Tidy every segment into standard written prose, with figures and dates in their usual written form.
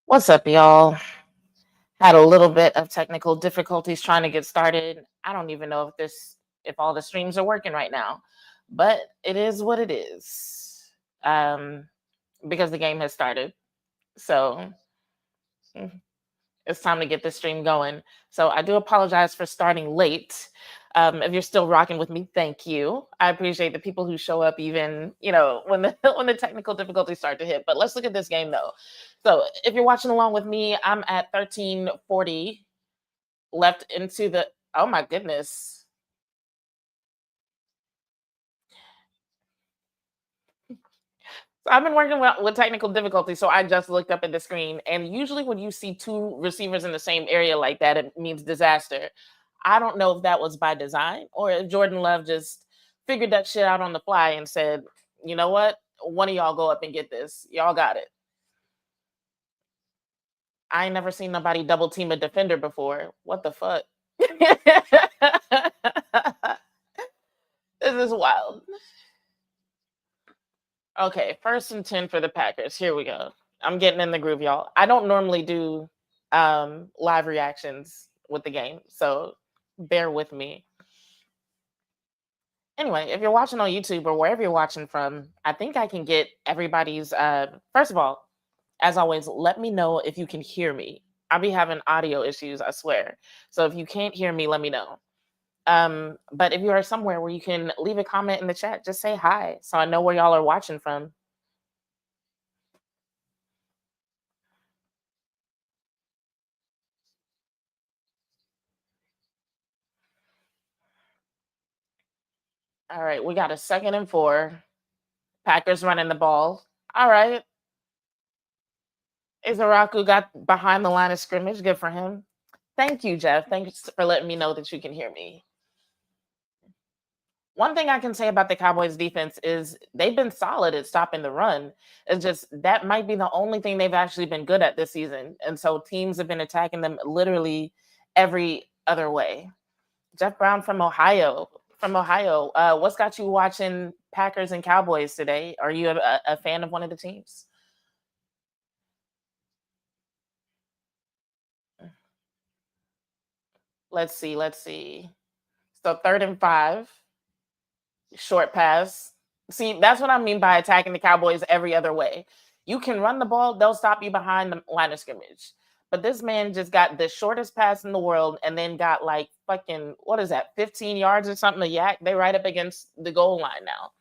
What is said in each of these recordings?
What's up, y'all? Had a little bit of technical difficulties trying to get started. I don't even know if all the streams are working right now, but it is what it is. Um, because the game has started, so mm, it's time to get this stream going. So I do apologize for starting late. If you're still rocking with me, thank you. I appreciate the people who show up even, when the when the technical difficulties start to hit. But let's look at this game though. So if you're watching along with me, I'm at 1340 left into the oh my goodness. So I've been working with technical difficulties, so I just looked up at the screen. And usually, when you see two receivers in the same area like that, it means disaster. I don't know if that was by design or if Jordan Love just figured that shit out on the fly and said, "You know what? One of y'all go up and get this. Y'all got it." I ain't never seen nobody double team a defender before. What the fuck? This is wild. Okay, first and 10 for the Packers. Here we go. I'm getting in the groove, y'all. I don't normally do live reactions with the game, so bear with me. Anyway, if you're watching on YouTube or wherever you're watching from, I think I can get everybody's first of all, as always, let me know if you can hear me. I'll be having audio issues, I swear. So if you can't hear me, let me know. But if you are somewhere where you can leave a comment in the chat, just say hi so I know where y'all are watching from. All right, we got a second and four. Packers running the ball. All right. Izaraku got behind the line of scrimmage. Good for him. Thank you, Jeff. Thanks for letting me know that you can hear me. One thing I can say about the Cowboys defense is they've been solid at stopping the run. It's just that might be the only thing they've actually been good at this season. And so teams have been attacking them literally every other way. Jeff Brown from Ohio. From Ohio. What's got you watching Packers and Cowboys today? Are you a fan of one of the teams? Let's see. Let's see. So third and five, short pass. See, that's what I mean by attacking the Cowboys every other way. You can run the ball, they'll stop you behind the line of scrimmage. But this man just got the shortest pass in the world and then got like fucking, what is that, 15 yards or something to yak? They right up against the goal line now.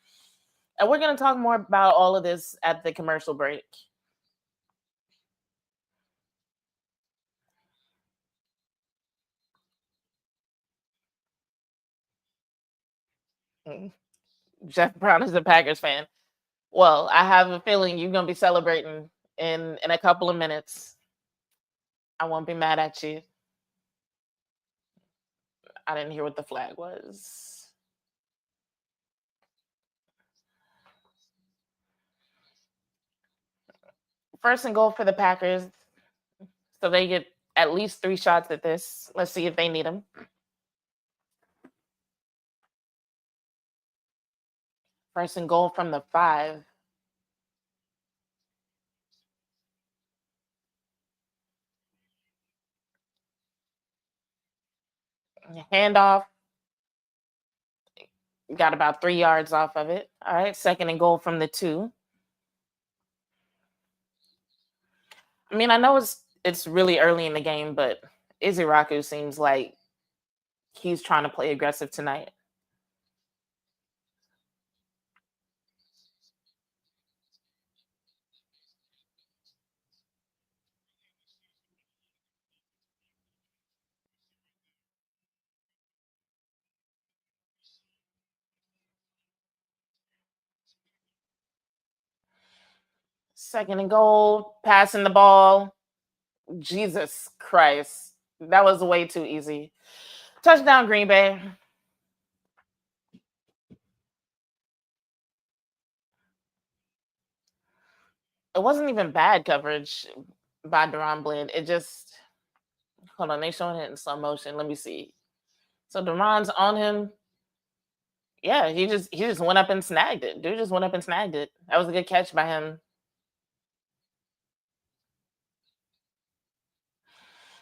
And we're going to talk more about all of this at the commercial break. Mm. Jeff Brown is a Packers fan. Well, I have a feeling you're going to be celebrating in a couple of minutes. I won't be mad at you. I didn't hear what the flag was. First and goal for the Packers. So they get at least three shots at this. Let's see if they need them. First and goal from the 5. Handoff. Got about 3 yards off of it. All right. Second and goal from the 2. I mean, I know it's really early in the game, but Iziraku seems like he's trying to play aggressive tonight. Second and goal, passing the ball. Jesus Christ. That was way too easy. Touchdown, Green Bay. It wasn't even bad coverage by Deron Bland. It just hold on, they showing it in slow motion. Let me see. So Deron's on him. Yeah, he just went up and snagged it. Dude just went up and snagged it. That was a good catch by him.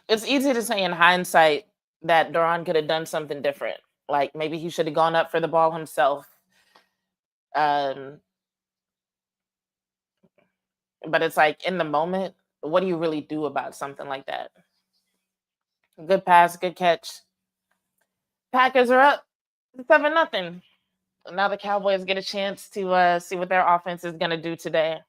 It's easy to say in hindsight that Duran could have done something different. Like maybe he should have gone up for the ball himself. Um, but it's like in the moment, what do you really do about something like that? Good pass, good catch. Packers are up 7-0. Now the Cowboys get a chance to see what their offense is going to do today.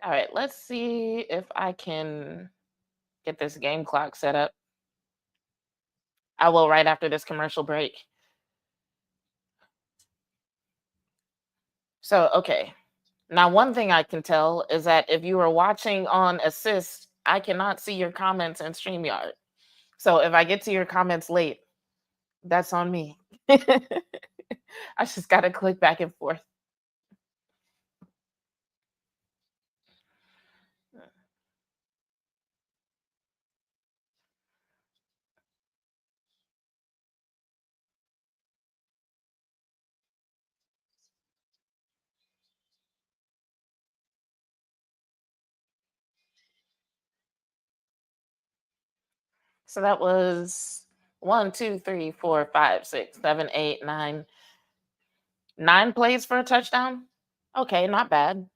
All right, let's see if I can get this game clock set up. I will right after this commercial break. So, okay. Now, one thing I can tell is that if you are watching on assist, I cannot see your comments in StreamYard. So if I get to your comments late, that's on me. I just got to click back and forth. So that was 1, 2, 3, 4, 5, 6, 7, 8, 9. 9 plays for a touchdown. Okay, not bad.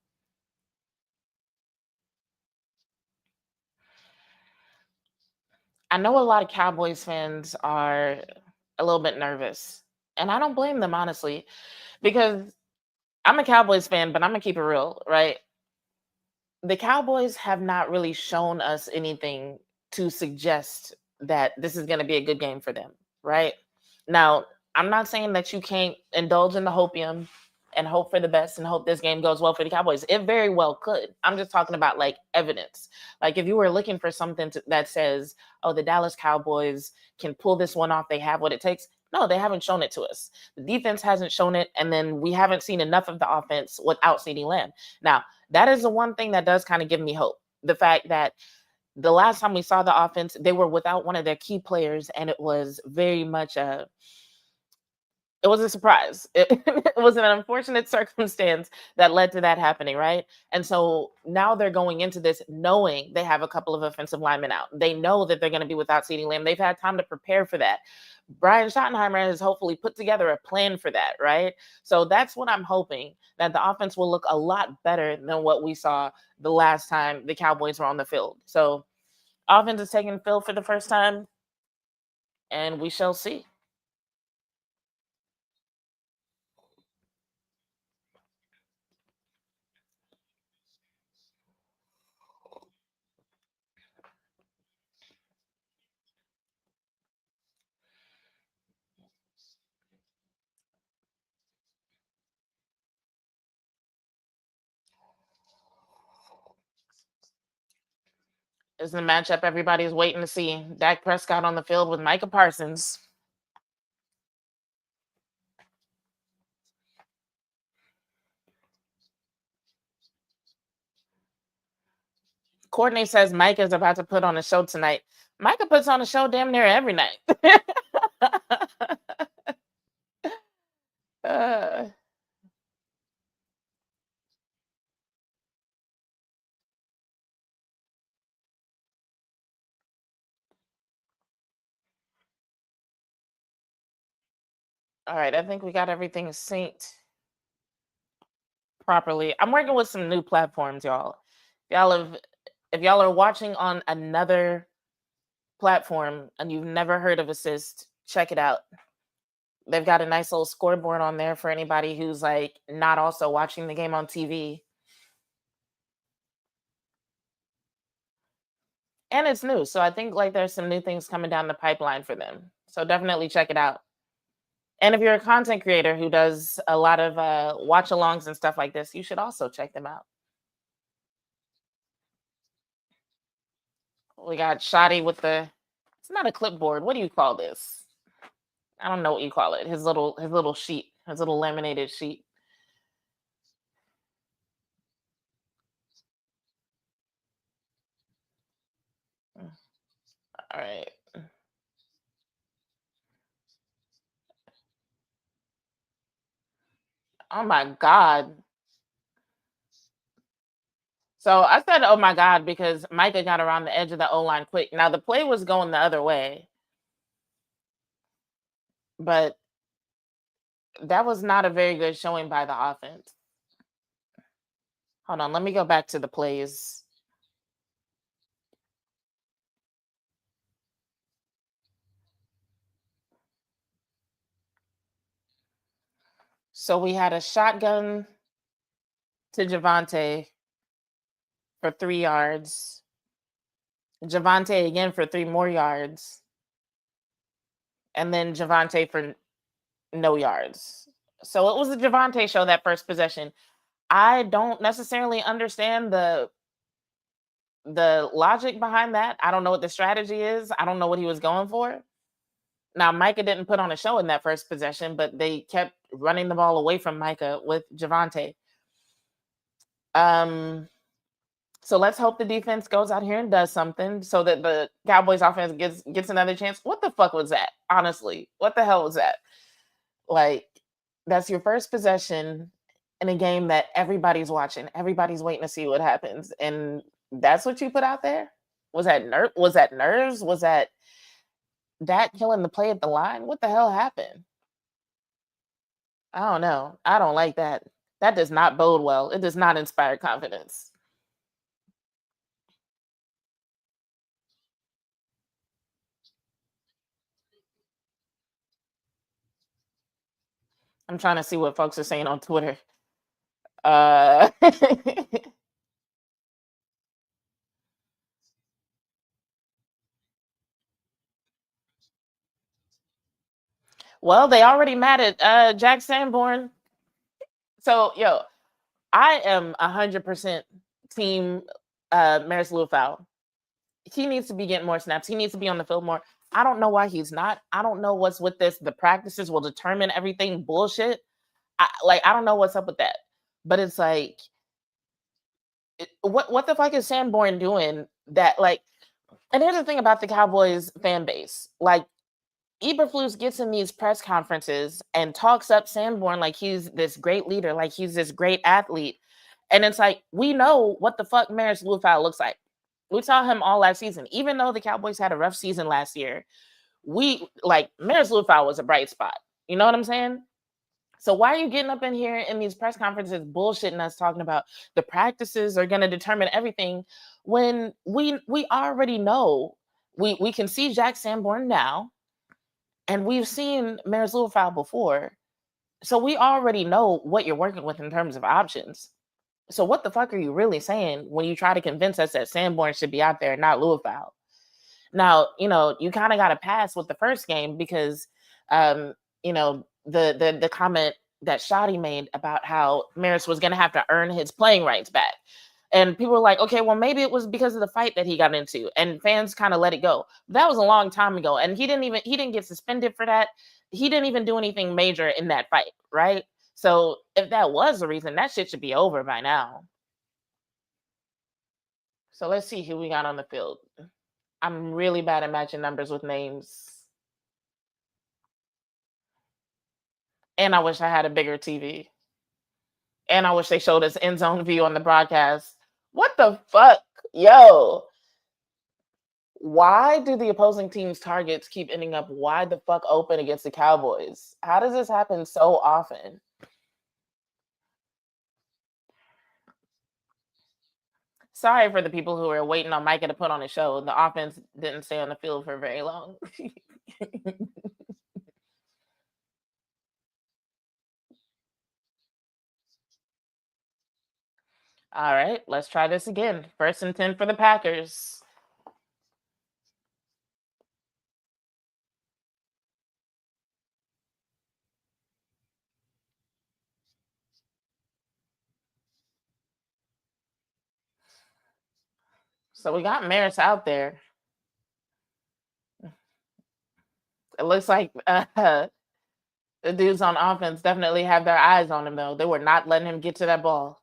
I know a lot of Cowboys fans are a little bit nervous, and I don't blame them honestly, because I'm a Cowboys fan, but I'm gonna keep it real, right? The Cowboys have not really shown us anything to suggest that this is going to be a good game for them, right? Now, I'm not saying that you can't indulge in the hopium and hope for the best and hope this game goes well for the Cowboys. It very well could. I'm just talking about like evidence. Like if you were looking for something that says, "Oh, the Dallas Cowboys can pull this one off. They have what it takes." No, they haven't shown it to us. The defense hasn't shown it, and then we haven't seen enough of the offense without CeeDee Lamb. Now, that is the one thing that does kind of give me hope. The fact that the last time we saw the offense, they were without one of their key players, and it was very much it was a surprise. It was an unfortunate circumstance that led to that happening, right? And so now they're going into this knowing they have a couple of offensive linemen out. They know that they're going to be without CeeDee Lamb. They've had time to prepare for that. Brian Schottenheimer has hopefully put together a plan for that, right? So that's what I'm hoping, that the offense will look a lot better than what we saw the last time the Cowboys were on the field. So offense is taking the field for the first time, and we shall see. This is the matchup everybody's waiting to see. Dak Prescott on the field with Micah Parsons. Courtney says Micah's about to put on a show tonight. Micah puts on a show damn near every night. uh, all right, I think we got everything synced properly. I'm working with some new platforms, y'all. Y'all have, if y'all are watching on another platform and you've never heard of Assist, check it out. They've got a nice little scoreboard on there for anybody who's like not also watching the game on TV. And it's new. So I think like there's some new things coming down the pipeline for them. So definitely check it out. And if you're a content creator who does a lot of watch alongs and stuff like this, you should also check them out. We got Shoddy with the, it's not a clipboard. What do you call this? I don't know what you call it. His little sheet, his little laminated sheet. All right. Oh my God. So I said, "Oh my God," because Micah got around the edge of the O line quick. Now the play was going the other way, but that was not a very good showing by the offense. Hold on, let me go back to the plays. So we had a shotgun to Javante for 3 yards. Javante again for 3 more yards, and then Javante for no yards. So it was the Javante show that first possession. I don't necessarily understand the logic behind that. I don't know what the strategy is. I don't know what he was going for. Now Micah didn't put on a show in that first possession, but they kept running the ball away from Micah with Javante. Um, so let's hope the defense goes out here and does something so that the Cowboys offense gets another chance. What the fuck was that? Honestly, what the hell was that? Like, that's your first possession in a game that everybody's watching. Everybody's waiting to see what happens, and that's what you put out there. Was that Was that nerves? Was that killing the play at the line? What the hell happened? I don't know. I don't like that. That does not bode well. It does not inspire confidence. I'm trying to see what folks are saying on Twitter. Uh, well, they already mad at Jack Sanborn. So, yo, I am 100% team Maris Lufau. He needs to be getting more snaps. He needs to be on the field more. I don't know why he's not. I don't know what's with this. The practices will determine everything bullshit. I don't know what's up with that. But it's like, what the fuck is Sanborn doing that like? And here's the thing about the Cowboys fan base. Like, Eberflus gets in these press conferences and talks up Sanborn like he's this great leader, like he's this great athlete. And it's like, we know what the fuck Maris Lufau looks like. We saw him all last season. Even though the Cowboys had a rough season last year, we like Maris Lufau was a bright spot. You know what I'm saying? So why are you getting up in here in these press conferences bullshitting us talking about the practices are going to determine everything when we already know we can see Jack Sanborn now and we've seen Maris Lufau before. So we already know what you're working with in terms of options. So what the fuck are you really saying when you try to convince us that Sanborn should be out there and not Lufau? Now, you kind of got to pass with the first game because, um, the comment that Shoddy made about how Maris was going to have to earn his playing rights back. And people were like, okay, well, maybe it was because of the fight that he got into, and fans kind of let it go. That was a long time ago, and he didn't get suspended for that. He didn't even do anything major in that fight, right? So if that was the reason, that shit should be over by now. So let's see who we got on the field. I'm really bad at matching numbers with names. And I wish I had a bigger TV. And I wish they showed us end zone view on the broadcast. What the fuck? Yo. Why do the opposing team's targets keep ending up wide the fuck open against the Cowboys? How does this happen so often? Sorry for the people who are waiting on Micah to put on a show. The offense didn't stay on the field for very long. All right, let's try this again. 1st and 10 for the Packers. So we got Maris out there. It looks like the dudes on offense definitely have their eyes on him, though. They were not letting him get to that ball.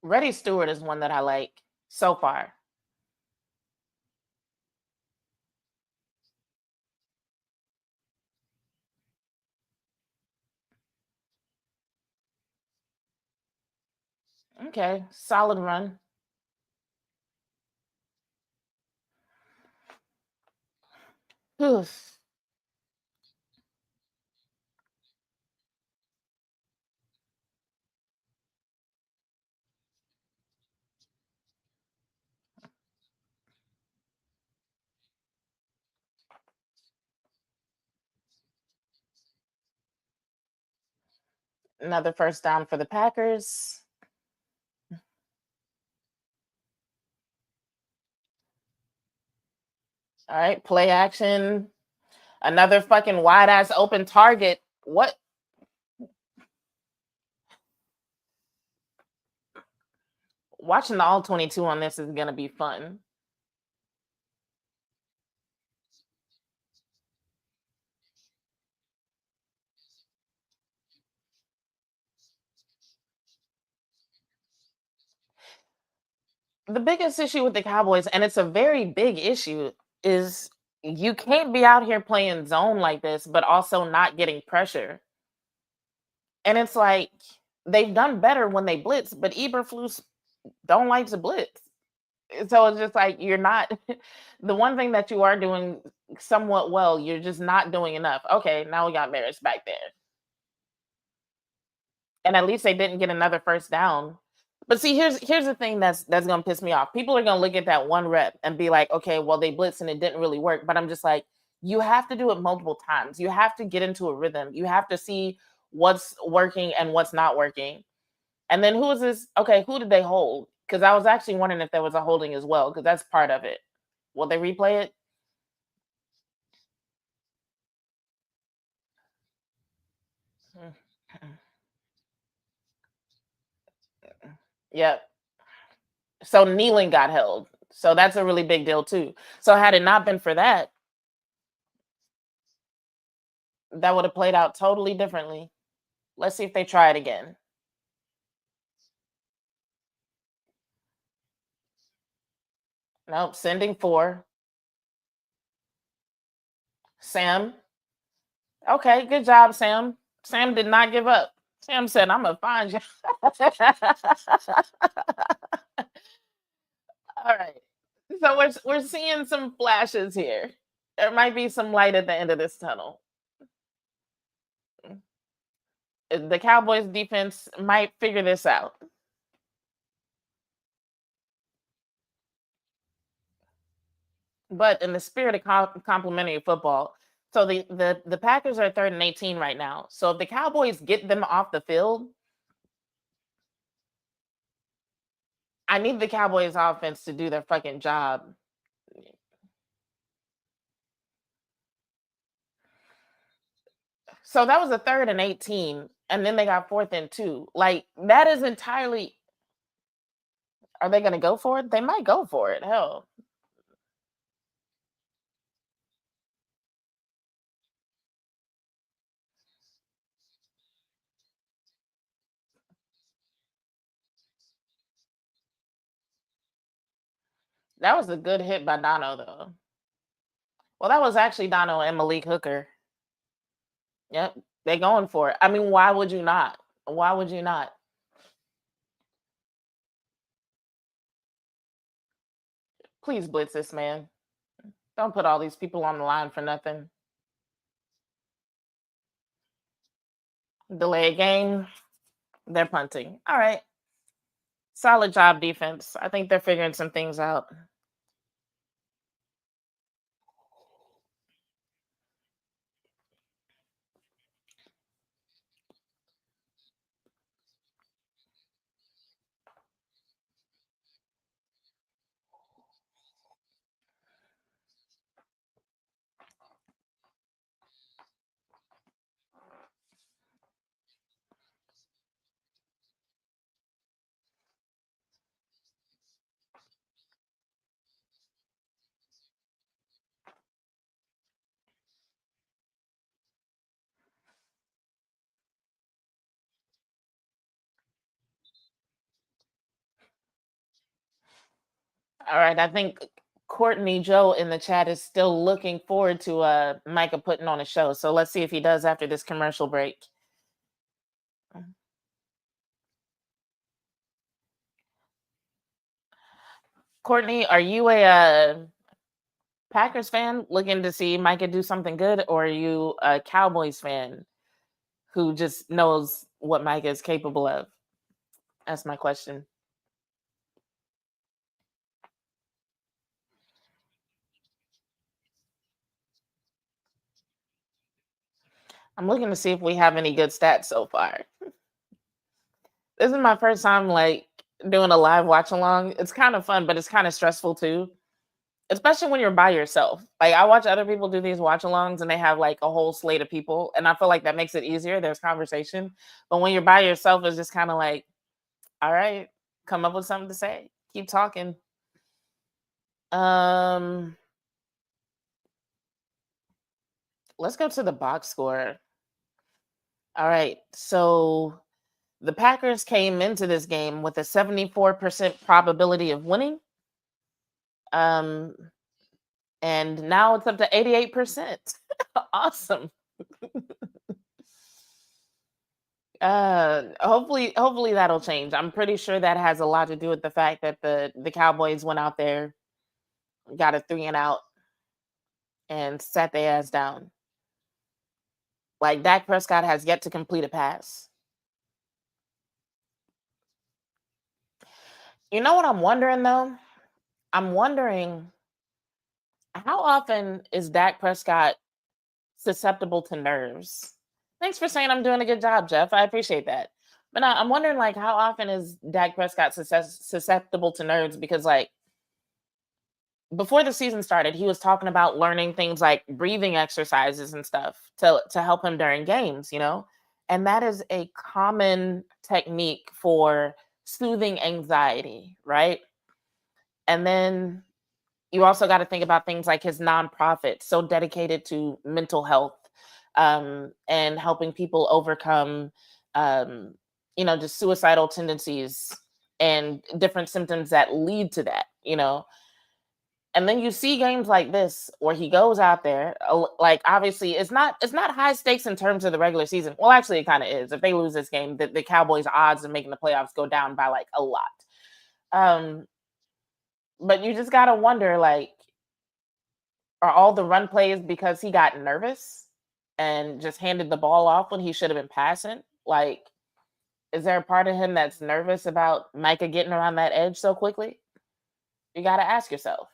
Reddy Stewart is one that I like so far. Okay, solid run. Whew. Another first down for the Packers. All right, play action. Another fucking wide ass open target. What? Watching the all 22 on this is going to be fun. The biggest issue with the Cowboys, and it's a very big issue, is you can't be out here playing zone like this, but also not getting pressure. And it's like they've done better when they blitz, but Eberflus don't like to blitz. So it's just like you're not the one thing that you are doing somewhat well, you're just not doing enough. Okay, now we got Maris back there. And at least they didn't get another first down. But see, here's the thing that's gonna piss me off. People are gonna look at that one rep and be like, okay, well they blitzed and it didn't really work. But I'm just like, you have to do it multiple times. You have to get into a rhythm. You have to see what's working and what's not working. And then who is this? Okay, who did they hold? Because I was actually wondering if there was a holding as well, because that's part of it. Will they replay it? Yep. So kneeling got held. So that's a really big deal too. So had it not been for that, that would have played out totally differently. Let's see if they try it again. Nope, sending four. Sam. Okay, good job, Sam. Sam did not give up. Sam said, I'm gonna find you. All right. So we're seeing some flashes here. There might be some light at the end of this tunnel. The Cowboys defense might figure this out. But in the spirit of complimentary football, so the Packers are 3rd and 18 right now. So if the Cowboys get them off the field, I need the Cowboys offense to do their fucking job. So that was a 3rd and 18, and then they got 4th and 2. Like that is entirely. Are they going to go for it? They might go for it. Hell, that was a good hit by Dono though. Well, that was actually Dono and Malik Hooker. Yep, they going for it. I mean, why would you not? Why would you not? Please blitz this man. Don't put all these people on the line for nothing. Delay a game. They're punting. All right. Solid job, defense. I think they're figuring some things out. All right, I think Courtney Joe in the chat is still looking forward to Micah putting on a show. So let's see if he does after this commercial break. Courtney, are you a Packers fan looking to see Micah do something good, or are you a Cowboys fan who just knows what Micah is capable of? That's my question. I'm looking to see if we have any good stats so far. This is my first time like doing a live watch along. It's kind of fun, but it's kind of stressful too, especially when you're by yourself. Like I watch other people do these watch alongs and they have like a whole slate of people, and I feel like that makes it easier. There's conversation, but when you're by yourself, it's just kind of like, all right, come up with something to say, keep talking. Um, let's go to the box score. All right, so the Packers came into this game with a 74% probability of winning. Um, and now it's up to 88%. Awesome. Hopefully that'll change. I'm pretty sure that has a lot to do with the fact that the Cowboys went out there, got a 3 and out, and sat their ass down. Like Dak Prescott has yet to complete a pass. You know what I'm wondering though? I'm wondering how often is Dak Prescott susceptible to nerves? Thanks for saying I'm doing a good job, Jeff. I appreciate that. But I'm wondering, like, how often is Dak Prescott susceptible to nerves? Because, like, before the season started, he was talking about learning things like breathing exercises and stuff to help him during games, you know? And that is a common technique for soothing anxiety, right? And then you also got to think about things like his nonprofit, so dedicated to mental health, and helping people overcome, um, just suicidal tendencies and different symptoms that lead to that, you know. And then you see games like this where he goes out there, like obviously it's not high stakes in terms of the regular season. Well, actually, it kind of is. If they lose this game, the Cowboys' odds of making the playoffs go down by like a lot. Um, but you just gotta wonder, like, are all the run plays because he got nervous and just handed the ball off when he should have been passing? Like, is there a part of him that's nervous about Micah getting around that edge so quickly? You got to ask yourself.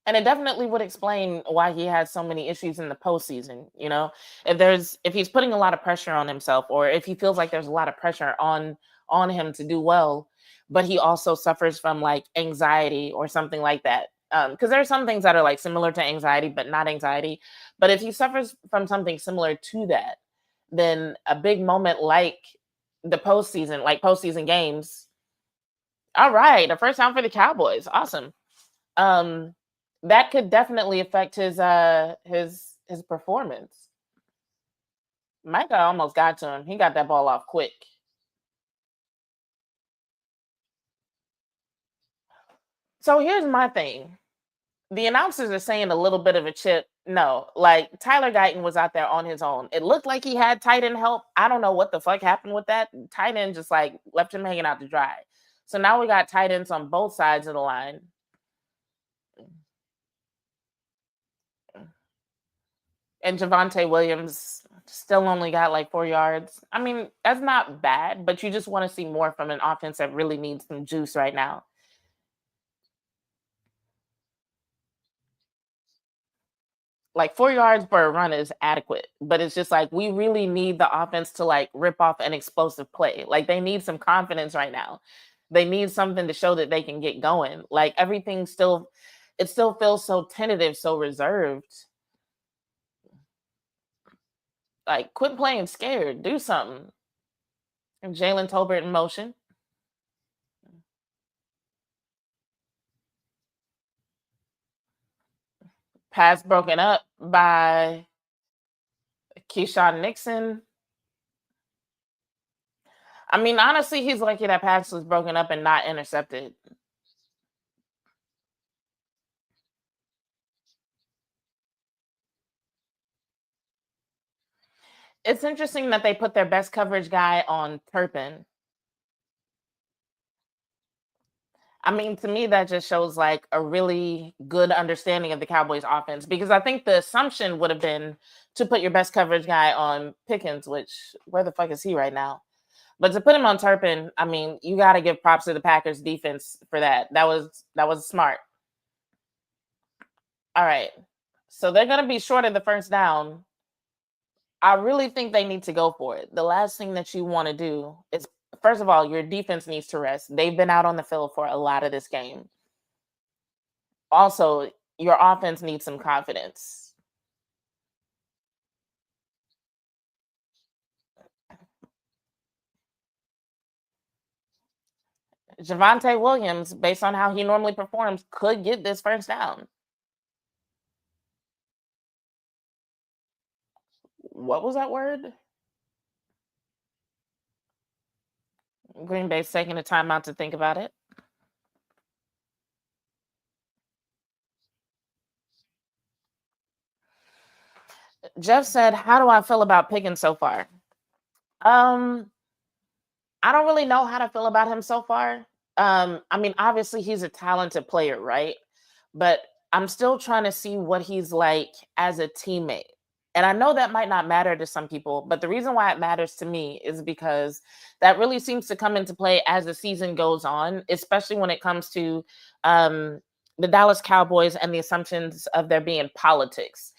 And it definitely would explain why he has so many issues in the postseason. You know, if he's putting a lot of pressure on himself, or if he feels like there's a lot of pressure on him to do well, but he also suffers from like anxiety or something like that. Because there are some things that are like similar to anxiety, but not anxiety. But if he suffers from something similar to that, then a big moment like the postseason, like postseason games. All right, a first time for the Cowboys. Awesome. um that could definitely affect his performance. Micah almost got to him. He got that ball off quick. So here's my thing. The announcers are saying a little bit of a chip. No, like Tyler Guyton was out there on his own. It looked like he had tight end help. I don't know what the fuck happened with that. Tight end just like left him hanging out to dry. So now we got tight ends on both sides of the line. And Javonte Williams still only got like 4 yards. I mean, that's not bad, but you just want to see more from an offense that really needs some juice right now. Like 4 yards for a run is adequate, but it's just like we really need the offense to like rip off an explosive play. Like they need some confidence right now. They need something to show that they can get going. Like everything still, it still feels so tentative, so reserved. Like quit playing scared. Do something. And Jalen Tolbert in motion. Pass broken up by Keyshawn Nixon. I mean, honestly, he's lucky that pass was broken up and not intercepted. It's interesting that they put their best coverage guy on Turpin. I mean, to me, that just shows like a really good understanding of the Cowboys offense because I think the assumption would have been to put your best coverage guy on Pickens, which where the fuck is he right now? But to put him on Turpin, I mean, you got to give props to the Packers defense for that. That was smart. All right. So they're going to be short of the first down. I really think they need to go for it. The last thing that you want to do is, first of all, your defense needs to rest. They've been out on the field for a lot of this game. Also, your offense needs some confidence. Javante Williams, based on how he normally performs, could get this first down. What was that word? Green Bay's taking a timeout to think about it. Jeff said, "How do I feel about Pickens so far?" Um, I don't really know how to feel about him so far. I mean, obviously he's a talented player, right? But I'm still trying to see what he's like as a teammate. And I know that might not matter to some people, but the reason why it matters to me is because that really seems to come into play as the season goes on, especially when it comes to um, the Dallas Cowboys and the assumptions of there being politics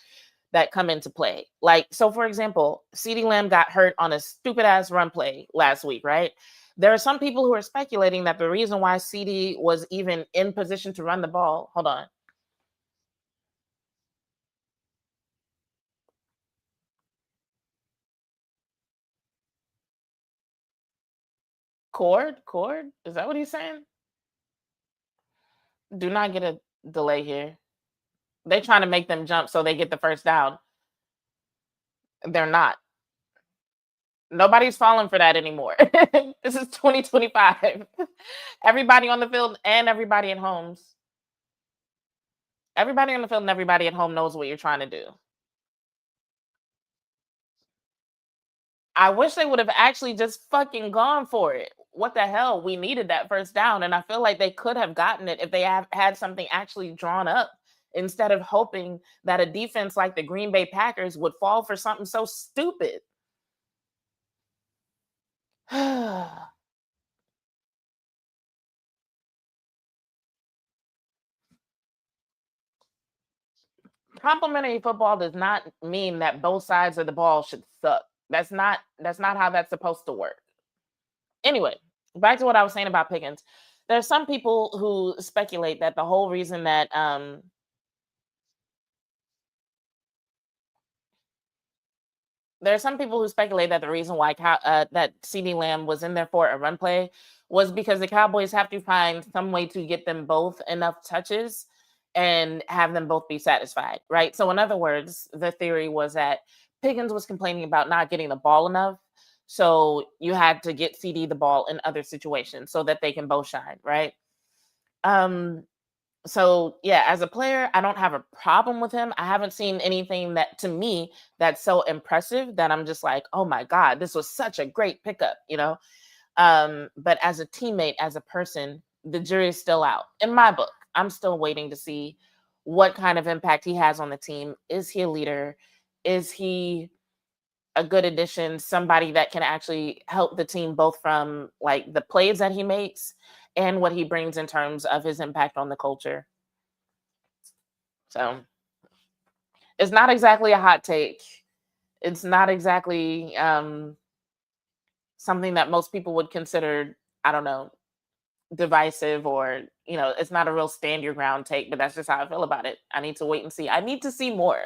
that come into play. Like, so for example, CeeDee Lamb got hurt on a stupid ass run play last week, right? There are some people who are speculating that the reason why CD was even in position to run the ball, hold on, cord, is that what he's saying? Do not get a delay here. They're trying to make them jump so they get the first down. They're not. Nobody's falling for that anymore. This is 2025. Everybody on the field and everybody at homes. Everybody on the field and everybody at home knows what you're trying to do. I wish they would have actually just fucking gone for it. What the hell? We needed that first down, and I feel like they could have gotten it if they have had something actually drawn up instead of hoping that a defense like the Green Bay Packers would fall for something so stupid. Complimentary football does not mean that both sides of the ball should suck. That's not how that's supposed to work. Anyway, back to what I was saying about Pickens. There's some people who speculate that the whole reason that there are some people who speculate that the reason why that CD Lamb was in there for a run play was because the Cowboys have to find some way to get them both enough touches and have them both be satisfied, right? So, in other words, the theory was that Pickens was complaining about not getting the ball enough. So, you had to get CD the ball in other situations so that they can both shine, right? Um, so yeah, as a player, I don't have a problem with him. I haven't seen anything that to me that's so impressive that I'm just like, oh my God, this was such a great pickup, you know. But as a teammate, as a person, the jury is still out. In my book, I'm still waiting to see what kind of impact he has on the team. Is he a leader? Is he a good addition, somebody that can actually help the team both from like the plays that he makes and what he brings in terms of his impact on the culture. So it's not exactly a hot take. It's not exactly something that most people would consider, I don't know, divisive or, it's not a real stand your ground take, but that's just how I feel about it. I need to wait and see. I need to see more.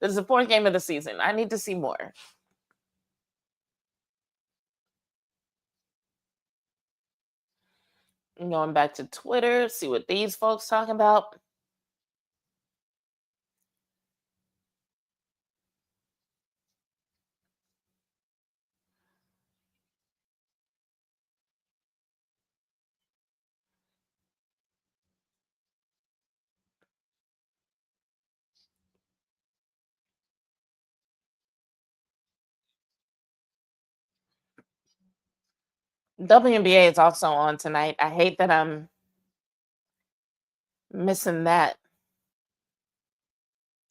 This is the fourth game of the season. I need to see more. I'm going back to Twitter, see what these folks talking about. WNBA is also on tonight. I hate that I'm missing that.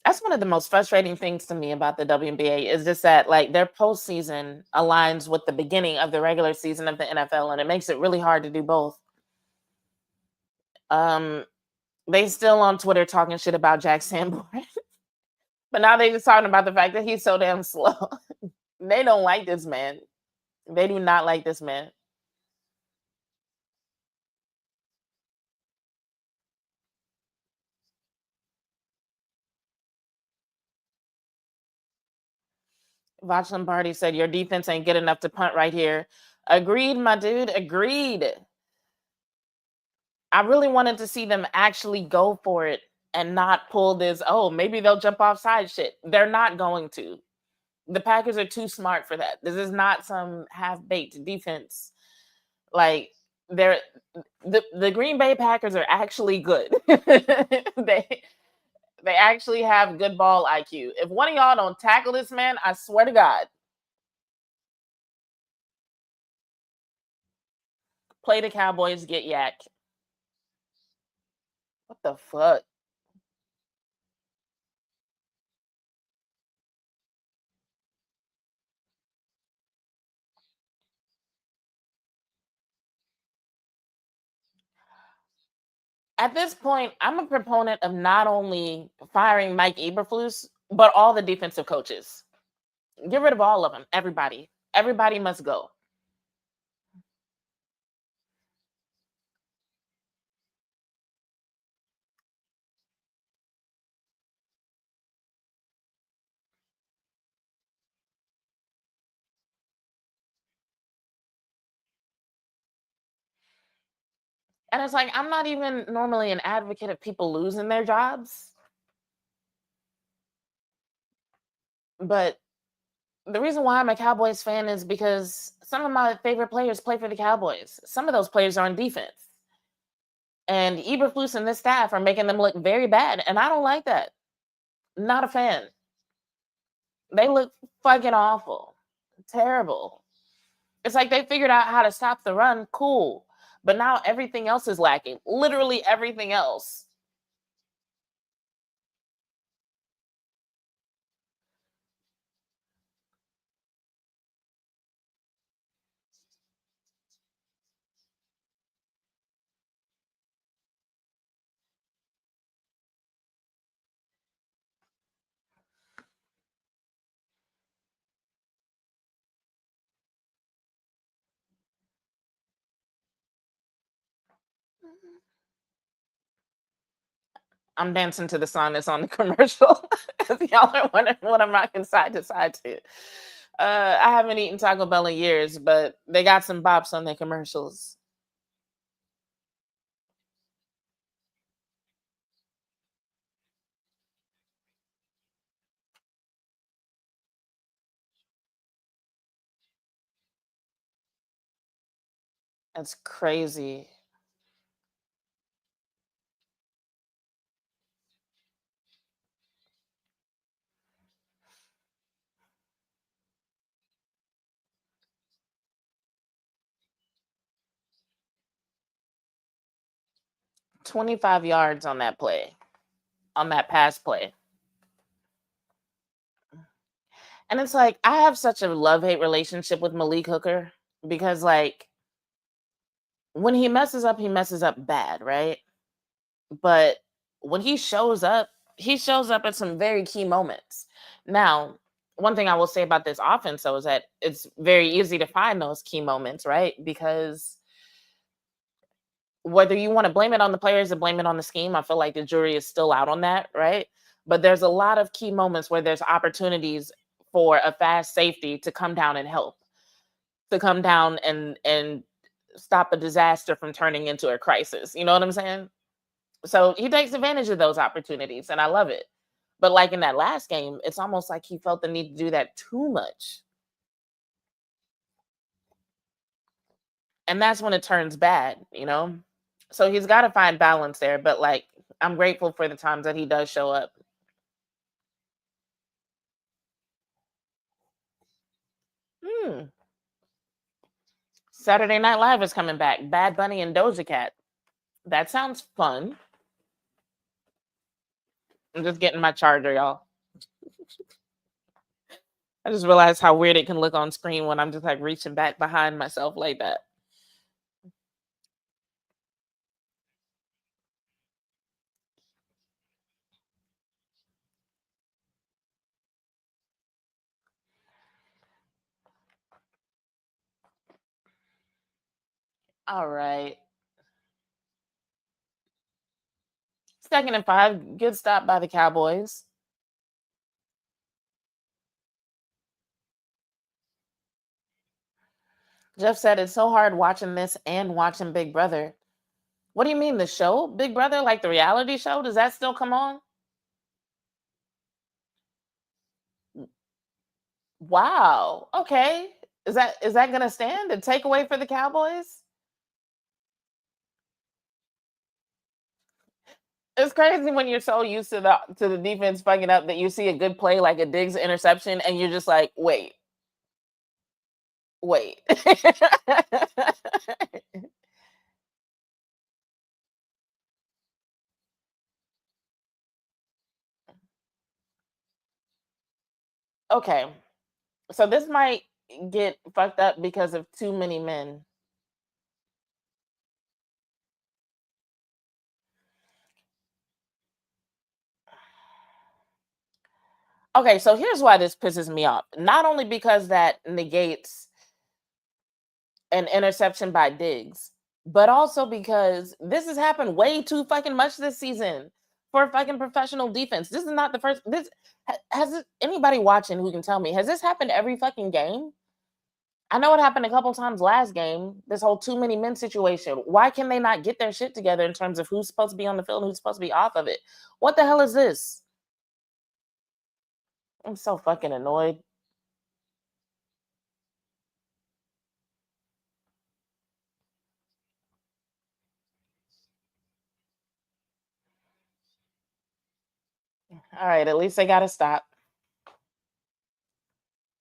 That's one of the most frustrating things to me about the WNBA is just that like their postseason aligns with the beginning of the regular season of the NFL, and it makes it really hard to do both. Um, they still on Twitter talking shit about Jack Sanborn, but now they just talking about the fact that he's so damn slow. They don't like this man. They do not like this man. Vach Lombardi said your defense ain't good enough to punt right here. Agreed, my dude. Agreed. I really wanted to see them actually go for it and not pull this, oh, maybe they'll jump offside shit. They're not going to. The Packers are too smart for that. This is not some half-baked defense. Like they're the Green Bay Packers are actually good. they they actually have good ball IQ. If one of y'all don't tackle this man, I swear to God, play the Cowboys, get yak. What the fuck? At this point, I'm a proponent of not only firing Mike Eberflus, but all the defensive coaches. Get rid of all of them. Everybody. Everybody must go. And it's like, I'm not even normally an advocate of people losing their jobs, but the reason why I'm a Cowboys fan is because some of my favorite players play for the Cowboys. Some of those players are on defense. And Eberflus and this staff are making them look very bad. And I don't like that. Not a fan. They look fucking awful. Terrible. It's like they figured out how to stop the run, cool. But now everything else is lacking. Literally everything else. I'm dancing to the song that's on the commercial. If y'all are wondering what I'm rocking side to side to. I haven't eaten Taco Bell in years, but they got some bops on their commercials. 'That's crazy. 25 yards on that play, on that pass play. And it's like, I have such a love hate relationship with Malik Hooker because, like, when he messes up bad, right? But when he shows up at some very key moments. Now, one thing I will say about this offense, though, is that it's very easy to find those key moments, right? Because whether you want to blame it on the players or blame it on the scheme, I feel like the jury is still out on that, right? But there's a lot of key moments where there's opportunities for a fast safety to come down and help, to come down and stop a disaster from turning into a crisis. You know what I'm saying? So he takes advantage of those opportunities, and I love it. But like in that last game, it's almost like he felt the need to do that too much. And that's when it turns bad, you know? So he's got to find balance there. But like, I'm grateful for the times that he does show up. Hmm. Saturday Night Live is coming back. Bad Bunny and Doja Cat. That sounds fun. I'm just getting my charger, y'all. I just realized how weird it can look on screen when I'm just like reaching back behind myself like that. All right. 2nd and 5. Good stop by the Cowboys. Jeff said it's so hard watching this and watching Big Brother. What do you mean, the show? Big Brother, like the reality show? Does that still come on? Wow. Okay. Is that gonna stand? A takeaway for the Cowboys? It's crazy when you're so used to the defense fucking up that you see a good play like a Diggs interception and you're just like, wait. Okay. So this might get fucked up because of too many men. Okay, so here's why this pisses me off. Not only because that negates an interception by Diggs, but also because this has happened way too fucking much this season for fucking professional defense. This is not the first. Anybody watching who can tell me, has this happened every fucking game? I know it happened a couple times last game. This whole too many men situation. Why can they not get their shit together in terms of who's supposed to be on the field and who's supposed to be off of it? What the hell is this? I'm so fucking annoyed. All right, at least they got to stop.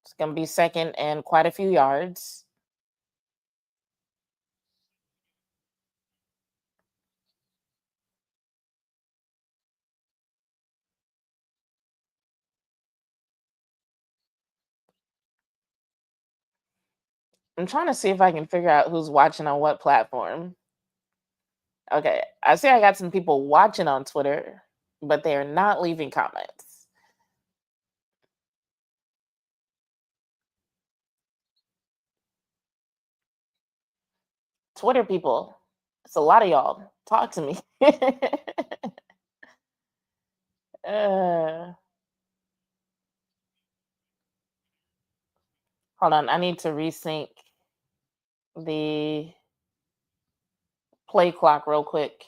It's gonna be second and quite a few yards. I'm trying to see if I can figure out who's watching on what platform. Okay, I see I got some people watching on Twitter, but they are not leaving comments. Twitter people, it's a lot of y'all. Talk to me. uh, hold on, I need to resync the play clock real quick.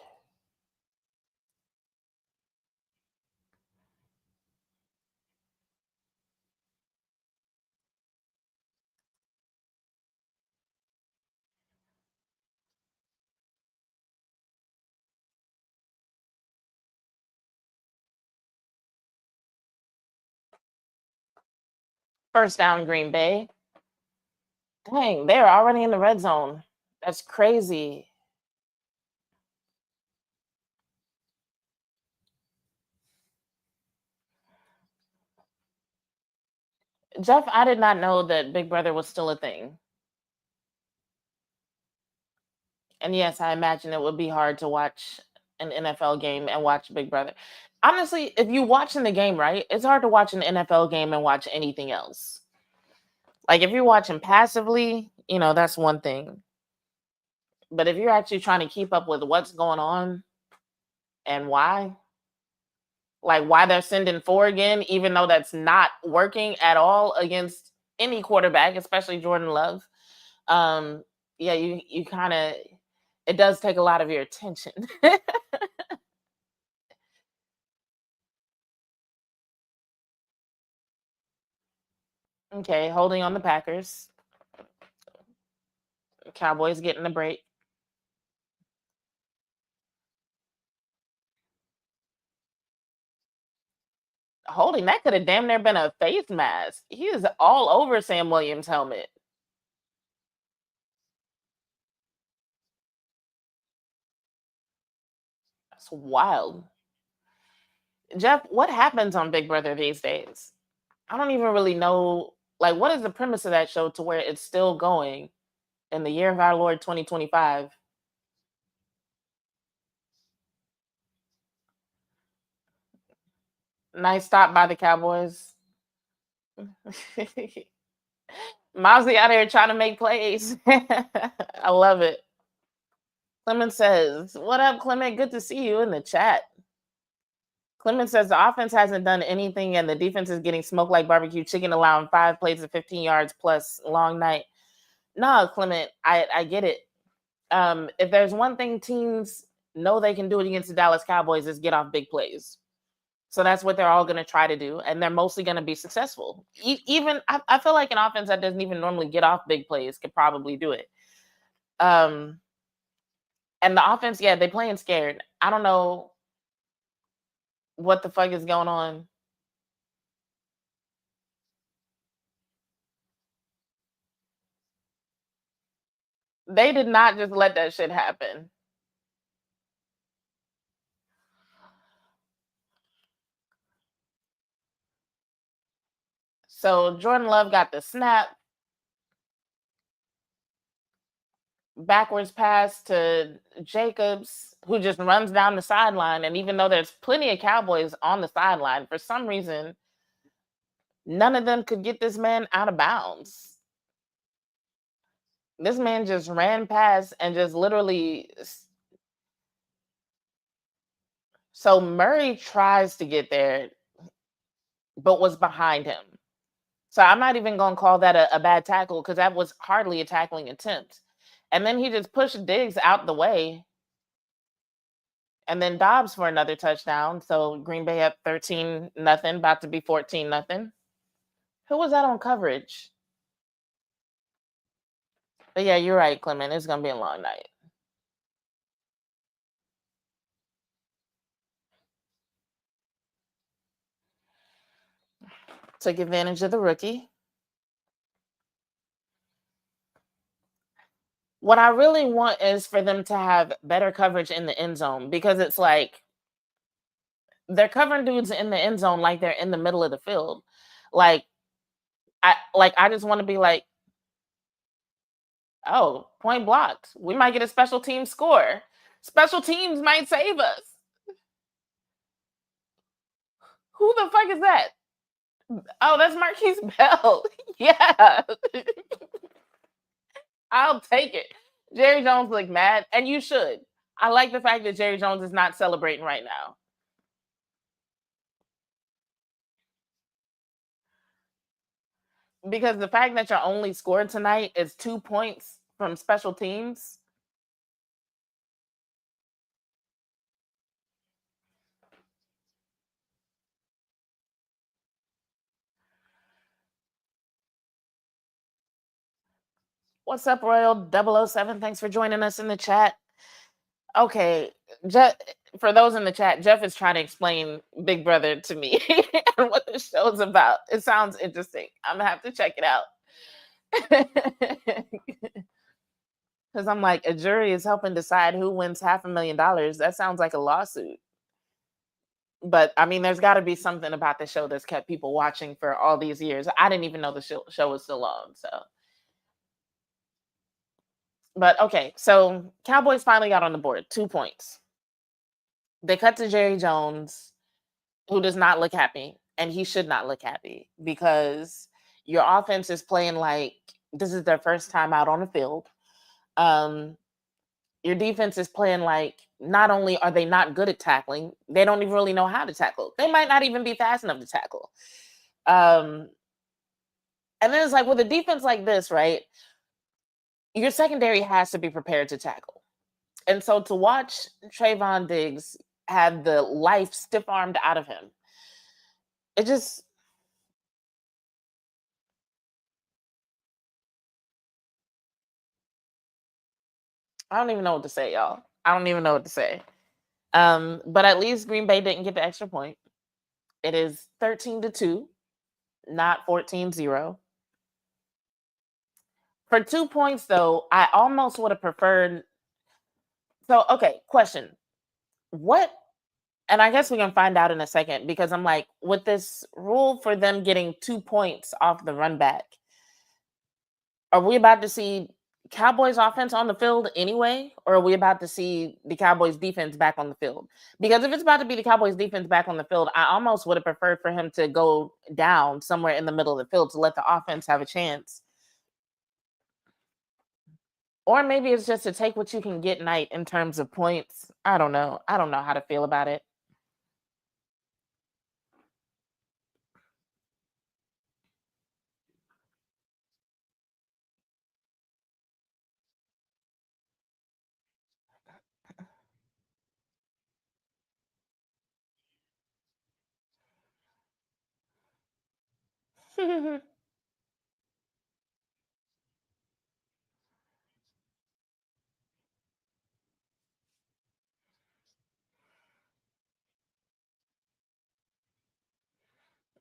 First down, Green Bay. Dang, they're already in the red zone. That's crazy. Jeff, I did not know that Big Brother was still a thing. And yes, I imagine it would be hard to watch an NFL game and watch Big Brother. Honestly, if you watching the game, right, it's hard to watch an NFL game and watch anything else. Like if you're watching passively, that's one thing. But if you're actually trying to keep up with what's going on and why, like why they're sending four again, even though that's not working at all against any quarterback, especially Jordan Love. Um, yeah, you kind of, it does take a lot of your attention. Okay, holding on the Packers. Cowboys getting the break. Holding that could have damn near been a face mask. He is all over Sam Williams' helmet. It's wild. Jeff, what happens on Big Brother these days? I don't even really know. Like, what is the premise of that show to where it's still going in the year of our Lord 2025? Nice stop by the Cowboys. Mousy out here trying to make plays. I love it. Clement says, "What up, Clement? Good to see you in the chat." Clement says the offense hasn't done anything and the defense is getting smoked like barbecue chicken, allowing 5 plays of 15 yards plus. Long night. No, Clement, I get it. If there's one thing teams know they can do it against the Dallas Cowboys is get off big plays. So that's what they're all going to try to do, and they're mostly going to be successful. Even I feel like an offense that doesn't even normally get off big plays could probably do it. Um, and the offense, yeah, they playing scared. I don't know what the fuck is going on. They did not just let that shit happen. So Jordan Love got the snap, backwards pass to Jacobs, who just runs down the sideline. And even though there's plenty of Cowboys on the sideline, for some reason, none of them could get this man out of bounds. This man just ran past and just literally. So Murray tries to get there, but was behind him. So I'm not even going to call that a bad tackle because that was hardly a tackling attempt. And then he just pushed Diggs out the way. And then Dobbs for another touchdown. So Green Bay up 13 nothing, about to be 14 nothing. Who was that on coverage? But yeah, you're right, Clement. It's going to be a long night. Took advantage of the rookie. What I really want is for them to have better coverage in the end zone because it's like they're covering dudes in the end zone like they're in the middle of the field. Like I just want to be like, oh, point blocked. We might get a special team score. Special teams might save us. Who the fuck is that? Oh, that's Marquise Bell. Yeah. I'll take it. Jerry Jones looked mad, and you should. I like the fact that Jerry Jones is not celebrating right now. Because the fact that your only scored tonight is 2 points from special teams. What's up, Royal 007? Thanks for joining us in the chat. Okay, for those in the chat, Jeff is trying to explain Big Brother to me and what the show's about. It sounds interesting. I'm gonna have to check it out. Because I'm like, a jury is helping decide who wins $500,000. That sounds like a lawsuit. But I mean, there's got to be something about the show that's kept people watching for all these years. I didn't even know the show was still on. So, but okay, so Cowboys finally got on the board, 2 points. They cut to Jerry Jones, who does not look happy, and he should not look happy because your offense is playing like this is their first time out on the field. Um, your defense is playing like not only are they not good at tackling, they don't even really know how to tackle. They might not even be fast enough to tackle. Um, and then it's like with a defense like this, right? Your secondary has to be prepared to tackle. And so to watch Trayvon Diggs have the life stiff armed out of him, it just I don't even know what to say, y'all. I don't even know what to say. But at least Green Bay didn't get the extra point. It is 13-2, not 14-0. For 2 points, though, I almost would have preferred. So, okay, question. What, and I guess we can find out in a second because I'm like, with this rule for them getting 2 points off the run back, are we about to see Cowboys offense on the field anyway? Or are we about to see the Cowboys defense back on the field? Because if it's about to be the Cowboys defense back on the field, I almost would have preferred for him to go down somewhere in the middle of the field to let the offense have a chance. Or maybe it's just to take what you can get night in terms of points. I don't know. I don't know how to feel about it.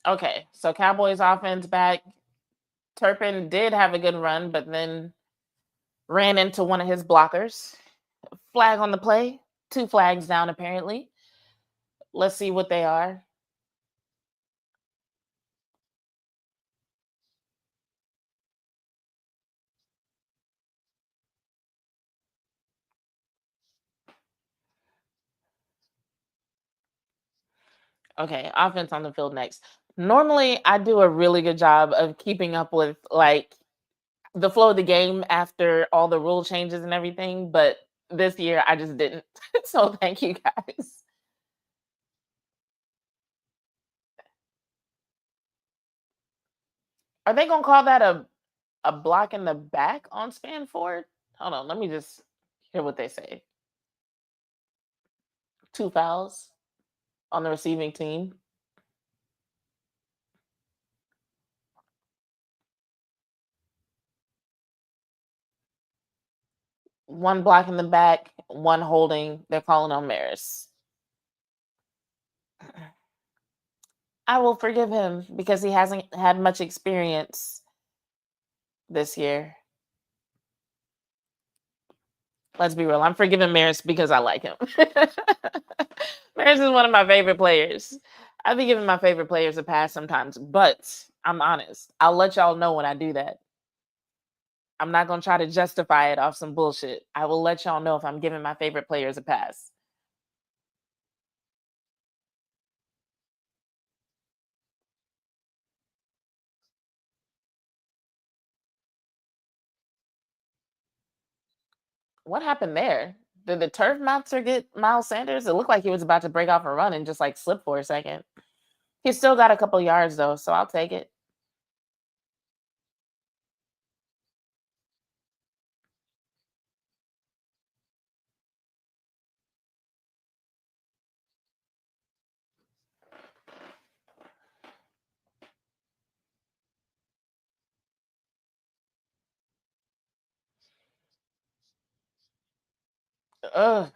Okay, so Cowboys offense back. Turpin did have a good run, but then ran into one of his blockers. Flag on the play. Two flags down, apparently. Let's see what they are. Okay, offense on the field next. Normally, I do a really good job of keeping up with like the flow of the game after all the rule changes and everything, but this year I just didn't. So thank you guys. Are they gonna call that a block in the back on span forward? Hold on, let me just hear what they say. Two fouls on the receiving team. One block in the back, one holding. They're calling on Maris. I will forgive him because he hasn't had much experience this year. Let's be real. I'm forgiving Maris because I like him. Maris is one of my favorite players. I be giving my favorite players a pass sometimes, but I'm honest. I'll let y'all know when I do that. I'm not gonna try to justify it off some bullshit. I will let y'all know if I'm giving my favorite players a pass. What happened there? Did the turf monster get Miles Sanders? It looked like he was about to break off a run and just like slip for a second. He still got a couple yards though, so I'll take it. Ugh.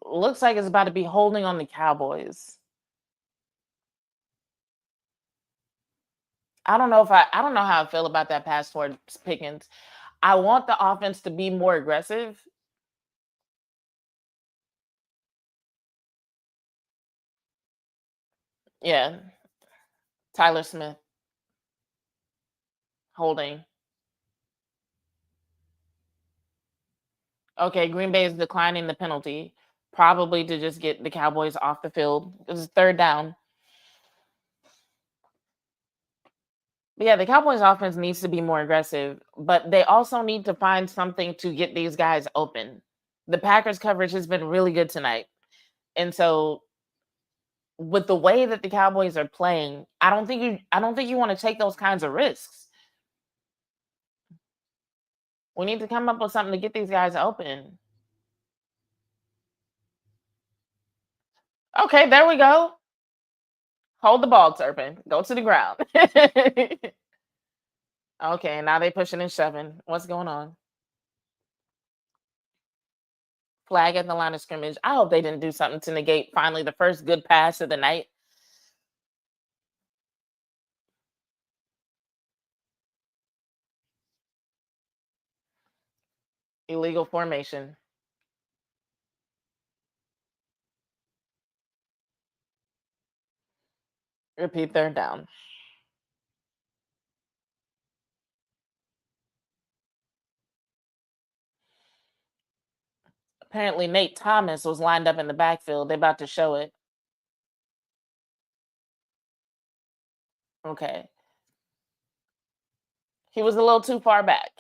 Looks like it's about to be holding on the Cowboys. I don't know how I feel about that pass towards Pickens. I want the offense to be more aggressive. Yeah, Tyler Smith holding. Okay, Green Bay is declining the penalty, probably to just get the Cowboys off the field. It's third down. But yeah, the Cowboys offense needs to be more aggressive, but they also need to find something to get these guys open. The Packers coverage has been really good tonight. And so with the way that the Cowboys are playing, I don't think you want to take those kinds of risks. We need to come up with something to get these guys open. Okay, there we go. Hold the ball, Turpin. Go to the ground. Okay, now they pushing and shoving. What's going on? Flag at the line of scrimmage. I hope they didn't do something to negate finally the first good pass of the night. Illegal formation. Repeat, third down. Apparently, Nate Thomas was lined up in the backfield. They about to show it. Okay. He was a little too far back.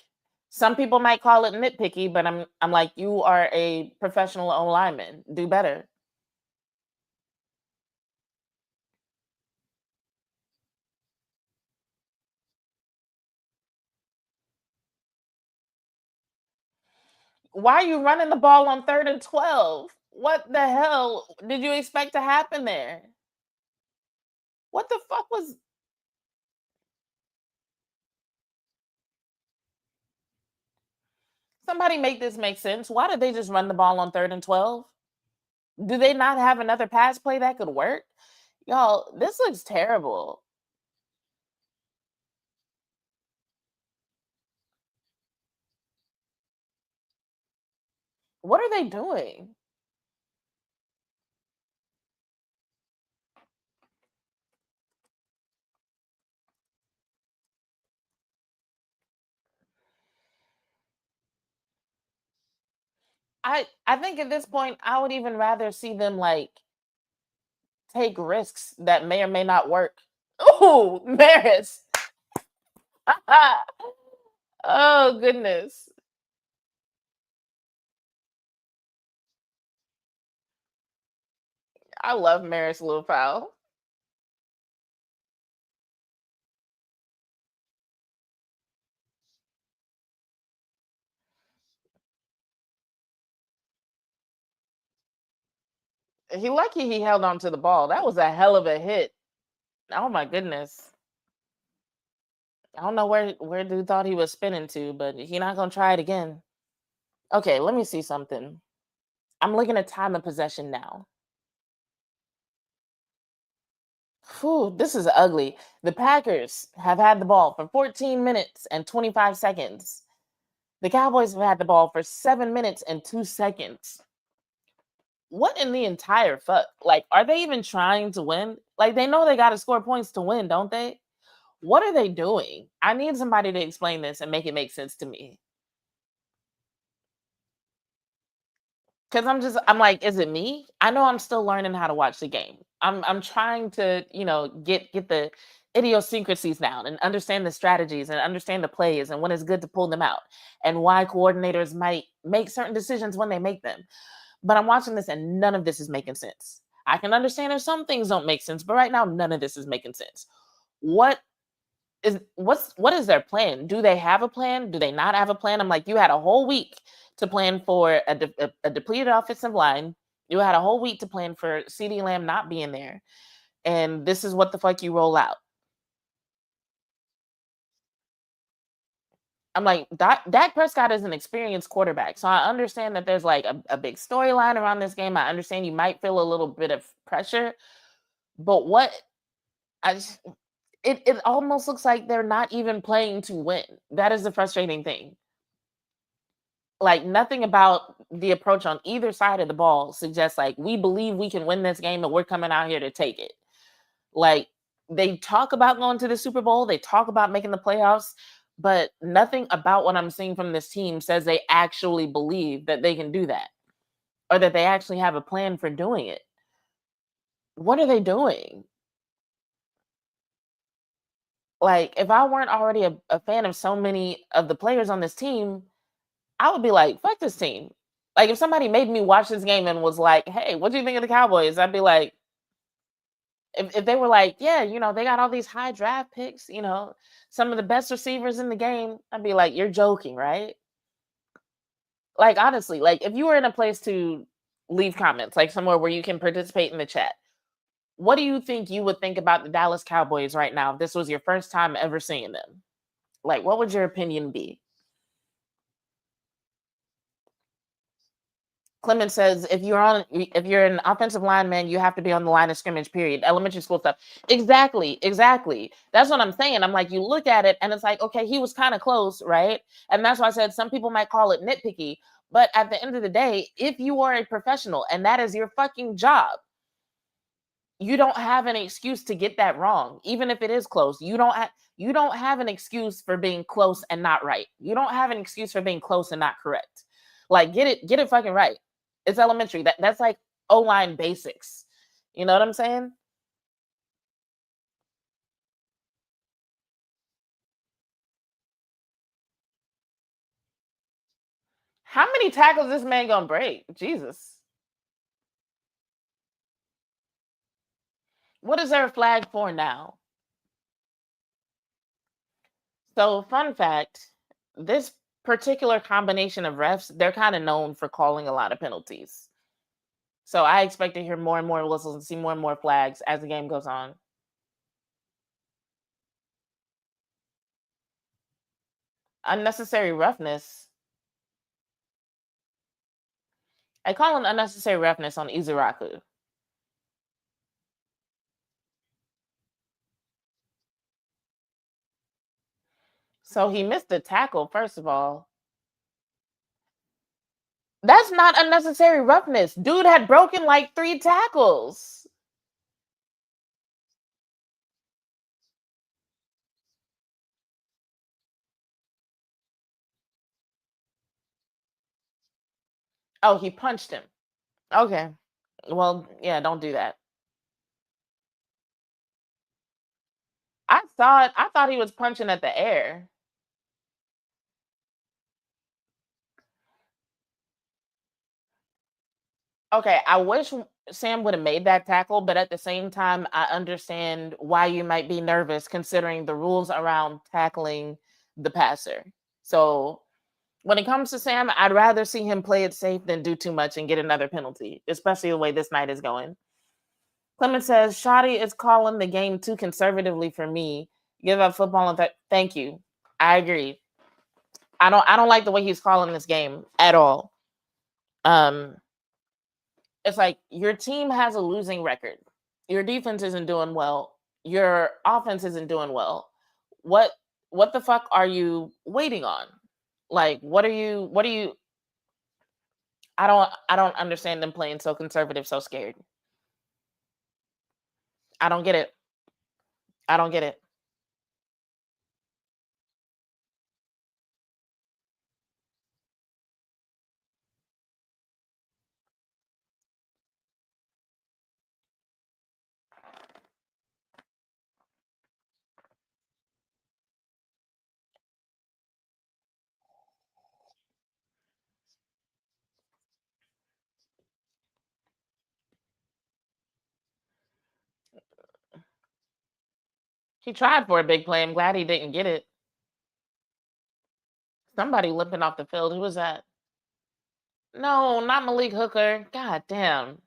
Some people might call it nitpicky, but I'm like, you are a professional O lineman. Do better. Why are you running the ball on 3rd and 12? What the hell did you expect to happen there? What the fuck was somebody make this make sense? Why did they just run the ball on 3rd and 12? Do they not have another pass play that could work? Y'all, this looks terrible. What are they doing? I think at this point I would even rather see them like take risks that may or may not work. Ooh, Maris. Oh goodness. I love Maris little foul. He lucky he held on to the ball. That was a hell of a hit. Oh my goodness. I don't know where dude thought he was spinning to, but he not gonna try it again. Okay, let me see something. I'm looking at time of possession now. Whew, this is ugly. The Packers have had the ball for 14 minutes and 25 seconds. The Cowboys have had the ball for 7 minutes and 2 seconds. What in the entire fuck? Like, are they even trying to win? Like, they know they got to score points to win, don't they? What are they doing? I need somebody to explain this and make it make sense to me. Cause I'm like, is it me? I know I'm still learning how to watch the game. I'm trying to, get the idiosyncrasies down and understand the strategies and understand the plays and when it's good to pull them out and why coordinators might make certain decisions when they make them. But I'm watching this and none of this is making sense. I can understand if some things don't make sense, but right now none of this is making sense. What what is their plan? Do they have a plan? Do they not have a plan? I'm like, you had a whole week to plan for a depleted offensive line. You had a whole week to plan for CD Lamb not being there, and this is what the fuck you roll out. I'm like, Dak Prescott is an experienced quarterback, so I understand that there's like a big storyline around this game. I understand you might feel a little bit of pressure, but what I just, it almost looks like they're not even playing to win. That is the frustrating thing. Like nothing about the approach on either side of the ball suggests like we believe we can win this game and we're coming out here to take it. Like they talk about going to the Super Bowl, they talk about making the playoffs, but nothing about what I'm seeing from this team says they actually believe that they can do that or that they actually have a plan for doing it. What are they doing? Like if I weren't already a fan of so many of the players on this team, I would be like, "Fuck this team." Like, if somebody made me watch this game and was like, "Hey, what do you think of the Cowboys?" I'd be like, if they were like, "Yeah, they got all these high draft picks, some of the best receivers in the game," I'd be like, "You're joking, right?" Like, honestly, like if you were in a place to leave comments, like somewhere where you can participate in the chat, what do you think you would think about the Dallas Cowboys right now if this was your first time ever seeing them? Like, what would your opinion be? Clement says if you're an offensive lineman, you have to be on the line of scrimmage. Period. Elementary school stuff. Exactly, exactly. That's what I'm saying. I'm like, you look at it and it's like, okay, he was kind of close, right? And that's why I said some people might call it nitpicky, but at the end of the day, if you are a professional and that is your fucking job, you don't have an excuse to get that wrong, even if it is close. You don't have an excuse for being close and not right. You don't have an excuse for being close and not correct. Like get it fucking right. It's elementary. That's like O-line basics. You know what I'm saying? How many tackles this man gonna break? Jesus. What is there a flag for now? So, fun fact, this particular combination of refs, they're kind of known for calling a lot of penalties. So I expect to hear more and more whistles and see more and more flags as the game goes on. Unnecessary roughness. I call an unnecessary roughness on Izuraku. So he missed the tackle, first of all. That's not unnecessary roughness. Dude had broken like 3 tackles. Oh, he punched him. Okay. Well, yeah, don't do that. I saw it. I thought he was punching at the air. Okay, I wish Sam would have made that tackle, but at the same time, I understand why you might be nervous considering the rules around tackling the passer. So when it comes to Sam, I'd rather see him play it safe than do too much and get another penalty, especially the way this night is going. Clement says, Shoddy is calling the game too conservatively for me. Give up football and thank you. I agree. I don't like the way he's calling this game at all. Um, it's like your team has a losing record. Your defense isn't doing well. Your offense isn't doing well. What what the fuck are you waiting on? Like what are you I don't understand them playing so conservative, so scared. I don't get it. I don't get it. He tried for a big play. I'm glad he didn't get it. Somebody limping off the field. Who was that? No, not Malik Hooker. God damn.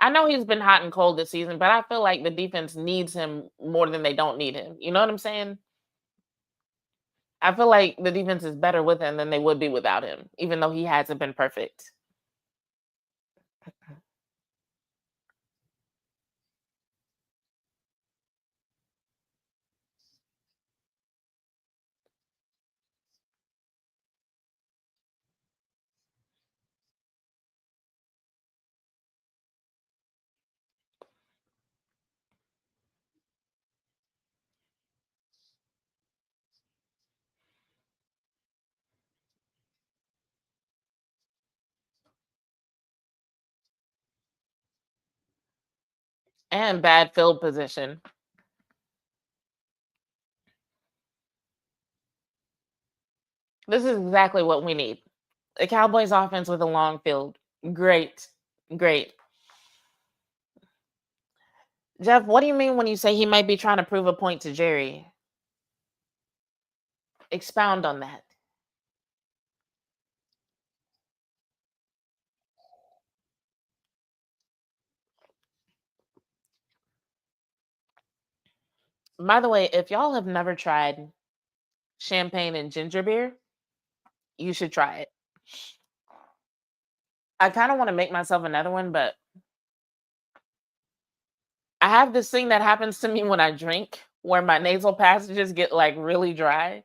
I know he's been hot and cold this season, but I feel like the defense needs him more than they don't need him. You know what I'm saying? I feel like the defense is better with him than they would be without him, even though he hasn't been perfect. And bad field position. This is exactly what we need. The Cowboys offense with a long field. Great. Great. Jeff, what do you mean when you say he might be trying to prove a point to Jerry? Expound on that. By the way, if y'all have never tried champagne and ginger beer, you should try it. I kind of want to make myself another one, but I have this thing that happens to me when I drink where my nasal passages get like really dry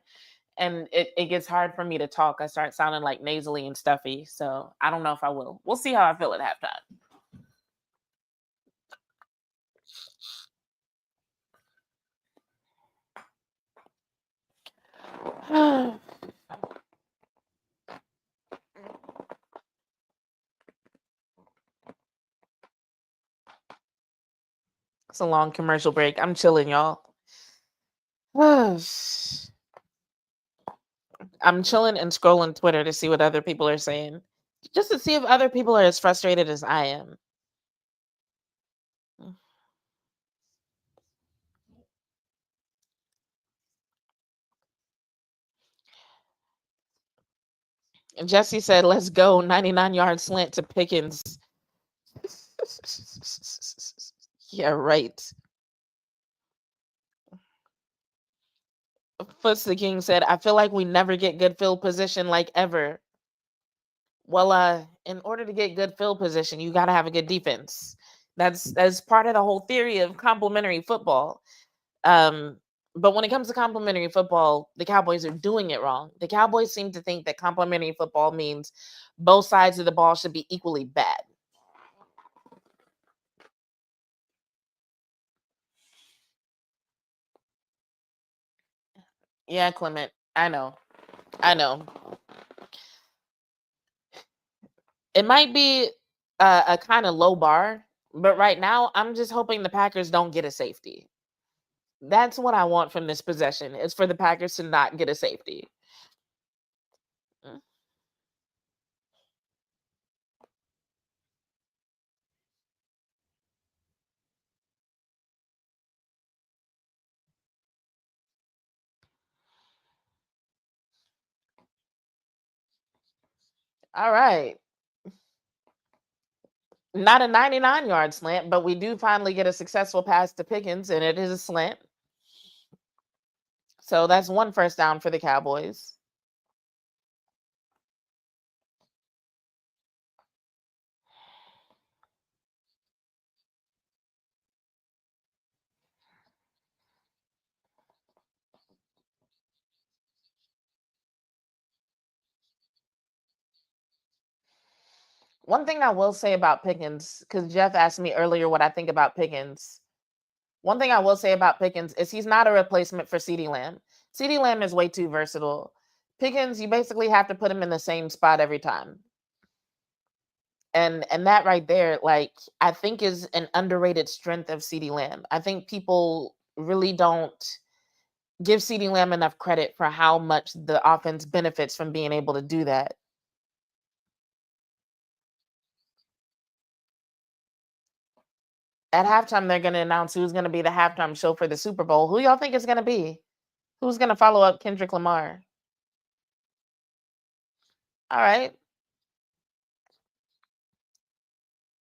and it gets hard for me to talk. I start sounding like nasally and stuffy. So I don't know if I will. We'll see how I feel at halftime. It's a long commercial break. I'm chilling, y'all. I'm chilling and scrolling Twitter to see what other people are saying, just to see if other people are as frustrated as I am. Jesse said, "Let's go 99-yard slant to Pickens." Yeah, right. Foots the King said, "I feel like we never get good field position like ever." Well, in order to get good field position, you got to have a good defense. That's part of the whole theory of complementary football. Um, but when it comes to complementary football, the Cowboys are doing it wrong. The Cowboys seem to think that complementary football means both sides of the ball should be equally bad. Yeah, Clement. I know. I know. It might be a kind of low bar, but right now I'm just hoping the Packers don't get a safety. That's what I want from this possession. Is for the Packers to not get a safety. Mm. All right. Not a 99-yard slant, but we do finally get a successful pass to Pickens, and it is a slant. So that's one first down for the Cowboys. One thing I will say about Pickens, because Jeff asked me earlier what I think about Pickens. One thing I will say about Pickens is he's not a replacement for CeeDee Lamb. CeeDee Lamb is way too versatile. Pickens, you basically have to put him in the same spot every time. And that right there, like, I think is an underrated strength of CeeDee Lamb. I think people really don't give CeeDee Lamb enough credit for how much the offense benefits from being able to do that. At halftime, they're going to announce who's going to be the halftime show for the Super Bowl. Who y'all think is going to be? Who's going to follow up Kendrick Lamar? All right.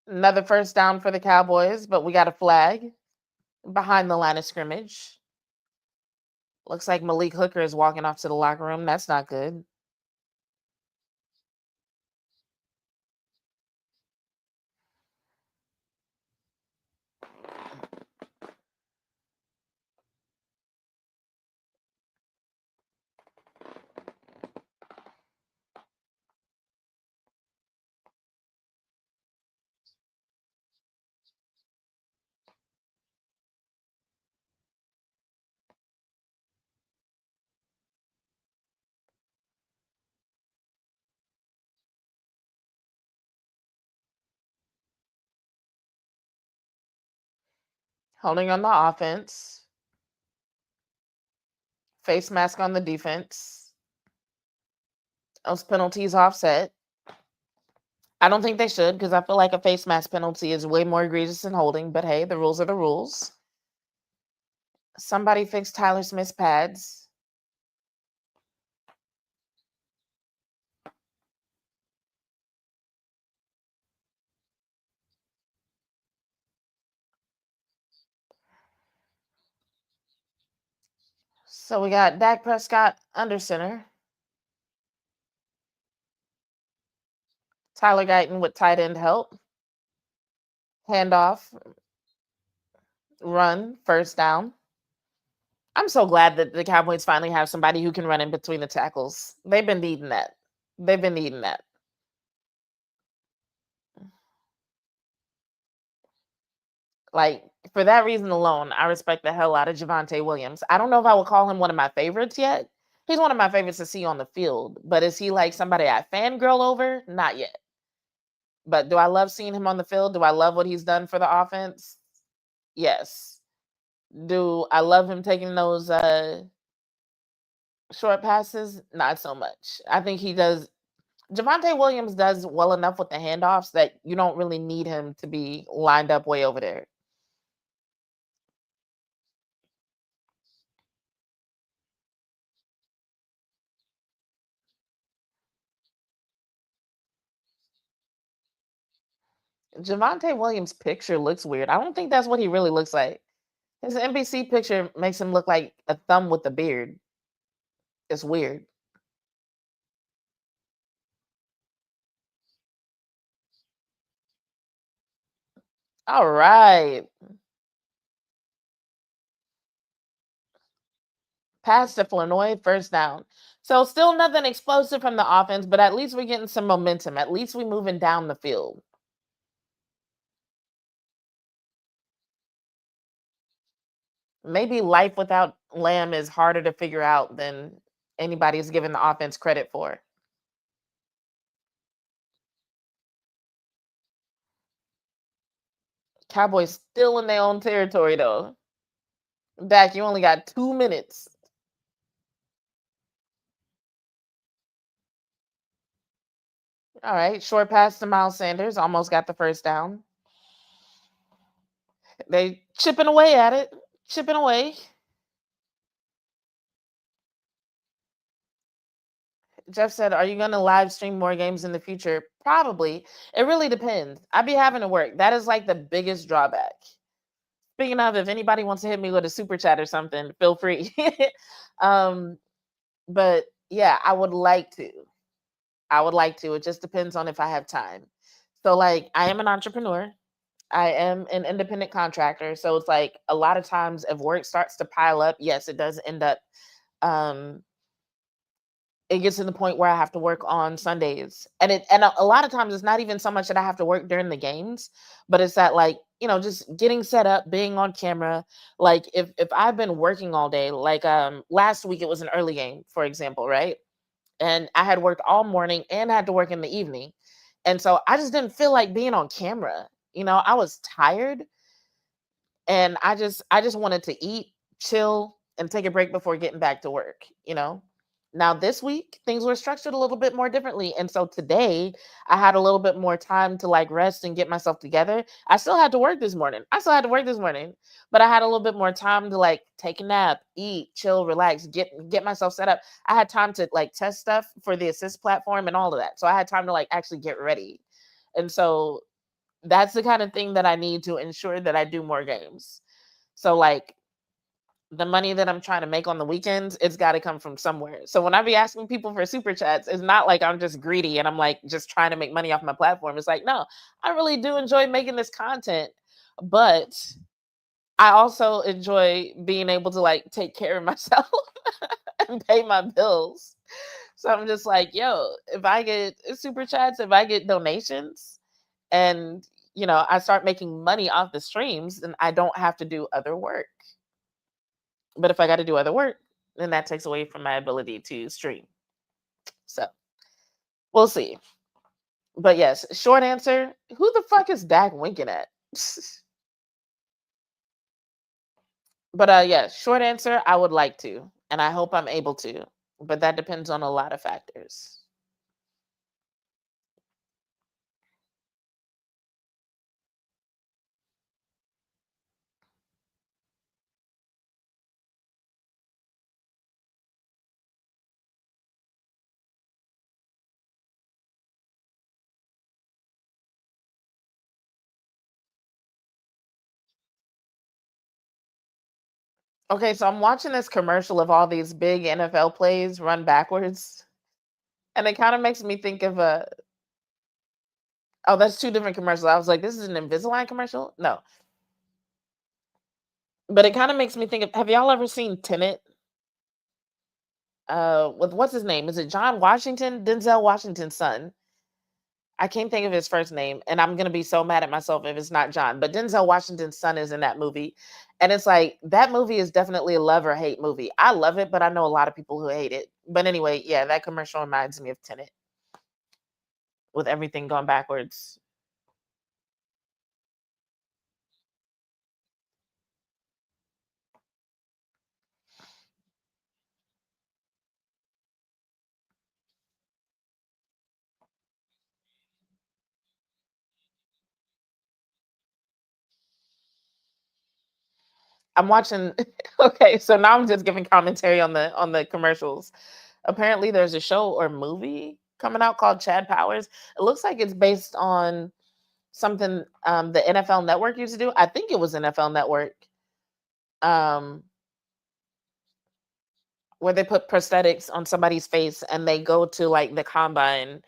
Another first down for the Cowboys, but we got a flag behind the line of scrimmage. Looks like Malik Hooker is walking off to the locker room. That's not good. Holding on the offense. Face mask on the defense. Those penalties offset. I don't think they should because I feel like a face mask penalty is way more egregious than holding, but hey, the rules are the rules. Somebody fix Tyler Smith's pads. So we got Dak Prescott under center. Tyler Guyton with tight end help, handoff, run, first down. I'm so glad that the Cowboys finally have somebody who can run in between the tackles. They've been needing that. They've been needing that. Like, for that reason alone, I respect the hell out of Javante Williams. I don't know if I would call him one of my favorites yet. He's one of my favorites to see on the field, but is he like somebody I fangirl over? Not yet. But do I love seeing him on the field? Do I love what he's done for the offense? Yes. Do I love him taking those short passes? Not so much. I think he does. Javante Williams does well enough with the handoffs that you don't really need him to be lined up way over there. Javante Williams' picture looks weird. I don't think that's what he really looks like. His NBC picture makes him look like a thumb with a beard. It's weird. All right. Pass to Flournoy, first down. So still nothing explosive from the offense, but at least we're getting some momentum. At least we're moving down the field. Maybe life without Lamb is harder to figure out than anybody's given the offense credit for. Cowboys still in their own territory though. Dak, you only got 2 minutes. All right, short pass to Miles Sanders, almost got the first down. They chipping away at it, chipping away. Jeff said, "Are you going to live stream more games in the future?" Probably. It really depends. I'd be having to work. That is like the biggest drawback. Speaking of, if anybody wants to hit me with a super chat or something, feel free. um, but yeah, I would like to. I would like to. It just depends on if I have time. So, like, I am an entrepreneur. I am an independent contractor. So it's like a lot of times if work starts to pile up, yes, it does end up um it gets to the point where I have to work on Sundays. And a lot of times it's not even so much that I have to work during the games, but it's that like, just getting set up, being on camera. Like if I've been working all day, like last week it was an early game, for example, right? And I had worked all morning and had to work in the evening. And so I just didn't feel like being on camera. I was tired and I just wanted to eat, chill, and take a break before getting back to work. Now this week things were structured a little bit more differently, and so today I had a little bit more time to like rest and get myself together. I still had to work this morning. But I had a little bit more time to like take a nap, eat, chill, relax, get myself set up. I had time to like test stuff for the assist platform and all of that. So I had time to like actually get ready. And so that's the kind of thing that I need to ensure that I do more games. So like the money that I'm trying to make on the weekends, it's got to come from somewhere. So when I be asking people for super chats, it's not like I'm just greedy and I'm like just trying to make money off my platform. It's like, no, I really do enjoy making this content, but I also enjoy being able to like take care of myself and pay my bills. So I'm just like, yo, if I get super chats, if I get donations, and I start making money off the streams, then I don't have to do other work. But if I got to do other work, then that takes away from my ability to stream. So we'll see. But yes, short answer, who the fuck is Dak winking at? But yeah, short answer, I would like to, and I hope I'm able to, but that depends on a lot of factors. Okay, so I'm watching this commercial of all these big NFL plays run backwards, and it kind of makes me think of Oh, that's two different commercials. I was like, this is an Invisalign commercial? No. But it kind of makes me think of, have y'all ever seen Tenet? With what's his name? Is it John Washington? Denzel Washington's son. I can't think of his first name, and I'm gonna be so mad at myself if it's not John. But Denzel Washington's son is in that movie, and it's like that movie is definitely a love or hate movie. I love it, but I know a lot of people who hate it. But anyway, yeah, that commercial reminds me of Tenet with everything going backwards. I'm watching. Okay, so now I'm just giving commentary on the commercials. Apparently, there's a show or movie coming out called Chad Powers. It looks like it's based on something the NFL Network used to do. I think it was NFL Network. Um, where they put prosthetics on somebody's face and they go to like the combine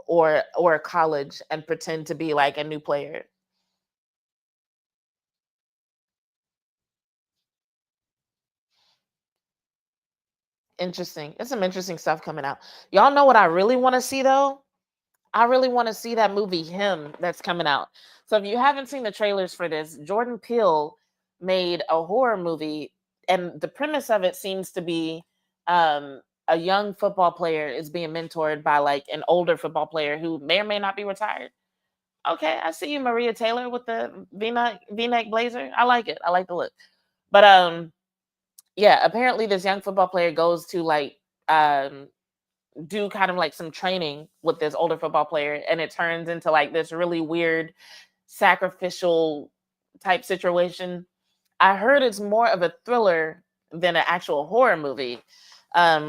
or college and pretend to be like a new player. Interesting. There's some interesting stuff coming out. Y'all know what I really want to see though? I really want to see that movie Him that's coming out. So if you haven't seen the trailers for this, Jordan Peele made a horror movie, and the premise of it seems to be a young football player is being mentored by like an older football player who may or may not be retired. Okay, I see you, Maria Taylor, with the V-neck blazer. I like it. I like the look. But yeah, apparently this young football player goes to like um do kind of like some training with this older football player, and it turns into like this really weird sacrificial type situation. I heard it's more of a thriller than an actual horror movie.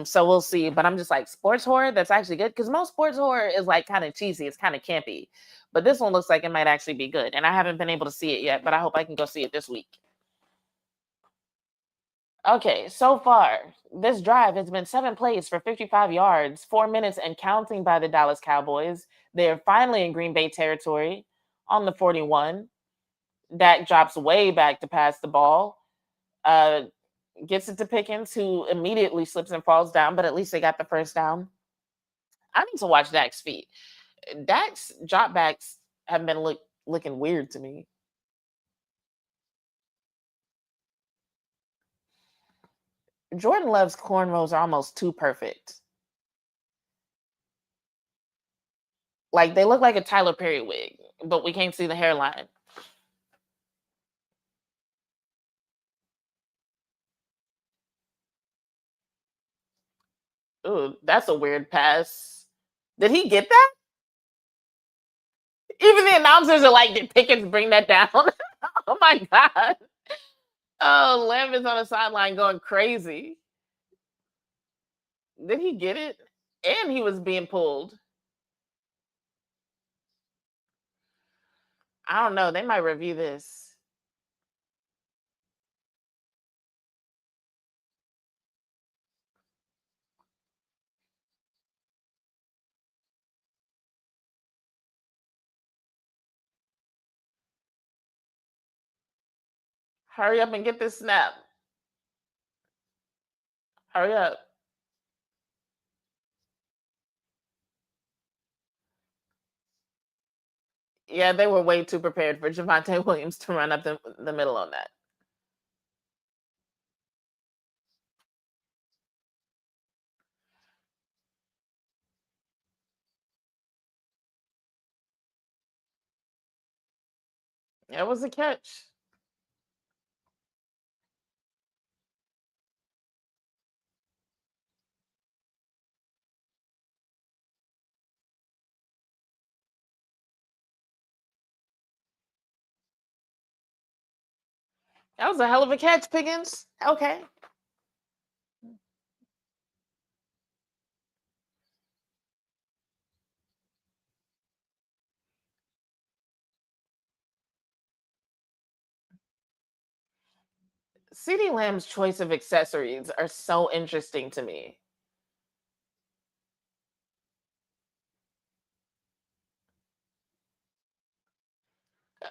So we'll see. But I'm just like sports horror, that's actually good because most sports horror is like kind of cheesy, it's kind of campy. But this one looks like it might actually be good. And I haven't been able to see it yet, but I hope I can go see it this week. Okay, so far, this drive has been 7 plays for 55 yards, 4 minutes and counting by the Dallas Cowboys. They're finally in Green Bay territory on the 41. Dak drops way back to pass the ball, uh, gets it to Pickens, who immediately slips and falls down, but at least they got the first down. I need to watch Dak's feet. Dak's dropbacks have been looking weird to me. Jordan Love's cornrows are almost too perfect. Like they look like a Tyler Perry wig, but we can't see the hairline. Ooh, that's a weird pass. Did he get that? Even the announcers are like, did Pickens bring that down? Oh my God. Oh, Lamb is on the sideline going crazy. Did he get it? And he was being pulled. I don't know. They might review this. Hurry up and get this snap. Hurry up. Yeah, they were way too prepared for Javante Williams to run up the middle on that. It was a catch. That was a hell of a catch, Pickens. Okay. CeeDee Lamb's choice of accessories are so interesting to me.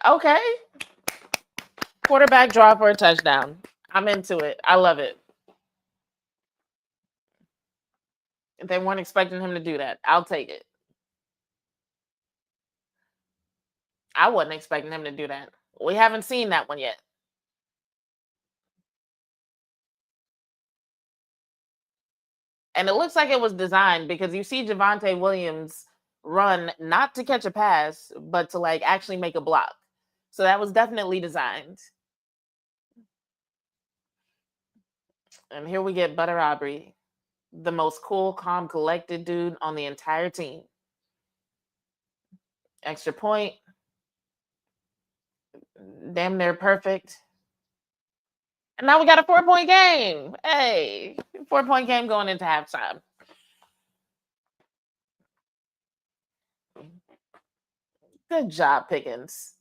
Okay. Quarterback draw for a touchdown. I'm into it. I love it. They weren't expecting him to do that. I'll take it. I wasn't expecting him to do that. We haven't seen that one yet. And it looks like it was designed because you see Javante Williams run not to catch a pass, but to like actually make a block. So that was definitely designed. And here we get Butter Aubrey, the most cool, calm, collected dude on the entire team. Extra point, damn near perfect. And now we got a 4-point game. Hey, 4-point game going into halftime. Good job, Pickens.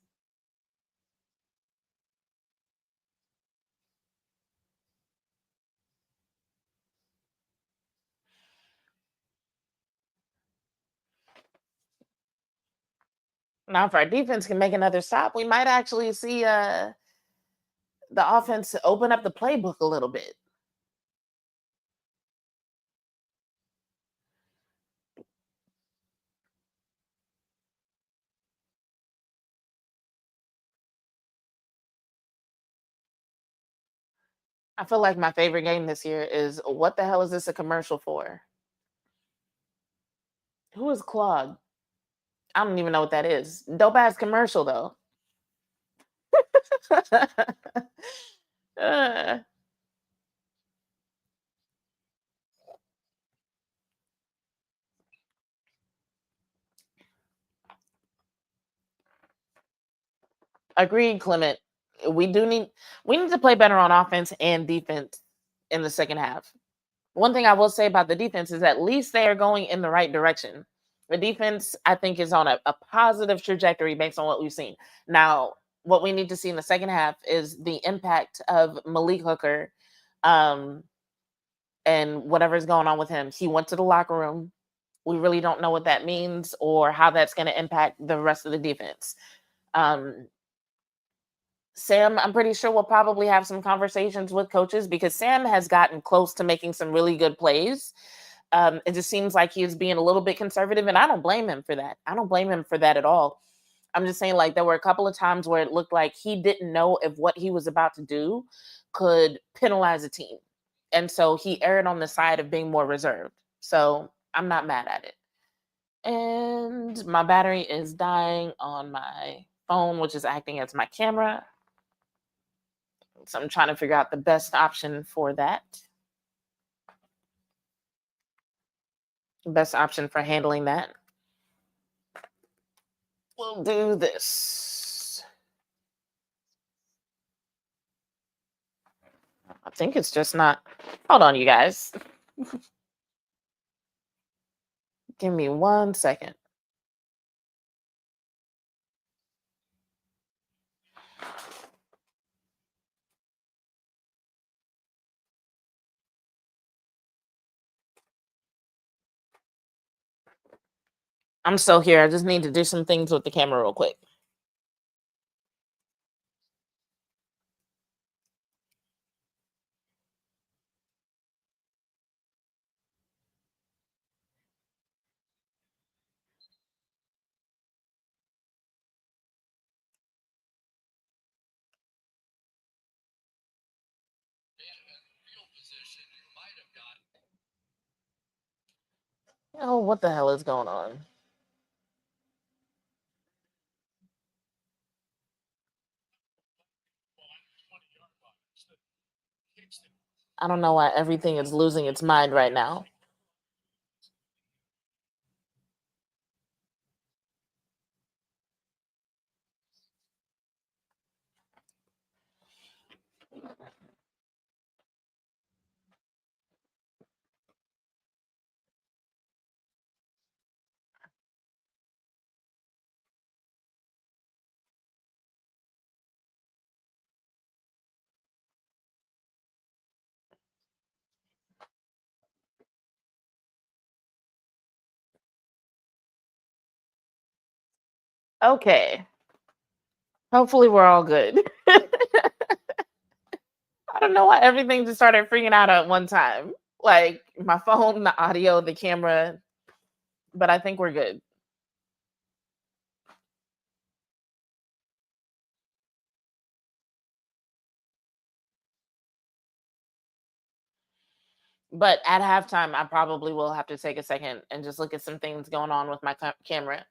Now, if our defense can make another stop, we might actually see the offense open up the playbook a little bit. I feel like my favorite game this year is what the hell is this a commercial for? Who is Claude? I don't even know what that is. Dope ass commercial though. uh, agreed, Clement. We do need we need to play better on offense and defense in the second half. One thing I will say about the defense is at least they are going in the right direction. The defense, I think, is on a positive trajectory based on what we've seen. Now, what we need to see in the second half is the impact of Malik Hooker um, and whatever's going on with him. He went to the locker room. We really don't know what that means or how that's going to impact the rest of the defense. Um, Sam, I'm pretty sure we'll probably have some conversations with coaches because Sam has gotten close to making some really good plays. It just seems like he is being a little bit conservative, and I don't blame him for that. I don't blame him for that at all. I'm just saying, like, there were a couple of times where it looked like he didn't know if what he was about to do could penalize a team. And so he erred on the side of being more reserved. So I'm not mad at it. And my battery is dying on my phone, which is acting as my camera. So I'm trying to figure out the best option for that. Best option for handling that. We'll do this. I think it's just not. Hold on, you guys. Give me 1 second. I'm still here. I just need to do some things with the camera real quick. Oh, what the hell is going on? I don't know why everything is losing its mind right now. Okay. Hopefully, we're all good. I don't know why everything just started freaking out at one time. Like my phone, the audio, the camera, but I think we're good. But at halftime, I probably will have to take a second and just look at some things going on with my camera.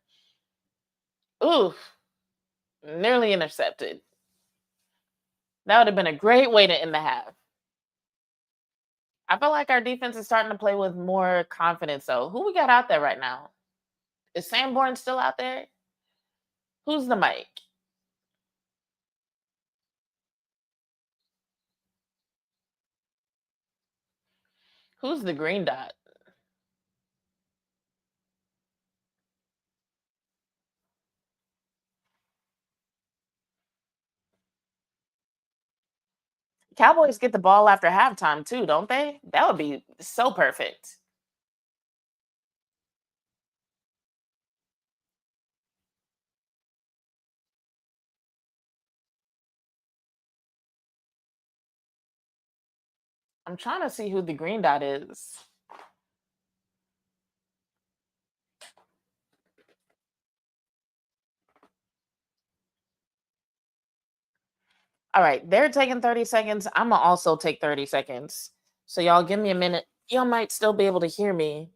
Ooh, nearly intercepted. That would have been a great way to end the half. I feel like our defense is starting to play with more confidence, though. Who we got out there right now? Is Sanborn still out there? Who's the mic? Who's the green dot? Cowboys get the ball after halftime too, don't they? That would be so perfect. I'm trying to see who the green dot is. All right, they're taking 30 seconds. I'm gonna also take 30 seconds. So y'all give me a minute. Y'all might still be able to hear me.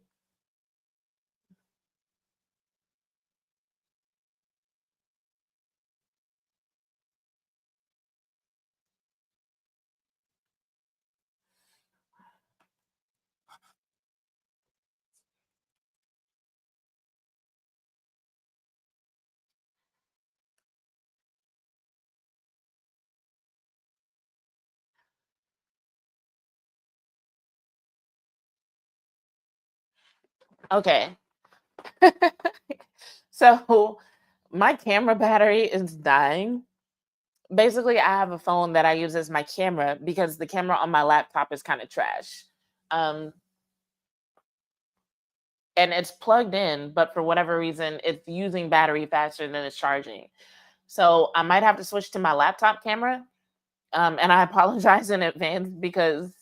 Okay. So my camera battery is dying. Basically, I have a phone that I use as my camera because the camera on my laptop is kind of trash. Um, and it's plugged in, but for whatever reason, it's using battery faster than it's charging. So I might have to switch to my laptop camera. And I apologize in advance because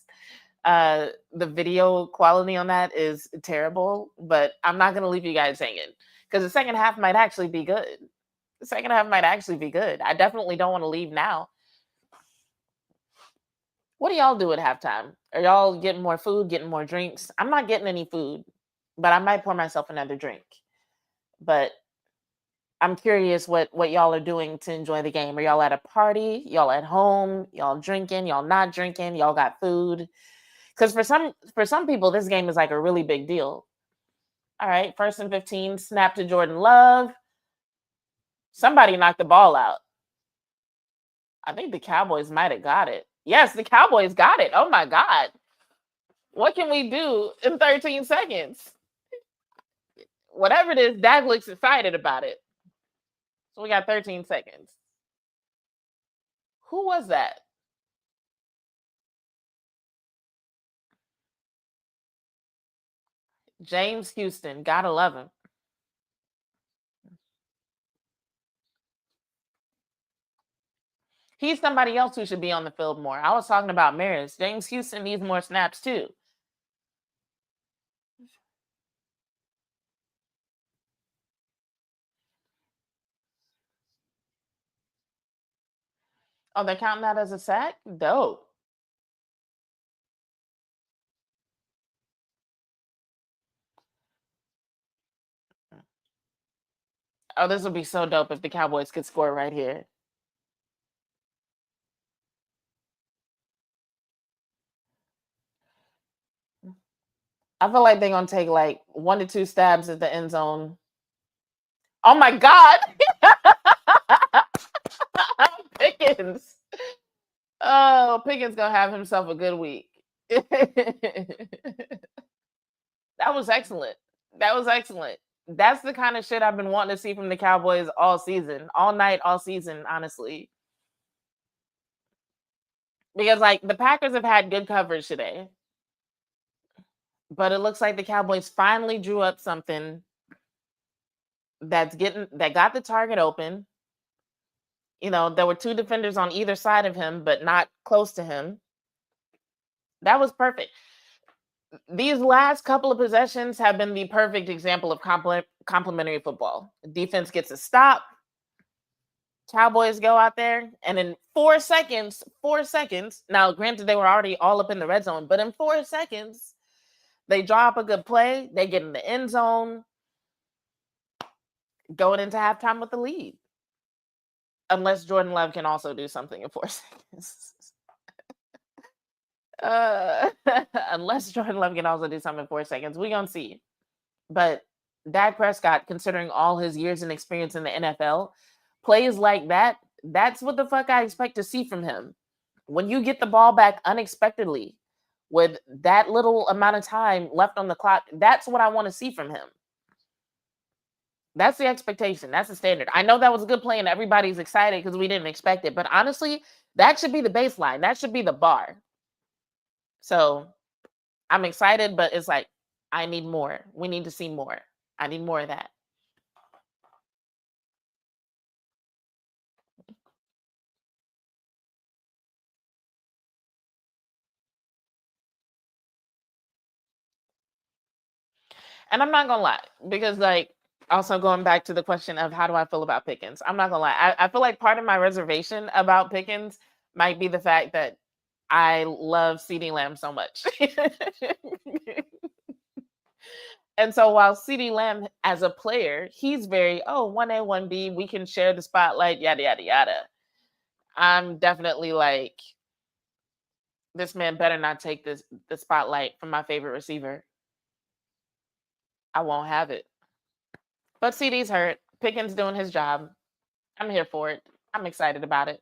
the video quality on that is terrible, but I'm not going to leave you guys hanging because the second half might actually be good. The second half might actually be good. I definitely don't want to leave now. What do y'all do at halftime? Are y'all getting more food, getting more drinks? I'm not getting any food, but I might pour myself another drink. But I'm curious what y'all are doing to enjoy the game. Are y'all at a party? Y'all at home? Y'all drinking? Y'all not drinking? Y'all got food? Because for some people, this game is like a really big deal. All right, first and 15, snap to Jordan Love. Somebody knocked the ball out. I think the Cowboys might have got it. Yes, the Cowboys got it. Oh my God. What can we do in 13 seconds? Whatever it is, Dak looks excited about it. So we got 13 seconds. Who was that? James Houston. Gotta love him. He's somebody else who should be on the field more. I was talking about Maris. James Houston needs more snaps too. Oh, they're counting that as a sack? Dope. Oh, this would be so dope if the Cowboys could score right here. I feel like they're gonna take like 1 to 2 stabs at the end zone. Oh my God, Pickens! Oh, Pickens gonna have himself a good week. That was excellent. That was excellent. That's the kind of shit I've been wanting to see from the Cowboys all season, all night, all season, honestly. Because like the Packers have had good coverage today, but it looks like the Cowboys finally drew up something that got the target open. There were two defenders on either side of him, but not close to him. That was perfect. These last couple of possessions have been the perfect example of complementary football. Defense gets a stop. Cowboys go out there, and in 4 seconds. Now, granted, they were already all up in the red zone, but in 4 seconds, they draw up a good play. They get in the end zone, going into halftime with the lead. Unless Jordan Love can also do something in 4 seconds. Uh, unless Jordan Love can also do something in 4 seconds, we gonna see. But Dak Prescott, considering all his years and experience in the NFL, plays like that. That's what the fuck I expect to see from him. When you get the ball back unexpectedly, with that little amount of time left on the clock, that's what I want to see from him. That's the expectation. That's the standard. I know that was a good play and everybody's excited because we didn't expect it. But honestly, that should be the baseline. That should be the bar. So I'm excited, but it's like, I need more. We need to see more. I need more of that. And I'm not gonna lie, because like also going back to the question of how do I feel about Pickens, I'm not gonna lie. I feel like part of my reservation about Pickens might be the fact that I love CD Lamb so much. And so while CD Lamb as a player, he's very, 1A, 1B, we can share the spotlight, yada yada yada. I'm definitely like, this man better not take the spotlight from my favorite receiver. I won't have it. But CD's hurt. Pickens doing his job. I'm here for it. I'm excited about it.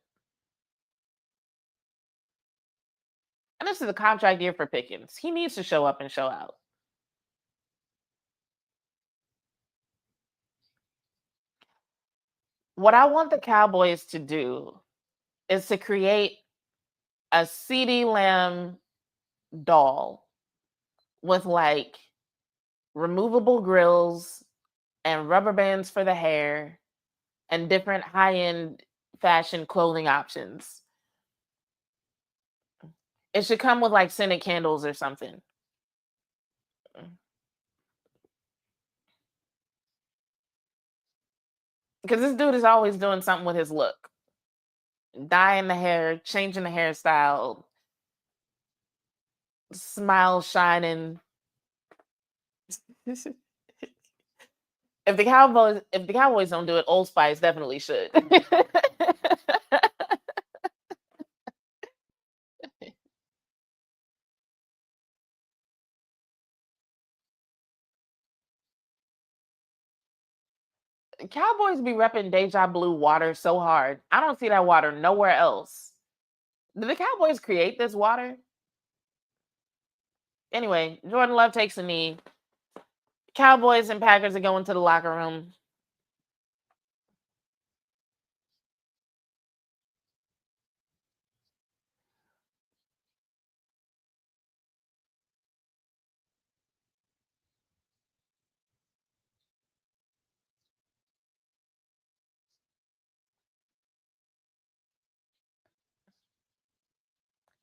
And this is a contract year for Pickens. He needs to show up and show out. What I want the Cowboys to do is to create a CD Lamb doll with like removable grills and rubber bands for the hair and different high-end fashion clothing options. It should come with like scented candles or something. Because this dude is always doing something with his look. Dyeing the hair, changing the hairstyle, smile shining. If the Cowboys don't do it, Old Spice definitely should. Cowboys be repping Deja Blue water so hard. I don't see that water nowhere else. Did the Cowboys create this water? Anyway, Jordan Love takes a knee. Cowboys and Packers are going to the locker room.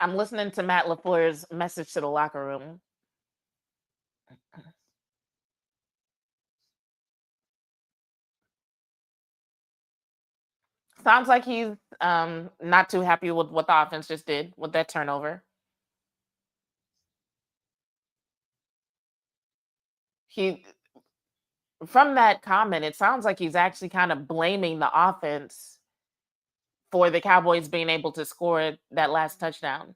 I'm listening to Matt LaFleur's message to the locker room. Sounds like he's not too happy with what the offense just did with that turnover. He From that comment, it sounds like he's actually kind of blaming the offense for the Cowboys being able to score that last touchdown,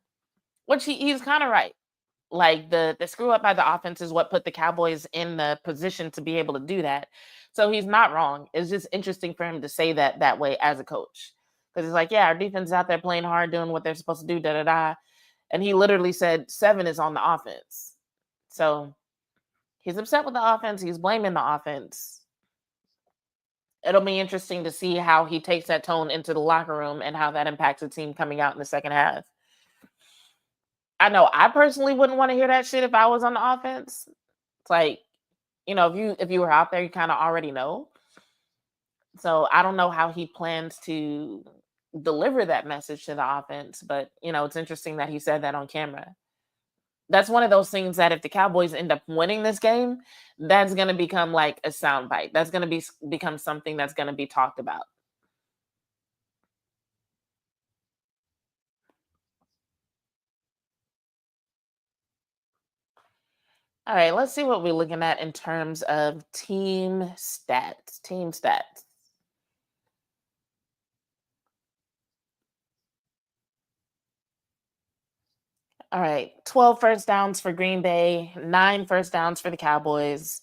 which he's kind of right. Like the screw up by the offense is what put the Cowboys in the position to be able to do that. So he's not wrong. It's just interesting for him to say that way as a coach, because it's like, yeah, our defense is out there playing hard, doing what they're supposed to do, da da da. And he literally said 7 is on the offense. So he's upset with the offense. He's blaming the offense. It'll be interesting to see how he takes that tone into the locker room and how that impacts the team coming out in the second half. I know I personally wouldn't want to hear that shit if I was on the offense. It's like, if you were out there, you kind of already know. So I don't know how he plans to deliver that message to the offense. But it's interesting that he said that on camera. That's one of those things that if the Cowboys end up winning this game, that's going to become like a soundbite. That's going to become something that's going to be talked about. All right, let's see what we're looking at in terms of team stats. Team stats. All right, 12 first downs for Green Bay, 9 first downs for the Cowboys.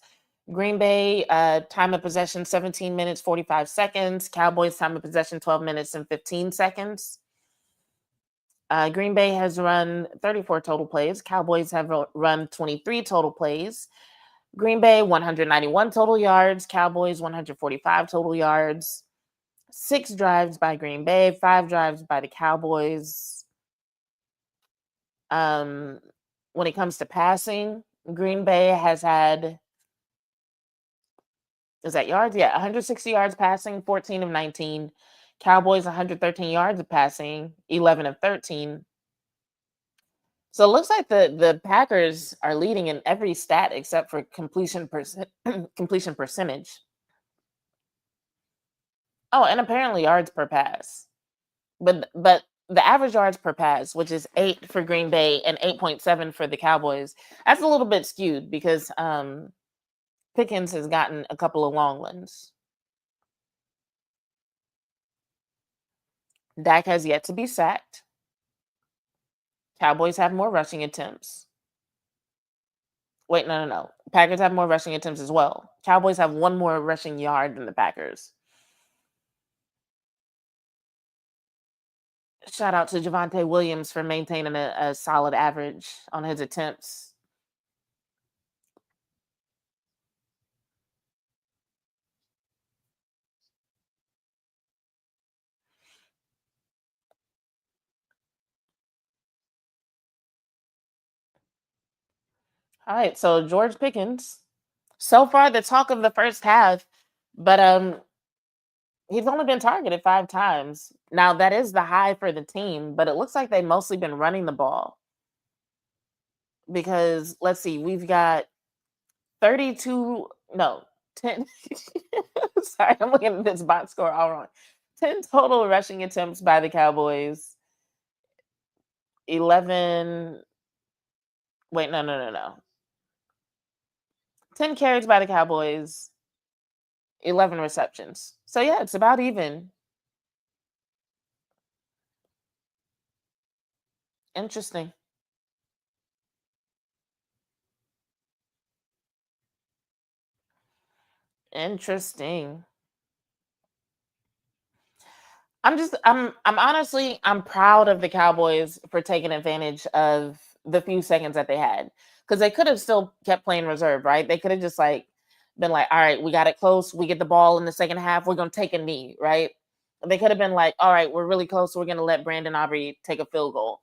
Green Bay time of possession 17 minutes 45 seconds. Cowboys time of possession 12 minutes and 15 seconds. Green Bay has run 34 total plays. Cowboys have run 23 total plays. Green Bay 191 total yards. Cowboys 145 total yards. 6 drives by Green Bay, 5 drives by the Cowboys. Um, when it comes to passing, Green Bay has had, is that yards? Yeah, 160 yards passing, 14 of 19. Cowboys 113 yards of passing, 11 of 13. So it looks like the Packers are leading in every stat except for completion percentage. Oh, and apparently yards per pass. But the average yards per pass, which is 8 for Green Bay and 8.7 for the Cowboys, that's a little bit skewed because Pickens has gotten a couple of long ones. Dak has yet to be sacked. Cowboys have more rushing attempts. Wait, no, no, no. Packers have more rushing attempts as well. Cowboys have one more rushing yard than the Packers. Shout out to Javante Williams for maintaining a solid average on his attempts. All right, so George Pickens, so far the talk of the first half, but he's only been targeted 5 times. Now that is the high for the team, but it looks like they've mostly been running the ball because let's see, we've got 32, no, 10. Sorry, I'm looking at this box score all wrong. 10 total rushing attempts by the Cowboys. 11, wait, no, no, no, no. 10 carries by the Cowboys, 11 receptions. So yeah, it's about even. Interesting. Interesting. I'm honestly I'm proud of the Cowboys for taking advantage of the few seconds that they had. Because they could have still kept playing reserve, right? They could have just like been like, all right, we got it close. We get the ball in the second half. We're gonna take a knee, right? They could have been like, all right, we're really close. So we're gonna let Brandon Aubrey take a field goal.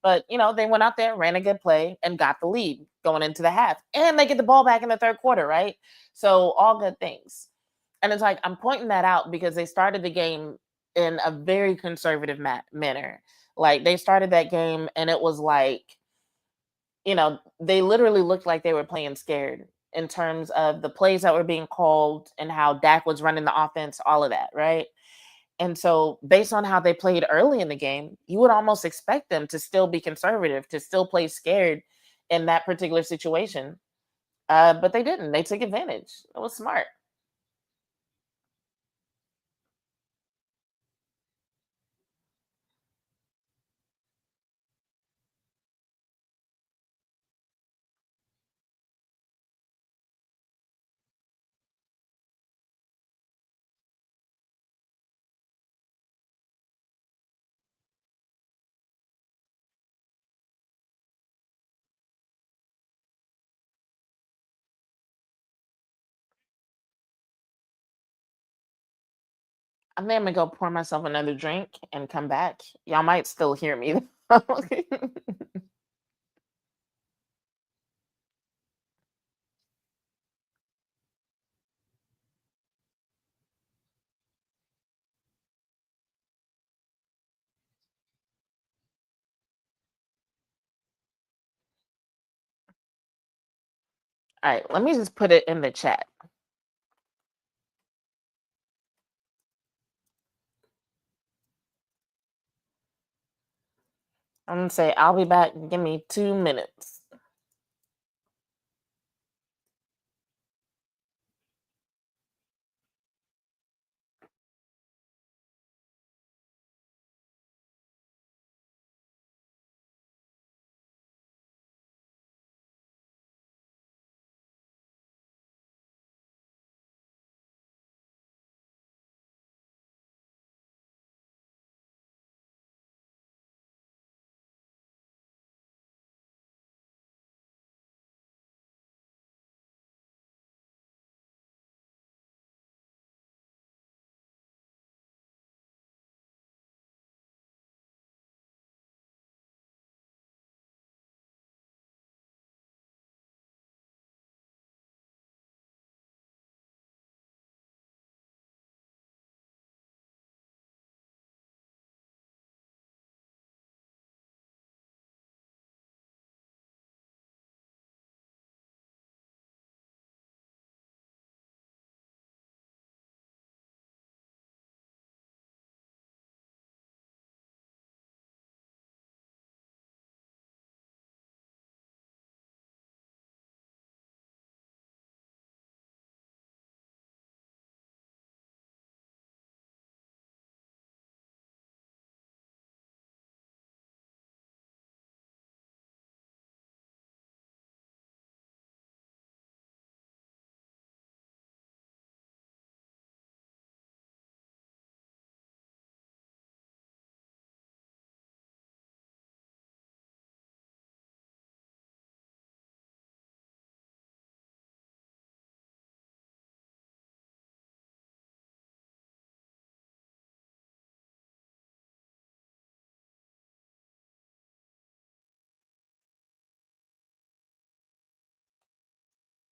But they went out there, ran a good play, and got the lead going into the half. And they get the ball back in the third quarter, right? So all good things. And it's like I'm pointing that out because they started the game in a very conservative manner. Like they started that game and it was like, they literally looked like they were playing scared in terms of the plays that were being called and how Dak was running the offense, all of that, right? And so, based on how they played early in the game, you would almost expect them to still be conservative, to still play scared in that particular situation. But they didn't. They took advantage. It was smart. I think I'm gonna go pour myself another drink and come back. Y'all might still hear me. All right, let me just put it in the chat. I'm gonna say I'll be back. Give me 2 minutes.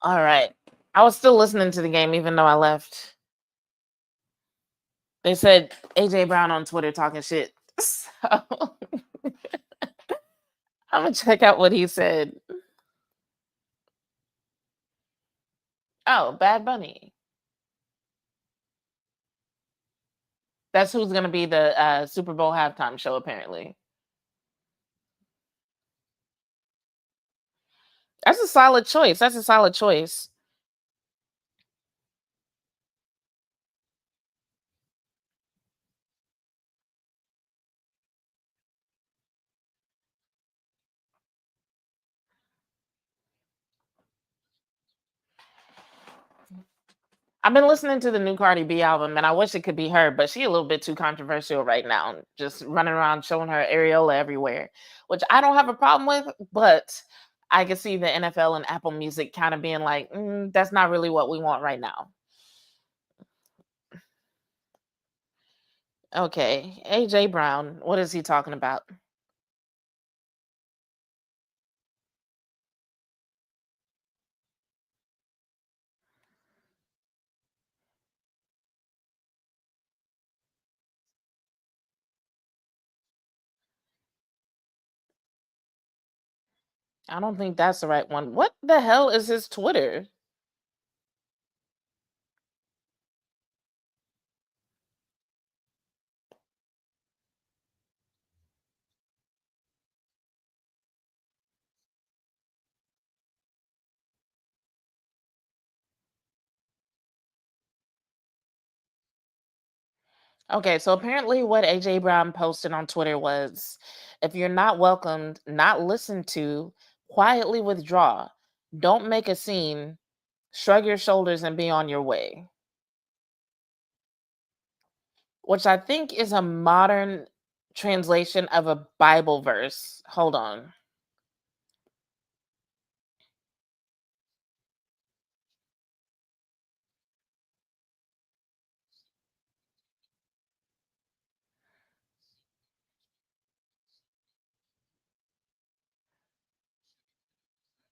All right. I was still listening to the game even though I left. They said AJ Brown on Twitter talking shit. So I'm gonna check out what he said. Oh, Bad Bunny. That's who's gonna be the Super Bowl halftime show, apparently. That's a solid choice. That's a solid choice. I've been listening to the new Cardi B album, and I wish it could be her, but she a little bit too controversial right now. Just running around showing her areola everywhere, which I don't have a problem with. But I can see the NFL and Apple Music kind of being like, that's not really what we want right now. Okay, AJ Brown, what is he talking about? I don't think that's the right one. What the hell is his Twitter? Okay, so apparently what AJ Brown posted on Twitter was, if you're not welcomed, not listened to, quietly withdraw. Don't make a scene, shrug your shoulders and be on your way. Which I think is a modern translation of a Bible verse. Hold on.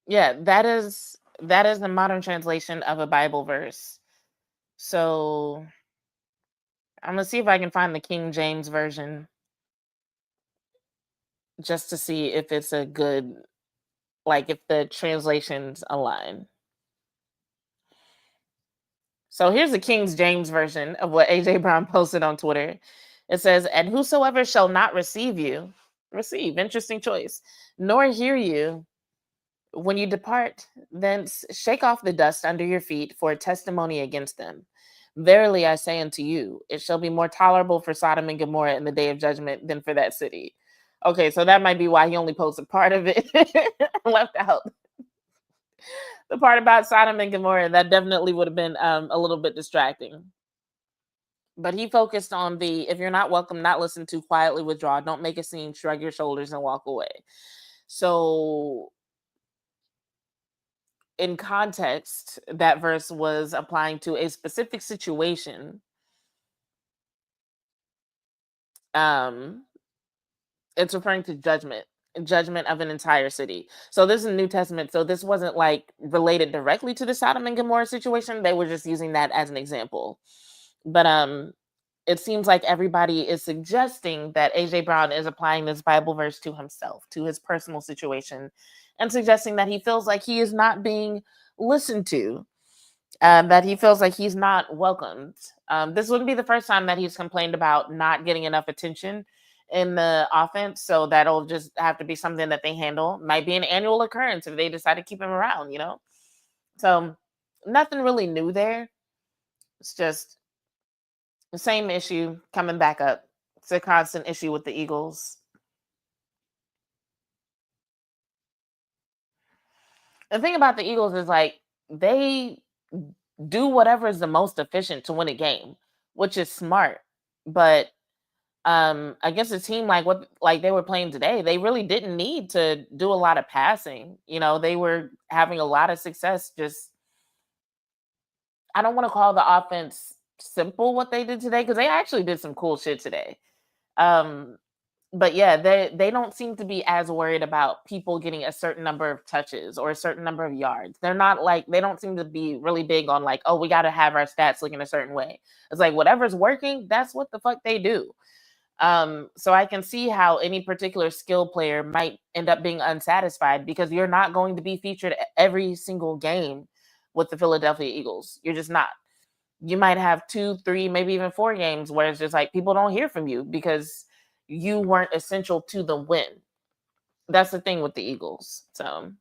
Yeah, that is the modern translation of a Bible verse. So I'm gonna see if I can find the King James version just to see if it's a good, like if the translations align. So here's the King's James version of what AJ Brown posted on Twitter. It says, "And whosoever shall not receive you, receive, interesting choice, nor hear you, when you depart thence, shake off the dust under your feet for a testimony against them. Verily I say unto you, it shall be more tolerable for Sodom and Gomorrah in the day of judgment than for that city." Okay, so that might be why he only posted part of it, left out the part about Sodom and Gomorrah. That definitely would have been a little bit distracting. But he focused on the if you're not welcome, not listened to, quietly withdraw, don't make a scene, shrug your shoulders, and walk away. So in context, that verse was applying to a specific situation. Um, it's referring to judgment of an entire city. So this is New Testament. So this wasn't like related directly to the Sodom and Gomorrah situation. They were just using that as an example. But it seems like everybody is suggesting that AJ Brown is applying this Bible verse to himself, to his personal situation, and suggesting that he feels like he is not being listened to, that he feels like he's not welcomed. This wouldn't be the first time that he's complained about not getting enough attention in the offense. So that'll just have to be something that they handle. Might be an annual occurrence if they decide to keep him around, you know? So nothing really new there. It's just the same issue coming back up. It's a constant issue with the Eagles. The thing about the Eagles is like they do whatever is the most efficient to win a game, which is smart. But against a team like what like they were playing today, they really didn't need to do a lot of passing. You know, they were having a lot of success. Just I don't want to call the offense simple what they did today because they actually did some cool shit today. Um, but yeah, they don't seem to be as worried about people getting a certain number of touches or a certain number of yards. They're not like they don't seem to be really big on like, oh, we got to have our stats looking a certain way. It's like whatever's working, that's what the fuck they do. So I can see how any particular skill player might end up being unsatisfied because you're not going to be featured every single game with the Philadelphia Eagles. You're just not. You might have two, three, maybe even four games where it's just like people don't hear from you because you weren't essential to the win. That's the thing with the Eagles. So,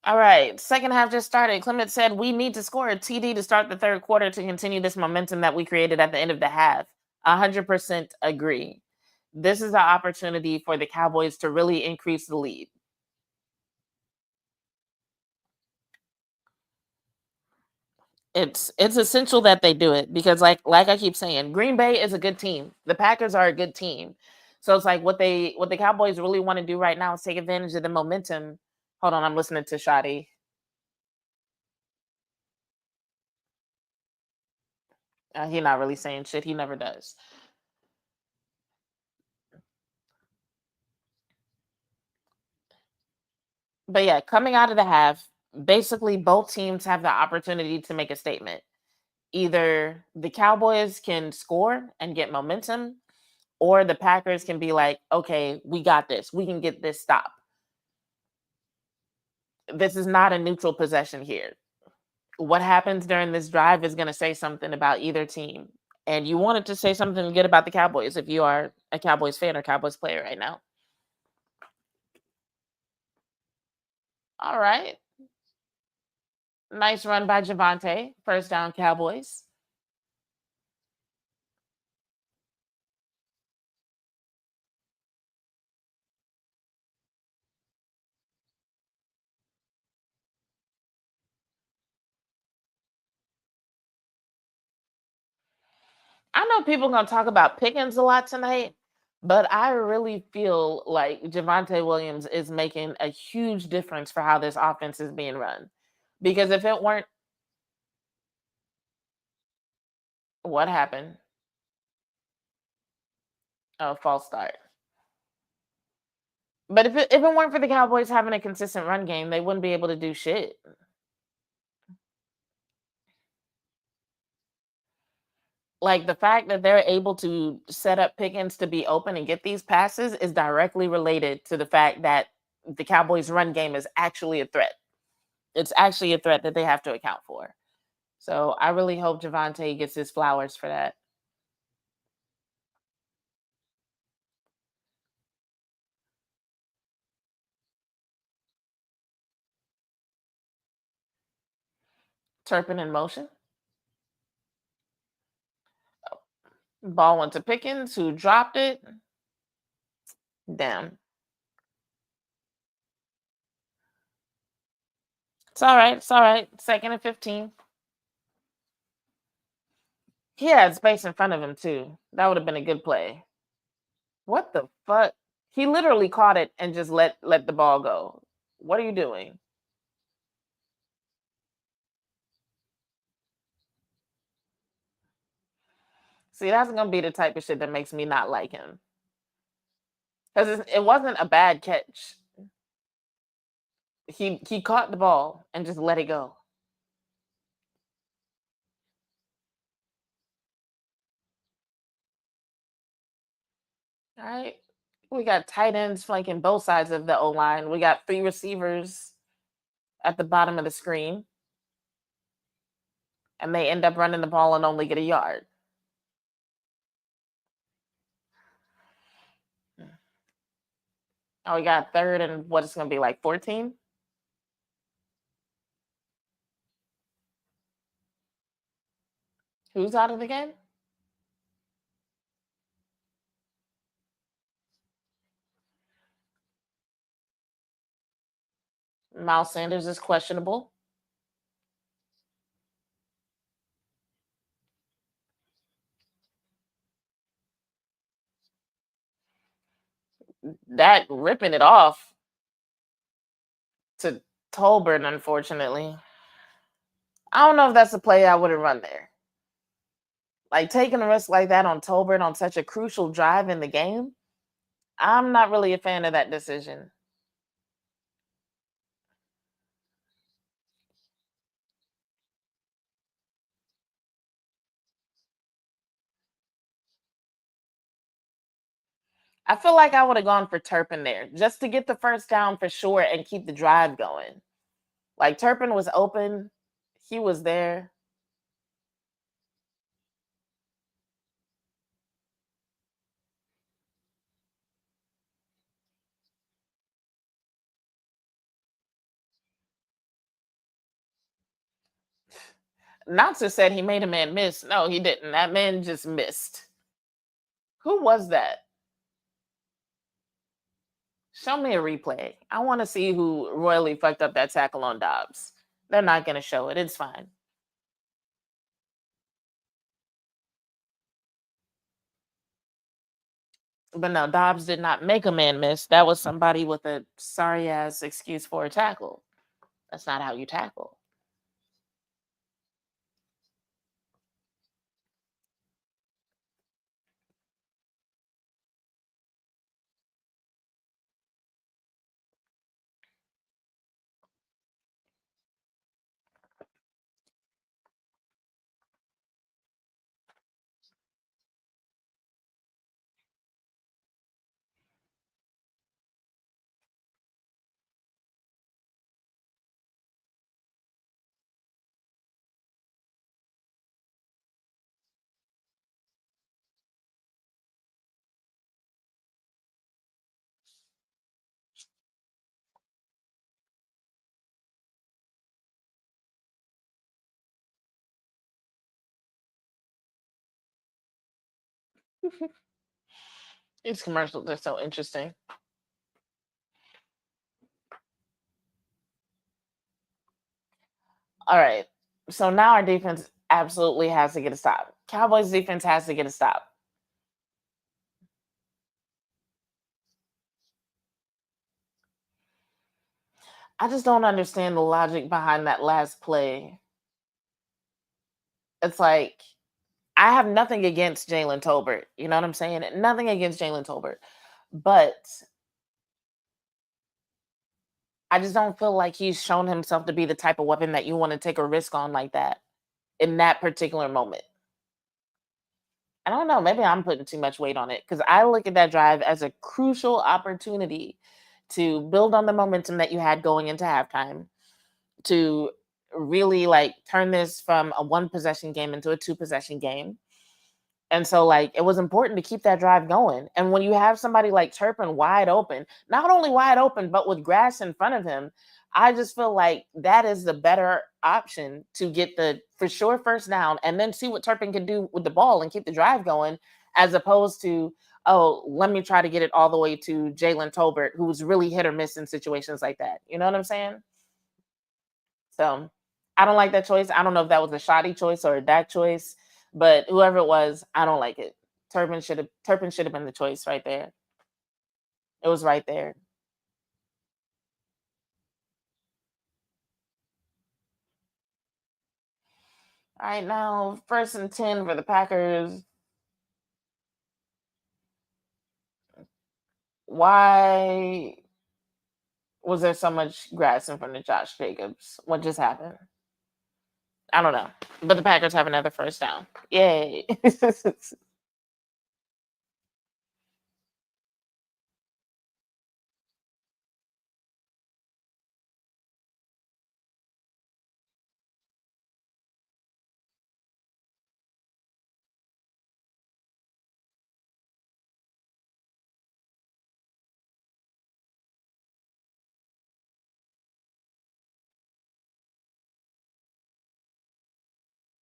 all right. Second half just started. Clement said, "We need to score a TD to start the third quarter to continue this momentum that we created at the end of the half." 100% agree. This is an opportunity for the Cowboys to really increase the lead. It's essential that they do it because like I keep saying, Green Bay is a good team. The Packers are a good team. So it's like what the Cowboys really want to do right now is take advantage of the momentum. Hold on, I'm listening to Shadi. He not really saying shit. He never does. But yeah, coming out of the half, basically both teams have the opportunity to make a statement. Either the Cowboys can score and get momentum, or the Packers can be like, okay, we got this. We can get this stop. This is not a neutral possession here. What happens during this drive is going to say something about either team. And you wanted to say something good about the Cowboys if you are a Cowboys fan or Cowboys player right now. All right. Nice run by Javante. First down, Cowboys. I know people are going to talk about Pickens a lot tonight, but I really feel like Javante Williams is making a huge difference for how this offense is being run. Because if it weren't, what happened? A false start. But if it weren't for the Cowboys having a consistent run game, they wouldn't be able to do shit. Like the fact that they're able to set up Pickens to be open and get these passes is directly related to the fact that the Cowboys' run game is actually a threat. It's actually a threat that they have to account for. So I really hope Javante gets his flowers for that. Turpin in motion. Ball went to Pickens, who dropped it. Damn. It's all right. It's all right. Second and 15. He had space in front of him, too. That would have been a good play. What the fuck? He literally caught it and just let the ball go. What are you doing? See, that's gonna be the type of shit that makes me not like him. Because it wasn't a bad catch. He caught the ball and just let it go. All right. We got tight ends flanking both sides of the O line. We got three receivers at the bottom of the screen, and they end up running the ball and only get a yard. Oh, we got third and what it's gonna be like 14? Who's out of the game? Miles Sanders is questionable. That ripping it off to Tolbert, unfortunately. I don't know if that's the play I would have run there. Like taking a risk like that on Tolbert on such a crucial drive in the game, I'm not really a fan of that decision. I feel like I would have gone for Turpin there just to get the first down for sure and keep the drive going. Like Turpin was open, he was there. Announcer said he made a man miss. No, he didn't. That man just missed. Who was that? Show me a replay. I want to see who royally fucked up that tackle on Dobbs. They're not going to show it. It's fine. But no, Dobbs did not make a man miss. That was somebody with a sorry ass excuse for a tackle. That's not how you tackle. These commercials are so interesting. All right. So now our defense absolutely has to get a stop. Cowboys defense has to get a stop. I just don't understand the logic behind that last play. It's like I have nothing against Jalen Tolbert. You know what I'm saying? Nothing against Jalen Tolbert. But I just don't feel like he's shown himself to be the type of weapon that you want to take a risk on like that in that particular moment. I don't know. Maybe I'm putting too much weight on it because I look at that drive as a crucial opportunity to build on the momentum that you had going into halftime, to really like turn this from a one possession game into a two possession game. And so, like, it was important to keep that drive going. And when you have somebody like Turpin wide open, not only wide open, but with grass in front of him, I just feel like that is the better option to get the for sure first down and then see what Turpin can do with the ball and keep the drive going, as opposed to, oh, let me try to get it all the way to Jalen Tolbert, who's really hit or miss in situations like that. You know what I'm saying? So I don't like that choice. I don't know if that was a shoddy choice or a Dak choice, but whoever it was, I don't like it. Turpin should have been the choice right there. It was right there. All right, now 1st and 10 for the Packers. Why was there so much grass in front of Josh Jacobs? What just happened? I don't know. But the Packers have another first down. Yay.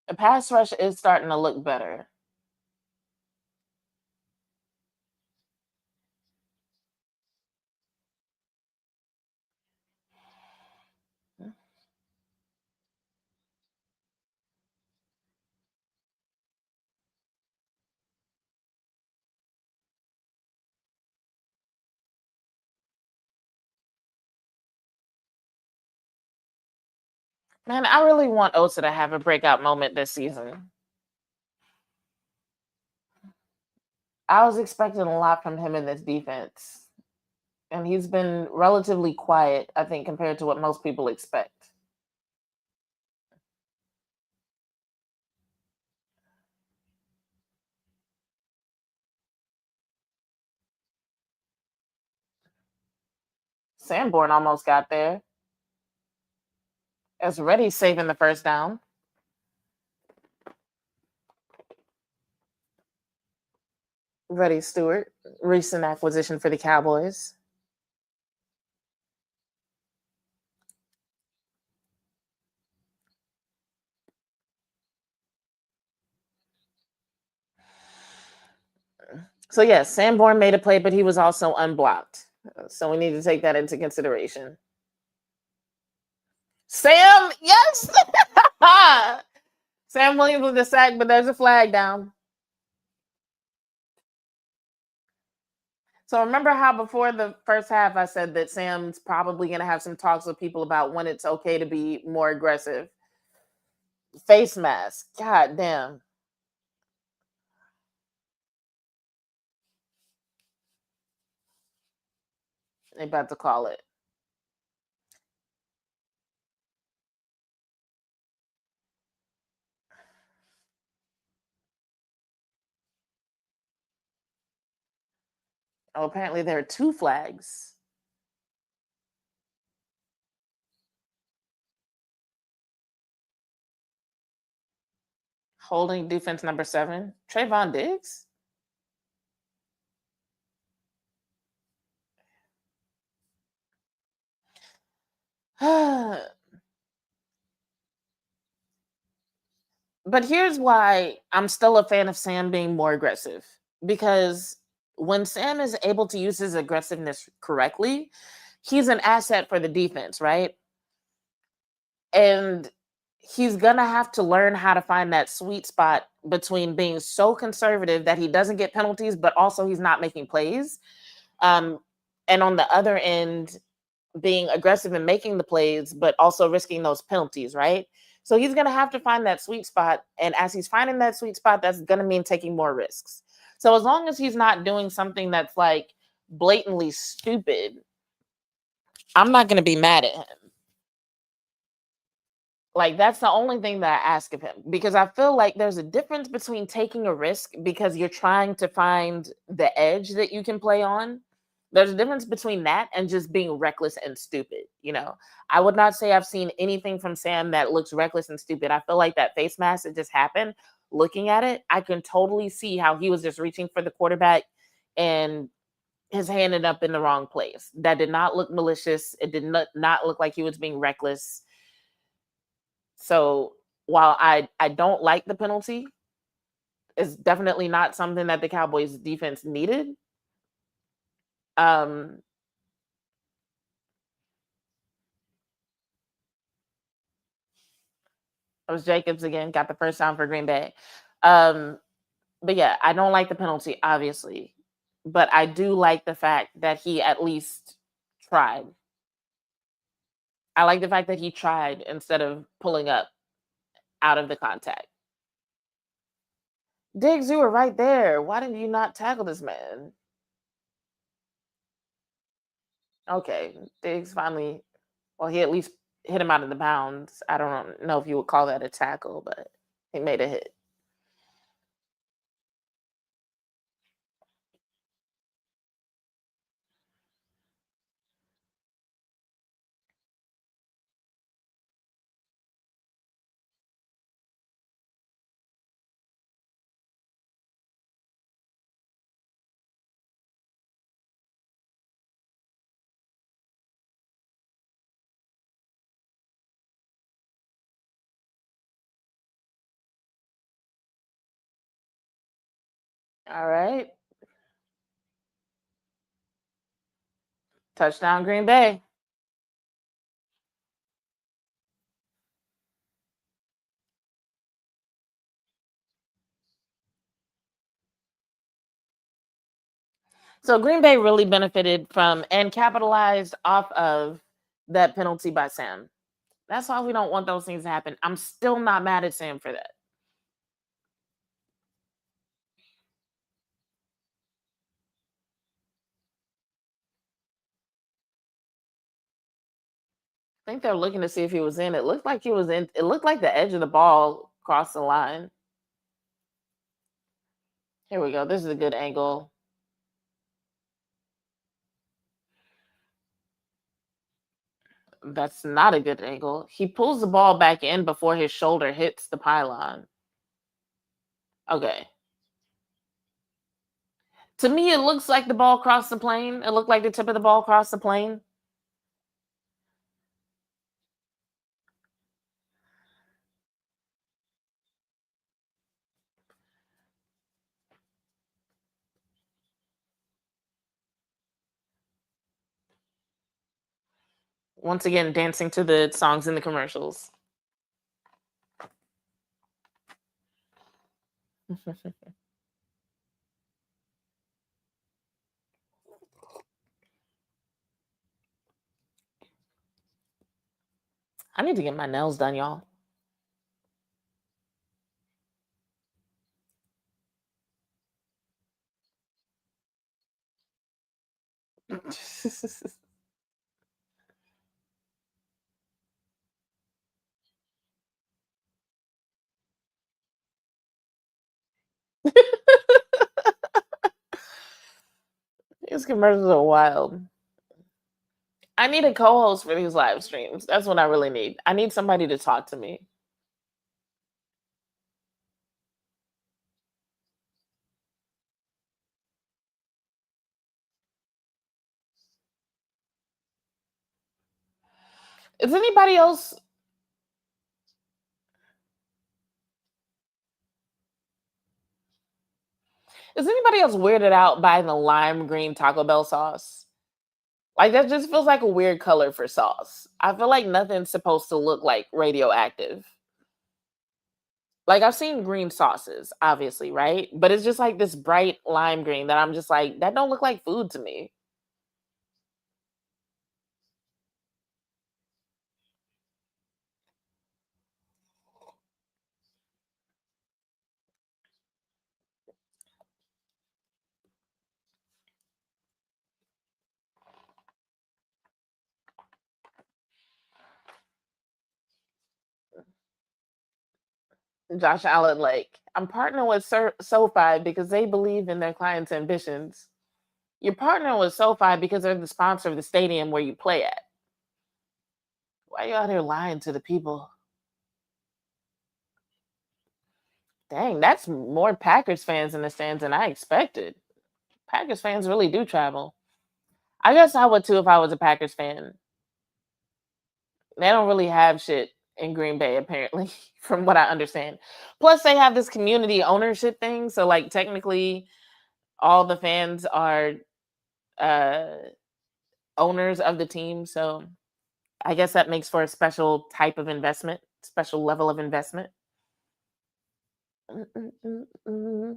The pass rush is starting to look better. Man, I really want Osa to have a breakout moment this season. I was expecting a lot from him in this defense, and he's been relatively quiet, I think, compared to what most people expect. Sanborn almost got there. As Reddy saving the first down. Reddy Stewart, recent acquisition for the Cowboys. So yes, Sanborn made a play, but he was also unblocked. So we need to take that into consideration. Sam, yes. Sam Williams with the sack, but there's a flag down. So remember how before the first half I said that Sam's probably going to have some talks with people about when it's okay to be more aggressive. Face mask. God damn. They about to call it. Oh, apparently there are two flags. Holding defense number 7. Trayvon Diggs. But here's why I'm still a fan of Sam being more aggressive. Because when Sam is able to use his aggressiveness correctly, he's an asset for the defense, right? And he's gonna have to learn how to find that sweet spot between being so conservative that he doesn't get penalties, but also he's not making plays. Um, and on the other end, being aggressive and making the plays, but also risking those penalties, right? So he's going to have to find that sweet spot. And as he's finding that sweet spot, that's going to mean taking more risks. So as long as he's not doing something that's like blatantly stupid, I'm not going to be mad at him. Like, that's the only thing that I ask of him, because I feel like there's a difference between taking a risk because you're trying to find the edge that you can play on, There's a difference between that and just being reckless and stupid. I would not say I've seen anything from Sam that looks reckless and stupid. I feel like that face mask, it just happened. Looking at it, I can totally see how he was just reaching for the quarterback and his hand ended up in the wrong place. That did not look malicious. It did not look like he was being reckless. So while I don't like the penalty, it's definitely not something that the Cowboys defense needed. Um, it was Jacobs again, got the first down for Green Bay. Um, but yeah, I don't like the penalty, obviously. But I do like the fact that he at least tried. I like the fact that he tried instead of pulling up out of the contact. Diggs, you were right there. Why did you not tackle this man? Okay, Diggs finally, well, he at least hit him out of the bounds. I don't know if you would call that a tackle, but he made a hit. All right, touchdown Green Bay. So Green Bay really benefited from and capitalized off of that penalty by Sam. That's why we don't want those things to happen. I'm still not mad at Sam for that. I think they're looking to see if he was in. It looked like he was in. It looked like the edge of the ball crossed the line. Here we go. This is a good angle. That's not a good angle. He pulls the ball back in before his shoulder hits the pylon. Okay. To me, it looks like the ball crossed the plane. It looked like the tip of the ball crossed the plane. Once again, dancing to the songs in the commercials. I need to get my nails done, y'all. These commercials are wild. I need a co-host for these live streams. That's what I really need. I need somebody to talk to me. Is anybody else weirded out by the lime green Taco Bell sauce? Like that just feels like a weird color for sauce. I feel like nothing's supposed to look like radioactive. Like I've seen green sauces, obviously, right? But it's just like this bright lime green that I'm just like, that don't look like food to me. Josh Allen, like, I'm partnering with SoFi because they believe in their clients' ambitions. You're partnering with SoFi because they're the sponsor of the stadium where you play at. Why you out here lying to the people? Dang, that's more Packers fans in the stands than I expected. Packers fans really do travel. I guess I would too if I was a Packers fan. They don't really have shit in Green Bay, apparently, from what I understand. Plus, they have this community ownership thing. So, like, technically, all the fans are uh, owners of the team. So, I guess that makes for a special type of investment, special level of investment. Mm, mm, mm, mm.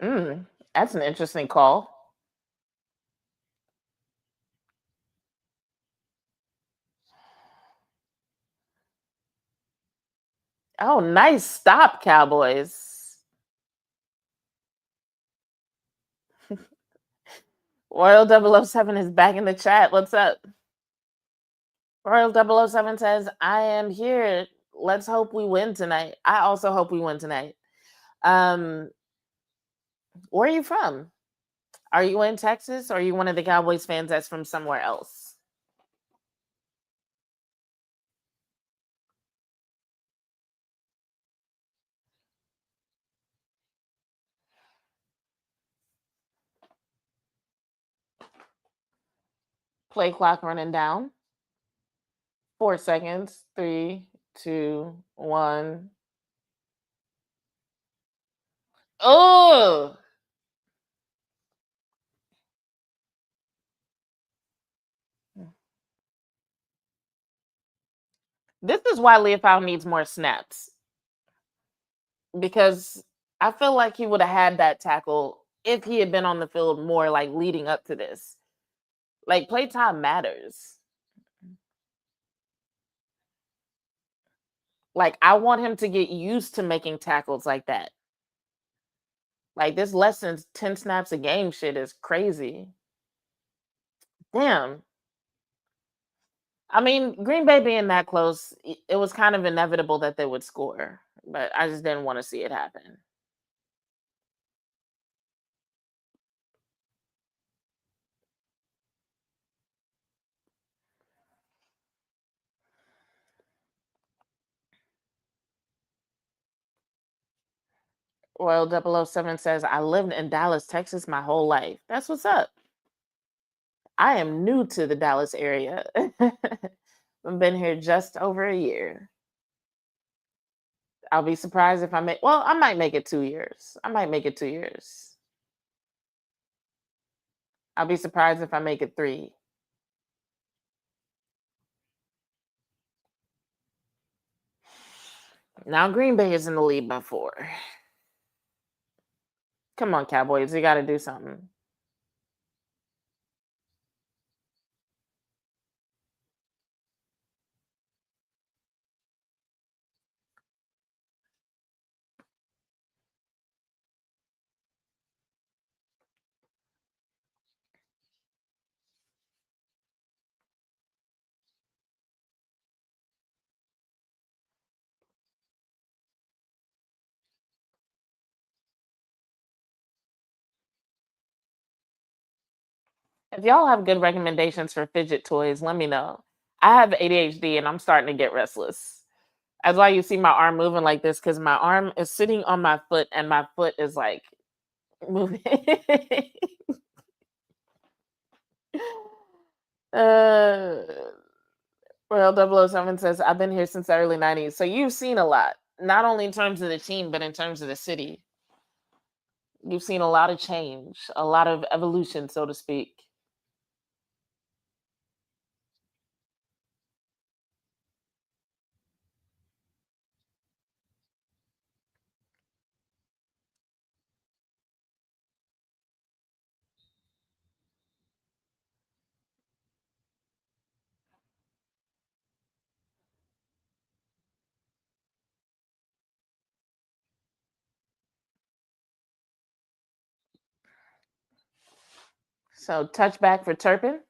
Mm, that's an interesting call. Oh, nice stop, Cowboys. Royal 007 is back in the chat. What's up? Royal 007 says, I am here. Let's hope we win tonight. I also hope we win tonight. Um, where are you from? Are you in Texas or are you one of the Cowboys fans that's from somewhere else? Play clock running down. 4 seconds. Three, two, one. Oh, this is why Leopold needs more snaps because I feel like he would have had that tackle if he had been on the field more, like leading up to this. Like playtime matters. Like I want him to get used to making tackles like that. Like this less than 10 snaps a game shit is crazy. Damn. I mean, Green Bay being that close, it was kind of inevitable that they would score, but I just didn't want to see it happen. Royal 007 says, I lived in Dallas, Texas my whole life. That's what's up. I am new to the Dallas area. I've been here just over a year. I'll be surprised if I make, well, I might make it 2 years. I might make it 2 years. I'll be surprised if I make it three. Now Green Bay is in the lead by 4. Come on, Cowboys, you got to do something. If y'all have good recommendations for fidget toys, let me know. I have ADHD and I'm starting to get restless. That's why you see my arm moving like this because my arm is sitting on my foot and my foot is like moving. uh, Royal 007 says, I've been here since the early 90s. So you've seen a lot, not only in terms of the team, but in terms of the city. You've seen a lot of change, a lot of evolution, so to speak. So touchback for Turpin.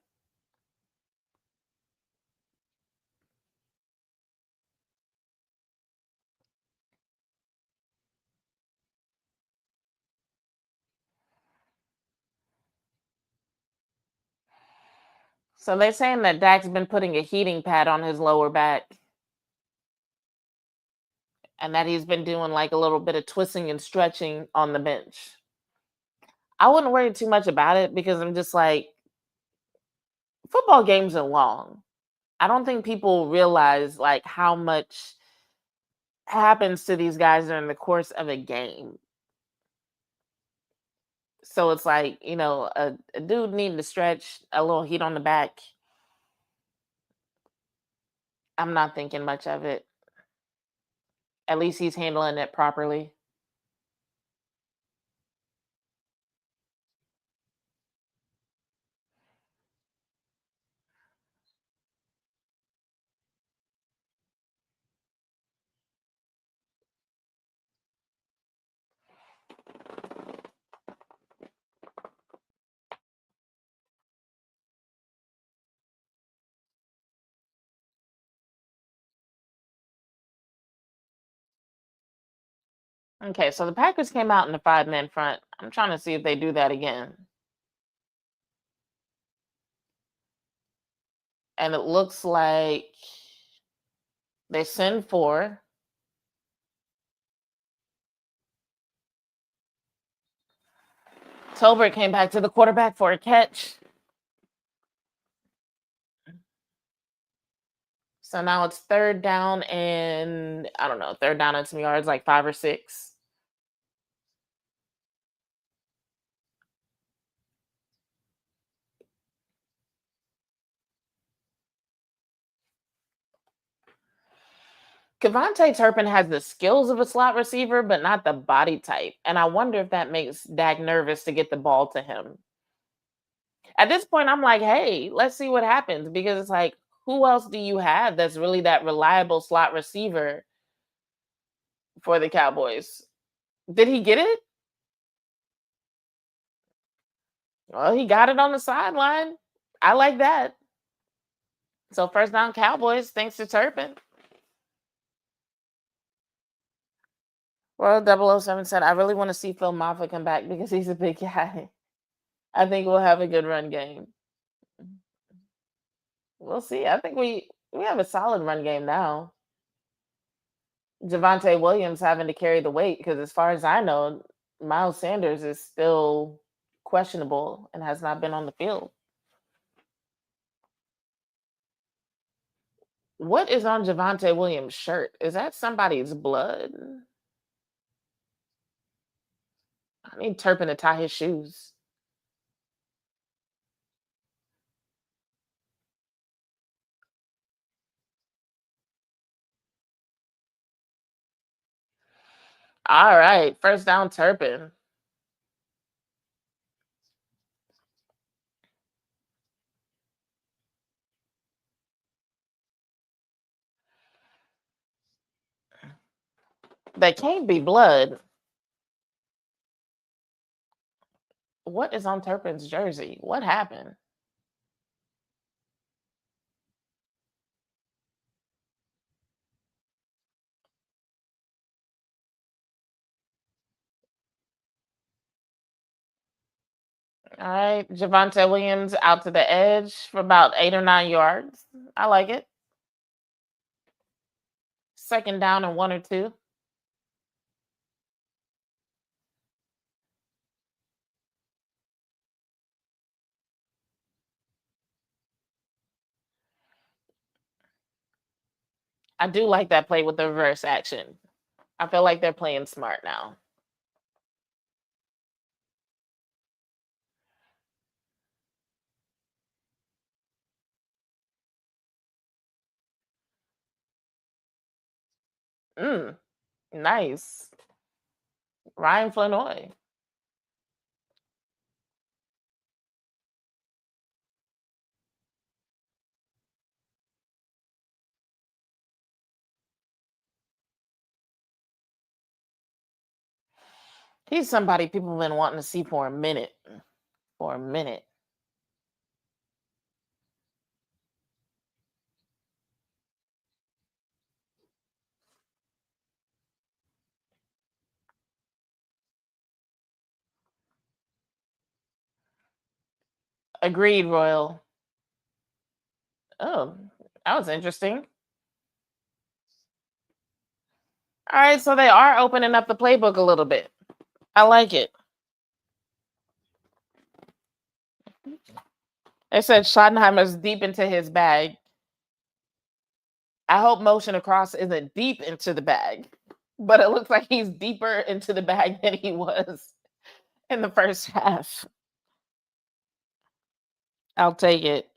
So they're saying that Dak's been putting a heating pad on his lower back and that he's been doing like a little bit of twisting and stretching on the bench. I wouldn't worry too much about it because I'm just like, football games are long. I don't think people realize like how much happens to these guys during the course of a game. So it's like, a dude needing to stretch, a little heat on the back. I'm not thinking much of it. At least he's handling it properly. Okay, so the Packers came out in the 5-man front. I'm trying to see if they do that again. And it looks like they send four. Tolbert came back to the quarterback for a catch. So now it's third down and I don't know, third down and some yards, like 5 or 6. Kevontae Turpin has the skills of a slot receiver, but not the body type. And I wonder if that makes Dak nervous to get the ball to him. At this point, I'm like, hey, let's see what happens because it's like, who else do you have that's really that reliable slot receiver for the Cowboys? Did he get it? Well, he got it on the sideline. I like that. So first down Cowboys, thanks to Turpin. Well, 007 said, I really want to see Phil Maffa come back because he's a big guy. I think we'll have a good run game. We'll see. I think we have a solid run game now. Javante Williams having to carry the weight because, as far as I know, Miles Sanders is still questionable and has not been on the field. What is on Javante Williams' shirt? Is that somebody's blood? I need Turpin to tie his shoes. All right, first down Turpin. That can't be blood. What is on Turpin's jersey? What happened? All right, Javante Williams out to the edge for about 8 or 9 yards. I like it. Second down and 1 or 2. I do like that play with the reverse action. I feel like they're playing smart now. Mm, nice. Ryan Flanoy. He's somebody people have been wanting to see for a minute. For a minute. Agreed, Royal. Oh, that was interesting. All right, so they are opening up the playbook a little bit. I like it. They said Schottenheimer's deep into his bag. I hope motion across isn't deep into the bag, but it looks like he's deeper into the bag than he was in the first half. I'll take it.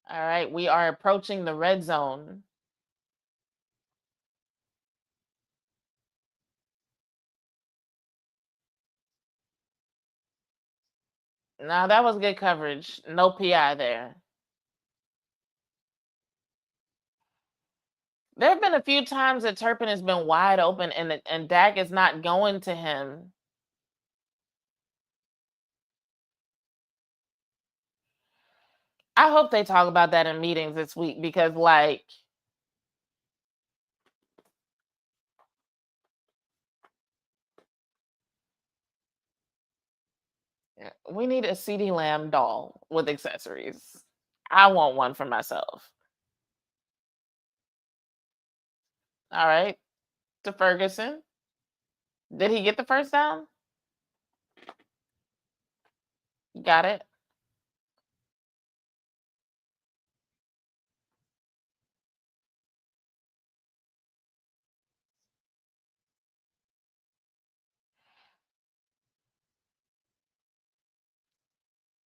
All right, we are approaching the red zone. Now that was good coverage. No PI there. There have been a few times that Turpin has been wide open and Dak is not going to him. I hope they talk about that in meetings this week because, like, we need a CD Lamb doll with accessories. I want one for myself. All right, to Ferguson. Did he get the first down? Got it.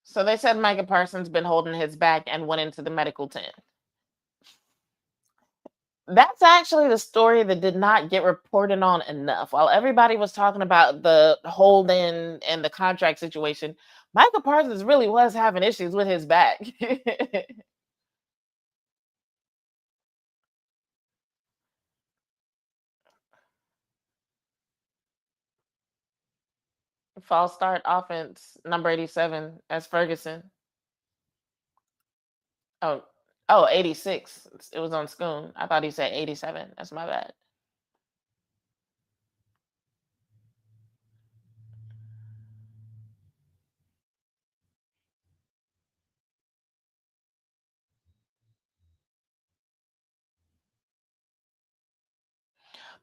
So they said Micah Parsons been holding his back and went into the medical tent. That's actually the story that did not get reported on enough. While everybody was talking about the hold-in and the contract situation, Micah Parsons really was having issues with his back. False start offense, number 87 as Ferguson. Oh, oh, 86. It was on Scoon. I thought he said 87. That's my bad.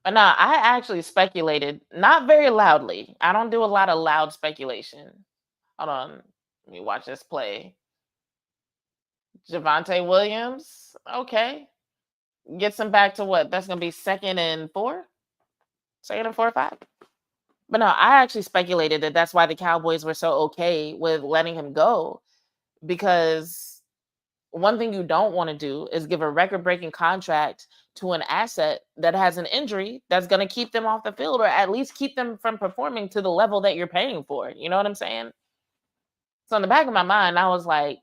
But no, I actually speculated, not very loudly. I don't do a lot of loud speculation. Hold on. Let me watch this play. Javante Williams. Okay. Gets him back to what? That's going to be second and four? Second and 4 or 5? But no, I actually speculated that that's why the Cowboys were so okay with letting him go because one thing you don't want to do is give a record breaking contract to an asset that has an injury that's going to keep them off the field or at least keep them from performing to the level that you're paying for. You know what I'm saying? So, in the back of my mind, I was like,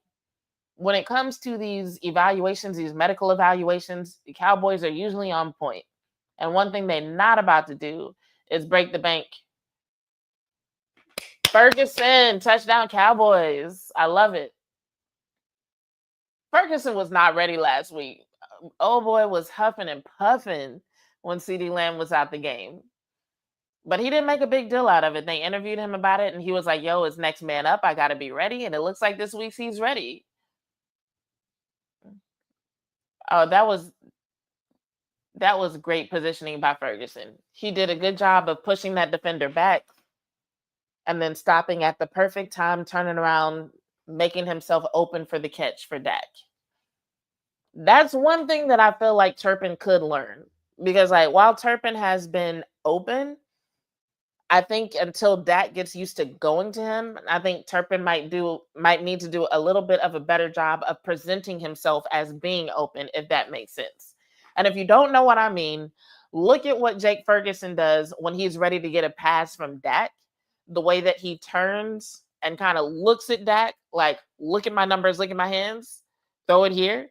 when it comes to these evaluations, these medical evaluations, the Cowboys are usually on point. And one thing they're not about to do is break the bank. Ferguson, touchdown Cowboys. I love it. Ferguson was not ready last week. Oh boy was huffing and puffing when CD Lamb was out the game. But he didn't make a big deal out of it. They interviewed him about it and he was like, yo, it's next man up. I got to be ready. And it looks like this week he's ready. Oh, that was great positioning by Ferguson. He did a good job of pushing that defender back and then stopping at the perfect time, turning around, making himself open for the catch for Dak. That's one thing that I feel like Turpin could learn because, like, while Turpin has been open, I think until Dak gets used to going to him, I think Turpin might need to do a little bit of a better job of presenting himself as being open, if that makes sense. And if you don't know what I mean, look at what Jake Ferguson does when he's ready to get a pass from Dak. The way that he turns and kind of looks at Dak, like, look at my numbers, look at my hands, throw it here.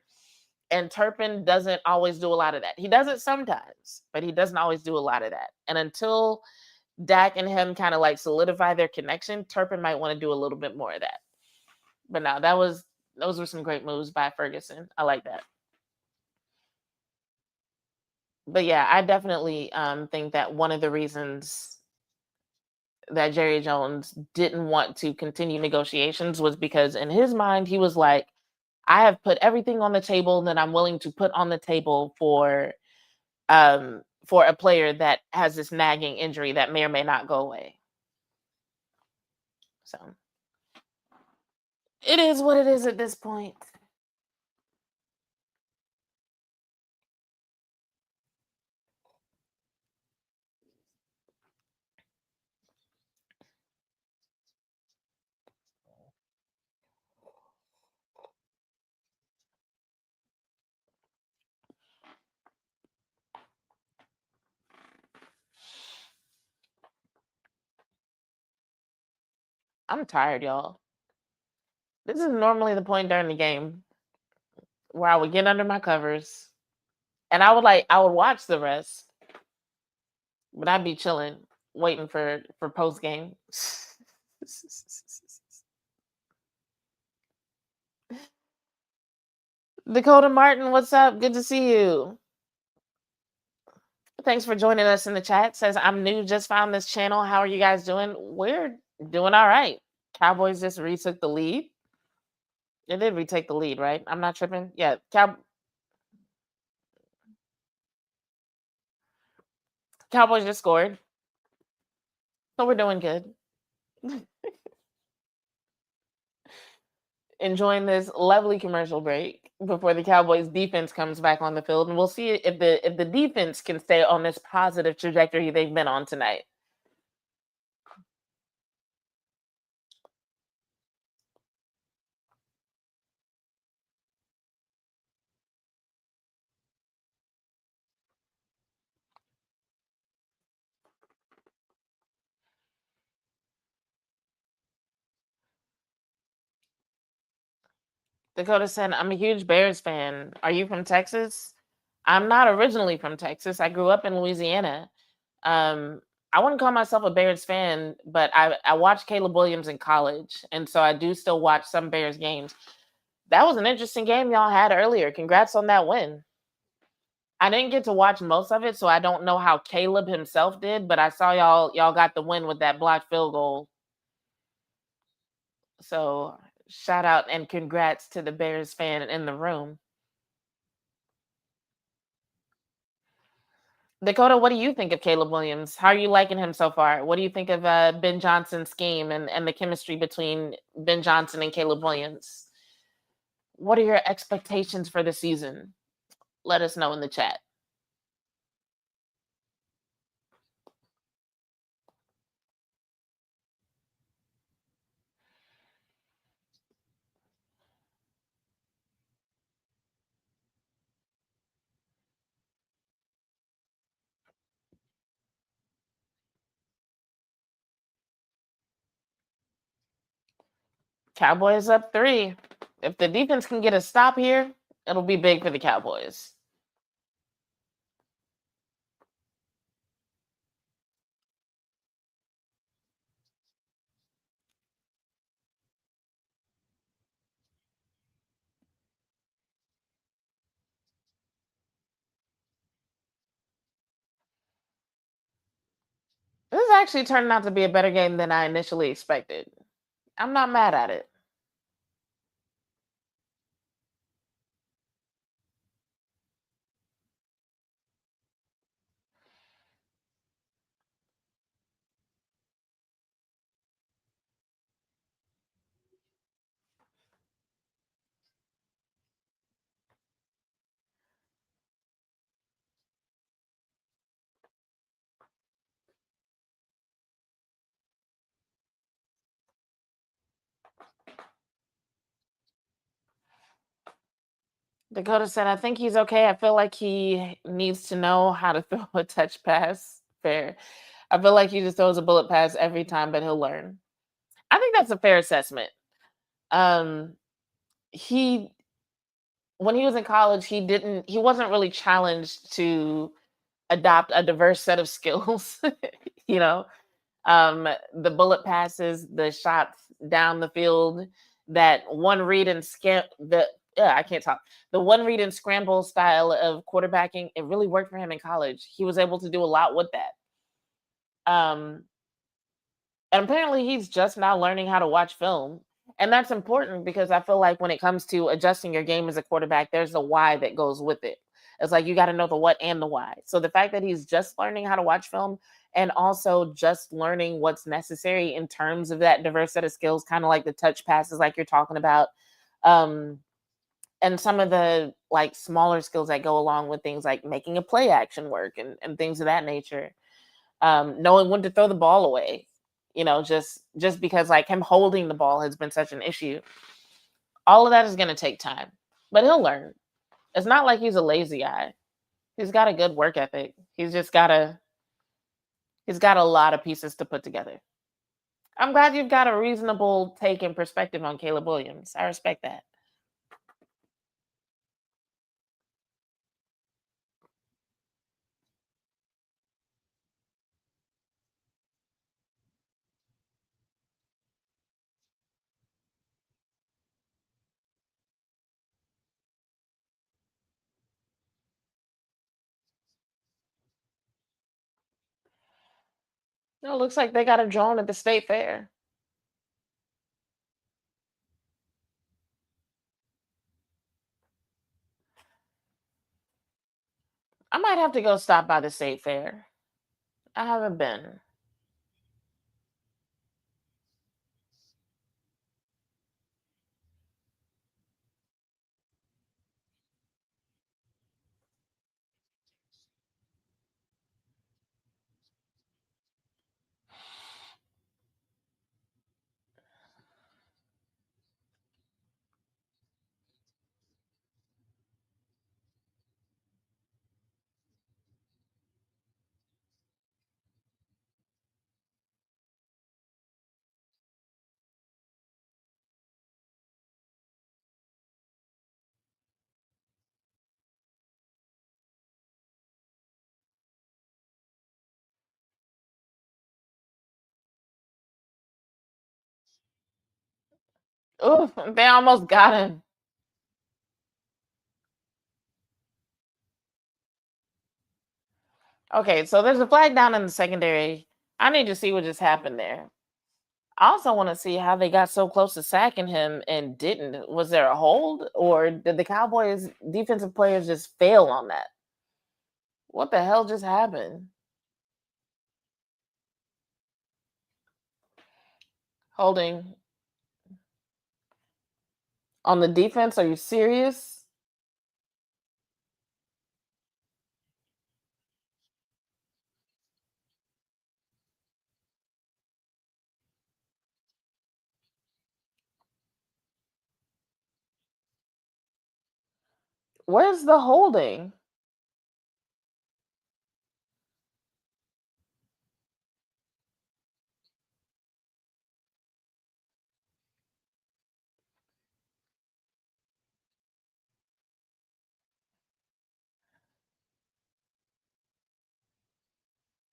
And Turpin doesn't always do a lot of that. He does it sometimes, but he doesn't always do a lot of that. And until Dak and him kind of like solidify their connection, Turpin might want to do a little bit more of that. But no, those were some great moves by Ferguson. I like that. But yeah, I definitely think that one of the reasons that Jerry Jones didn't want to continue negotiations was because in his mind he was like, I have put everything on the table that I'm willing to put on the table for a player that has this nagging injury that may or may not go away. So it is what it is at this point. I'm tired, y'all. This is normally the point during the game where I would get under my covers and I would watch the rest, but I'd be chilling, waiting for post game. Dakota Martin, what's up? Good to see you. Thanks for joining us in the chat. Says I'm new, just found this channel. How are you guys doing? We're doing all right. Cowboys just retook the lead. They did retake the lead, right? I'm not tripping. Yeah, Cowboys just scored, so we're doing good. Enjoying this lovely commercial break before the Cowboys defense comes back on the field, and we'll see if the defense can stay on this positive trajectory they've been on tonight. Dakota said, "I'm a huge Bears fan. Are you from Texas?" I'm not originally from Texas. I grew up in Louisiana. Um, I wouldn't call myself a Bears fan, but I watched Caleb Williams in college, and so I do still watch some Bears games. That was an interesting game y'all had earlier. Congrats on that win. I didn't get to watch most of it, so I don't know how Caleb himself did, but I saw y'all got the win with that blocked field goal. So shout out and congrats to the Bears fan in the room. Dakota, what do you think of Caleb Williams? How are you liking him so far? What do you think of Ben Johnson's scheme and the chemistry between Ben Johnson and Caleb Williams? What are your expectations for the season? Let us know in the chat. Cowboys up 3. If the defense can get a stop here, it'll be big for the Cowboys. This is actually turning out to be a better game than I initially expected. I'm not mad at it. Dakota said, I think he's okay. I feel like he needs to know how to throw a touch pass. Fair. I feel like he just throws a bullet pass every time, but he'll learn. I think that's a fair assessment. Um, he when he was in college, he wasn't really challenged to adopt a diverse set of skills. you know, the bullet passes, the shots down the field, that one read and I can't talk. The one read and scramble style of quarterbacking, it really worked for him in college. He was able to do a lot with that. Um, and apparently he's just now learning how to watch film. And that's important because I feel like when it comes to adjusting your game as a quarterback, there's a why that goes with it. It's like you got to know the what and the why. So the fact that he's just learning how to watch film and also just learning what's necessary in terms of that diverse set of skills, kind of like the touch passes, like you're talking about, um, and some of the like smaller skills that go along with things like making a play action work and things of that nature, knowing when to throw the ball away. Just because like him holding the ball has been such an issue. All of that is going to take time, but he'll learn. It's not like he's a lazy guy. He's got a good work ethic. He's got a lot of pieces to put together. I'm glad you've got a reasonable take and perspective on Caleb Williams. I respect that. No, it looks like they got a drone at the state fair. I might have to go stop by the state fair. I haven't been. Ooh, they almost got him. Okay, so there's a flag down in the secondary. I need to see what just happened there. I also want to see how they got so close to sacking him and didn't. Was there a hold, or did the Cowboys defensive players just fail on that? What the hell just happened? Holding on the defense? Are you serious? Where's the holding?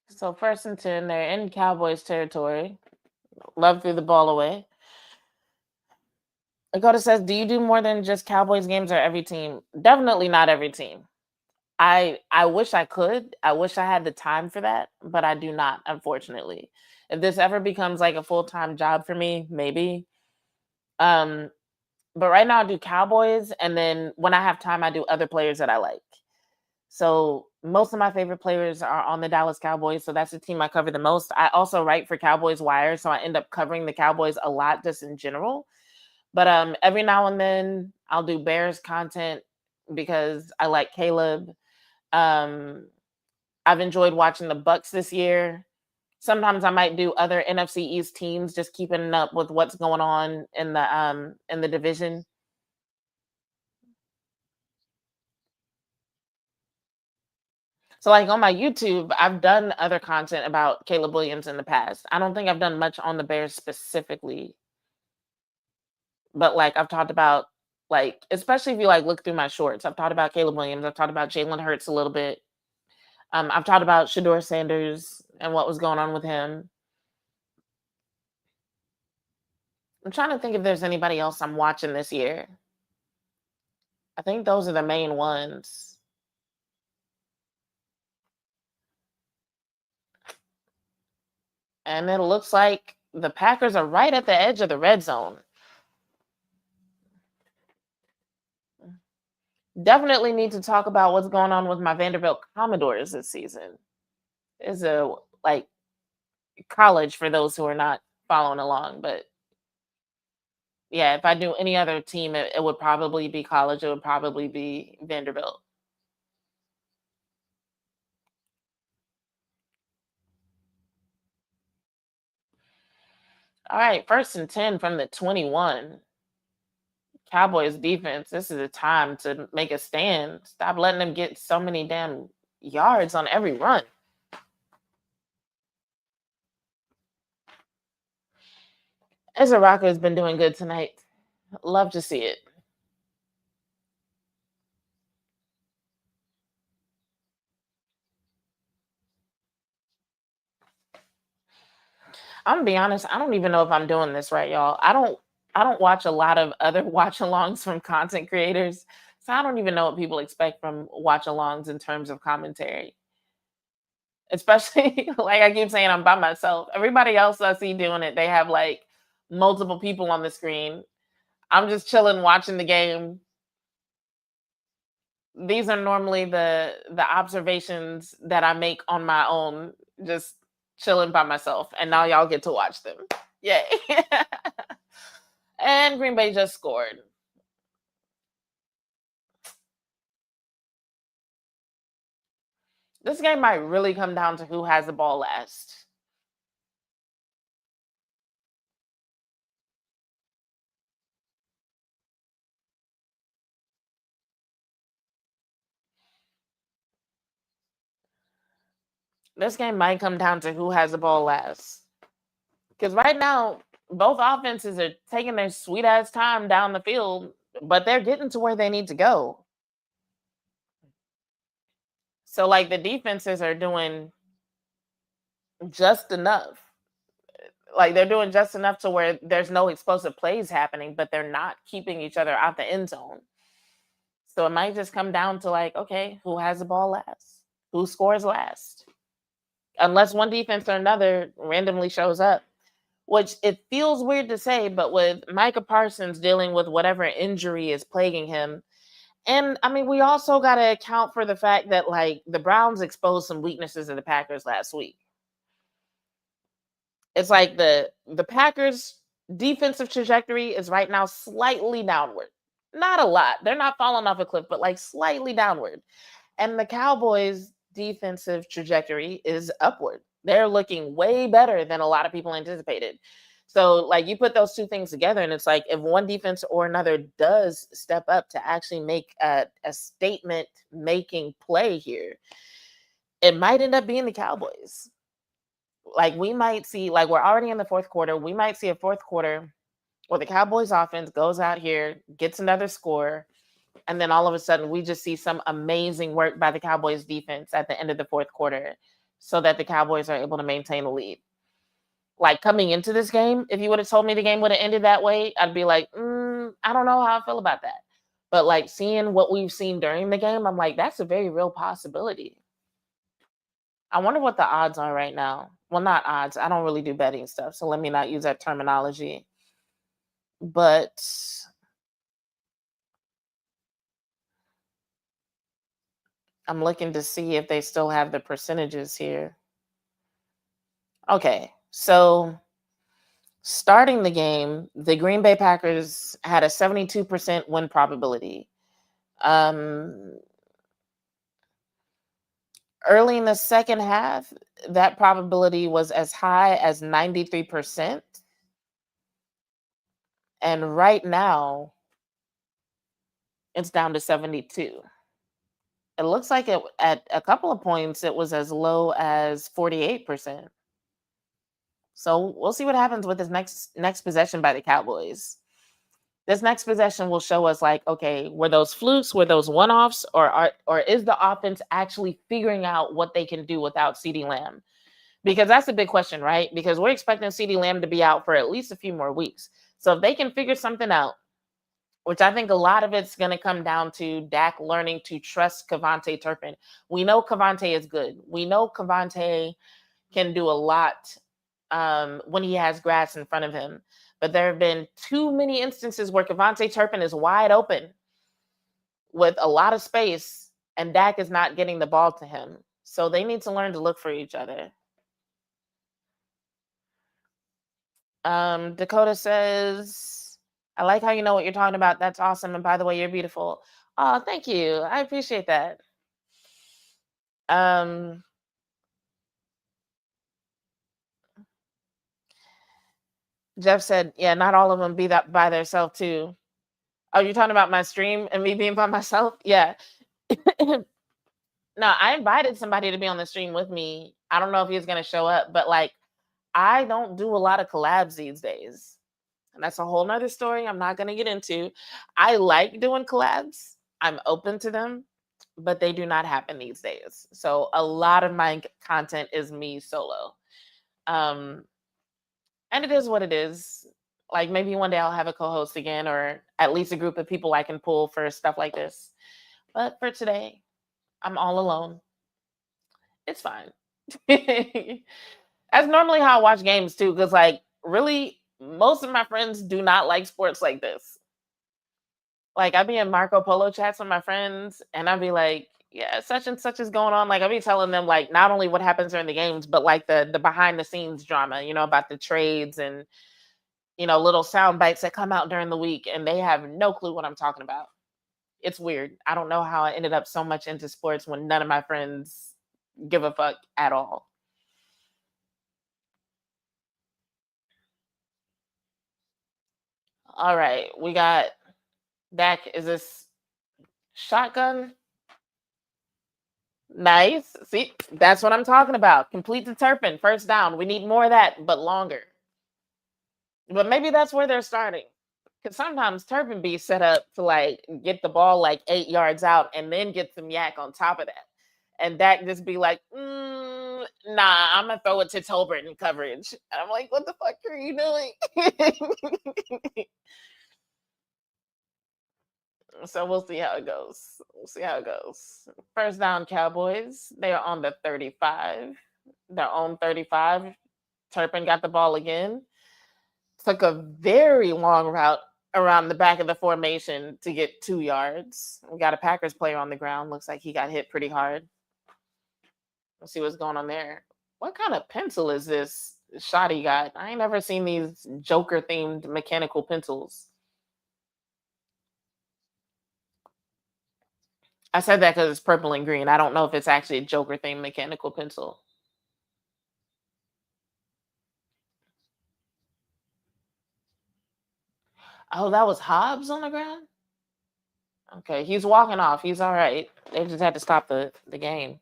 So first and 10, they're in Cowboys territory. Love threw the ball away. Dakota says, "Do you do more than just Cowboys games or every team?" Definitely not every team. I wish I could. I wish I had the time for that, but I do not, unfortunately. If this ever becomes like a full-time job for me, maybe. Um, but right now I do Cowboys, and then when I have time, I do other players that I like. So most of my favorite players are on the Dallas Cowboys, so that's the team I cover the most. I also write for Cowboys Wire, so I end up covering the Cowboys a lot just in general. But every now and then I'll do Bears content because I like Caleb. Um, I've enjoyed watching the Bucks this year. Sometimes I might do other NFC East teams, just keeping up with what's going on in the division. So like on my YouTube, I've done other content about Caleb Williams in the past. I don't think I've done much on the Bears specifically, but like I've talked about, like, especially if you like look through my shorts, I've talked about Caleb Williams, I've talked about Jalen Hurts a little bit. I've talked about Shador Sanders and what was going on with him. I'm trying to think if there's anybody else I'm watching this year. I think those are the main ones. And it looks like the Packers are right at the edge of the red zone. Definitely need to talk about what's going on with my Vanderbilt Commodores this season. It's a like college for those who are not following along, but yeah, if I knew any other team, it would probably be college. It would probably be Vanderbilt. All right, 1st and 10 from the 21. Cowboys defense. This is a time to make a stand. Stop letting them get so many damn yards on every run. Ezra Rocco has been doing good tonight. Love to see it. I'm gonna be honest, I don't even know if I'm doing this right, y'all. I don't watch a lot of other watch alongs from content creators. So I don't even know what people expect from watch alongs in terms of commentary. Especially like I keep saying I'm by myself. Everybody else I see doing it, they have like multiple people on the screen. I'm just chilling watching the game. These are normally the observations that I make on my own, just chilling by myself. And now y'all get to watch them. Yay. And Green Bay just scored. This game might really come down to who has the ball last. This game might come down to who has the ball last. Because right now, both offenses are taking their sweet ass time down the field, but they're getting to where they need to go. So, like, the defenses are doing just enough. Like, they're doing just enough to where there's no explosive plays happening, but they're not keeping each other out the end zone. So, it might just come down to, like, okay, who has the ball last? Who scores last? Unless one defense or another randomly shows up, which it feels weird to say, but with Micah Parsons dealing with whatever injury is plaguing him. And I mean, we also got to account for the fact that like the Browns exposed some weaknesses of the Packers last week. It's like the Packers defensive trajectory is right now slightly downward. Not a lot. They're not falling off a cliff, but like slightly downward. And the Cowboys defensive trajectory is upward. They're looking way better than a lot of people anticipated. So like you put those two things together and it's like if one defense or another does step up to actually make a statement making play here, it might end up being the Cowboys. Like we might see, like we're already in the fourth quarter. We might see a fourth quarter where the Cowboys offense goes out here, gets another score, and then all of a sudden we just see some amazing work by the Cowboys defense at the end of the fourth quarter so that the Cowboys are able to maintain a lead. Like coming into this game, if you would have told me the game would have ended that way, I'd be like, I don't know how I feel about that. But like seeing what we've seen during the game, I'm like, that's a very real possibility. I wonder what the odds are right now. Well, not odds. I don't really do betting stuff, so let me not use that terminology. But I'm looking to see if they still have the percentages here. Okay, so starting the game, the Green Bay Packers had a 72% win probability. Um, Early in the second half, that probability was as high as 93%. And right now, it's down to 72. It looks like it at a couple of points it was as low as 48%. So we'll see what happens with this next possession by the Cowboys. This next possession will show us like, okay, were those flukes, were those one-offs, or is the offense actually figuring out what they can do without CeeDee Lamb? Because that's a big question, right? Because we're expecting CeeDee Lamb to be out for at least a few more weeks. So if they can figure something out, which I think a lot of it's going to come down to Dak learning to trust Cavante Turpin. We know Cavante is good. We know Cavante can do a lot when he has grass in front of him. But there have been too many instances where Cavante Turpin is wide open with a lot of space and Dak is not getting the ball to him. So they need to learn to look for each other. Dakota says, I like how you know what you're talking about. That's awesome. And by the way, you're beautiful. Oh, thank you. I appreciate that. Um, Jeff said, yeah, not all of them be that by themselves too. Oh, you're talking about my stream and me being by myself? Yeah. No, I invited somebody to be on the stream with me. I don't know if he's gonna show up, but like I don't do a lot of collabs these days. And that's a whole nother story I'm not gonna get into. I like doing collabs. I'm open to them, but they do not happen these days. So a lot of my content is me solo. Um, and it is what it is. Like maybe one day I'll have a co-host again, or at least a group of people I can pull for stuff like this. But for today, I'm all alone. It's fine. That's normally how I watch games too, because like really, most of my friends do not like sports like this. Like I'd be in Marco Polo chats with my friends, and I'd be like, "Yeah, such and such is going on." Like I'd be telling them like not only what happens during the games, but like the behind the scenes drama, about the trades and little sound bites that come out during the week, and they have no clue what I'm talking about. It's weird. I don't know how I ended up so much into sports when none of my friends give a fuck at all. All right, we got Dak. Is this shotgun? Nice. See, that's what I'm talking about. Complete the Turpin. First down. We need more of that, but longer. But maybe that's where they're starting. Because sometimes Turpin be set up to like get the ball like 8 yards out and then get some yak on top of that. And Dak just be like, nah, I'm gonna throw it to Tolbert in coverage. And I'm like, what the fuck are you doing? So we'll see how it goes. We'll see how it goes. First down, Cowboys. They are on the 35. Their own 35. Turpin got the ball again. Took a very long route around the back of the formation to get 2 yards. We got a Packers player on the ground. Looks like he got hit pretty hard. Let's see what's going on there. What kind of pencil is this shot he got? I ain't never seen these Joker themed mechanical pencils. I said that because it's purple and green. I don't know if it's actually a Joker themed mechanical pencil. Oh, that was Hobbs on the ground? Okay, he's walking off. He's all right. They just had to stop the game.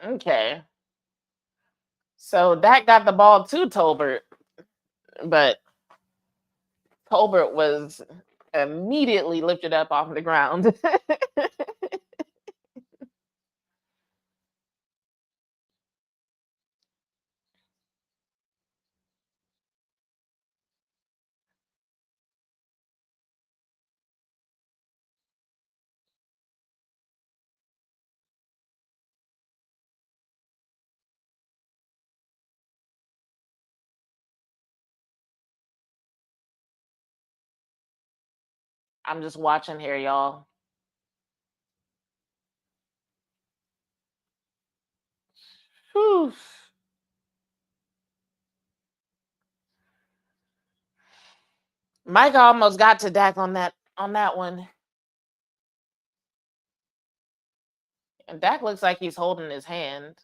Okay. So that got the ball to Tolbert, but Tolbert was immediately lifted up off the ground. I'm just watching here, y'all. Whew. Mike almost got to Dak on that one. And Dak looks like he's holding his hand.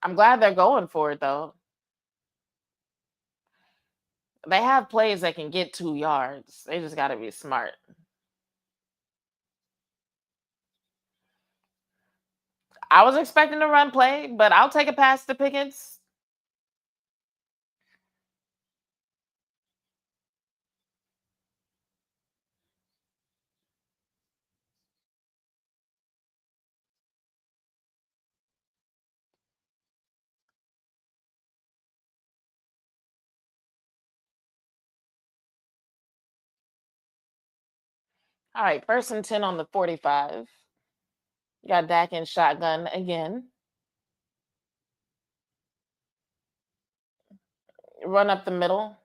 I'm glad they're going for it though. They have plays that can get 2 yards. They just got to be smart. I was expecting a run play, but I'll take a pass to Pickens. All right, first and 10 on the 45. You got Dak in shotgun again. Run up the middle.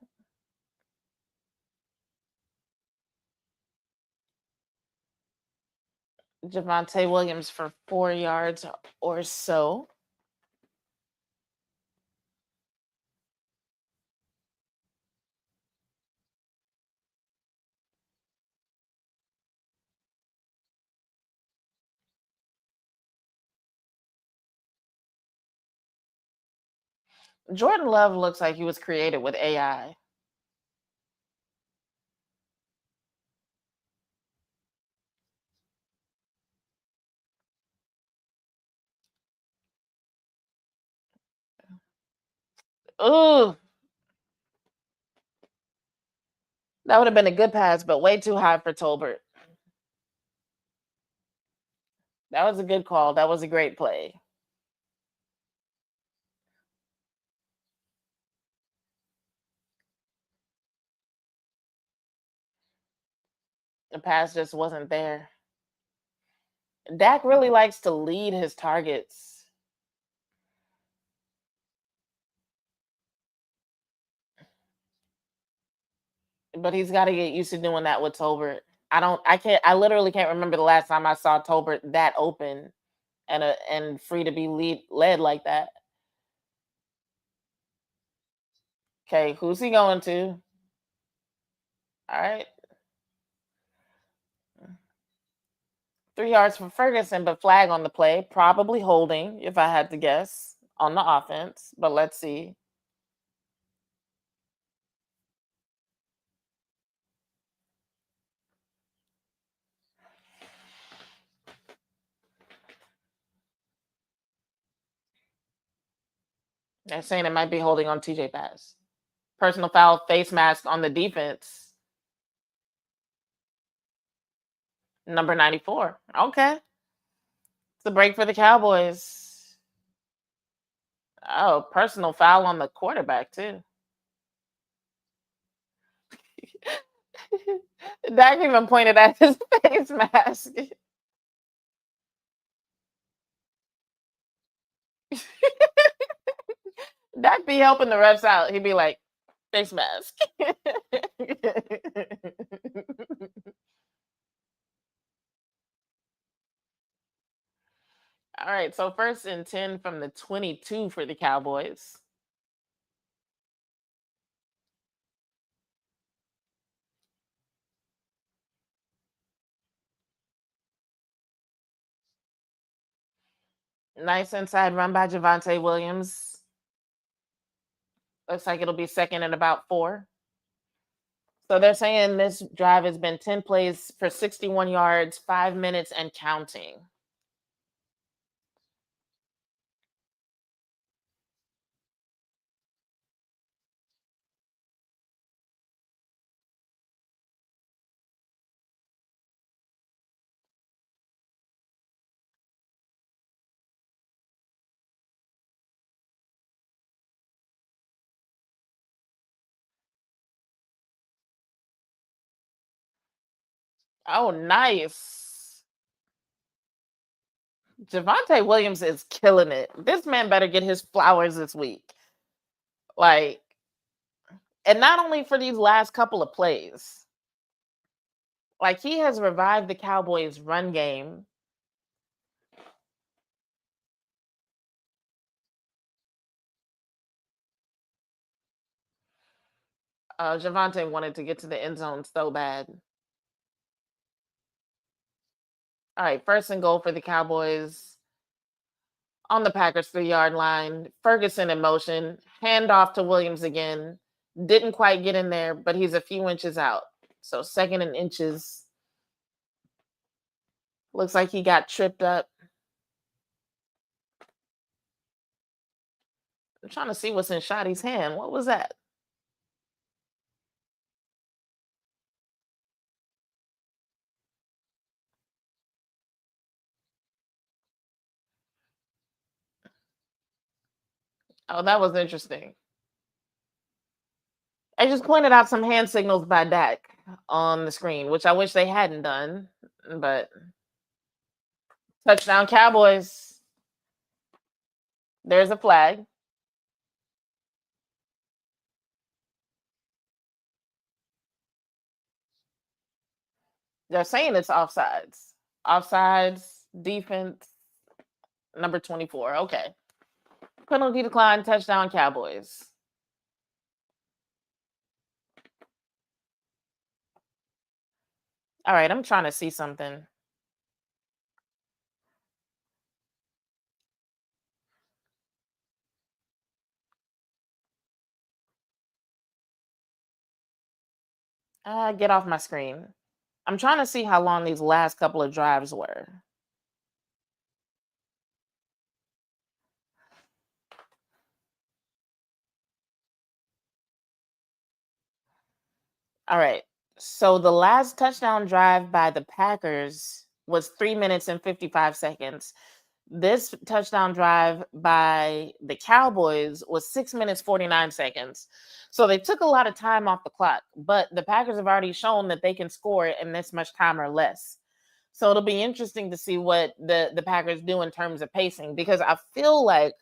Javante Williams for 4 yards or so. Jordan Love looks like he was created with AI. Ooh, that would have been a good pass, but way too high for Tolbert. That was a good call. That was a great play. The pass just wasn't there. Dak really likes to lead his targets, but he's got to get used to doing that with Tolbert. I literally can't remember the last time I saw Tolbert that open and free to be led like that. Okay, who's he going to? All right. 3 yards for Ferguson, but flag on the play. Probably holding, if I had to guess, on the offense. But let's see. They're saying it might be holding on TJ Pass. Personal foul, face mask on the defense. Number 94. Okay. It's a break for the Cowboys. Oh, personal foul on the quarterback, too. Dak even pointed at his face mask. Dak be helping the refs out. He'd be like, face mask. All right, so first and 10 from the 22 for the Cowboys. Nice inside run by Javante Williams. Looks like it'll be second and about 4. So they're saying this drive has been 10 plays for 61 yards, 5 minutes and counting. Oh, nice. Javante Williams is killing it. This man better get his flowers this week. Like, and not only for these last couple of plays, like he has revived the Cowboys' run game. Javante wanted to get to the end zone so bad. All right, first and goal for the Cowboys on the Packers 3-yard line. Ferguson in motion, handoff to Williams again. Didn't quite get in there, but he's a few inches out. So second and inches. Looks like he got tripped up. I'm trying to see what's in Shotty's hand. What was that? Oh, that was interesting. I just pointed out some hand signals by Dak on the screen, which I wish they hadn't done. But touchdown Cowboys. There's a flag. They're saying it's offsides. Offsides, defense, number 24. Okay. Penalty decline, touchdown Cowboys. All right, I'm trying to see something. Get off my screen. I'm trying to see how long these last couple of drives were. All right. So the last touchdown drive by the Packers was 3 minutes and 55 seconds. This touchdown drive by the Cowboys was 6 minutes, 49 seconds. So they took a lot of time off the clock, but the Packers have already shown that they can score in this much time or less. So it'll be interesting to see what the Packers do in terms of pacing, because I feel like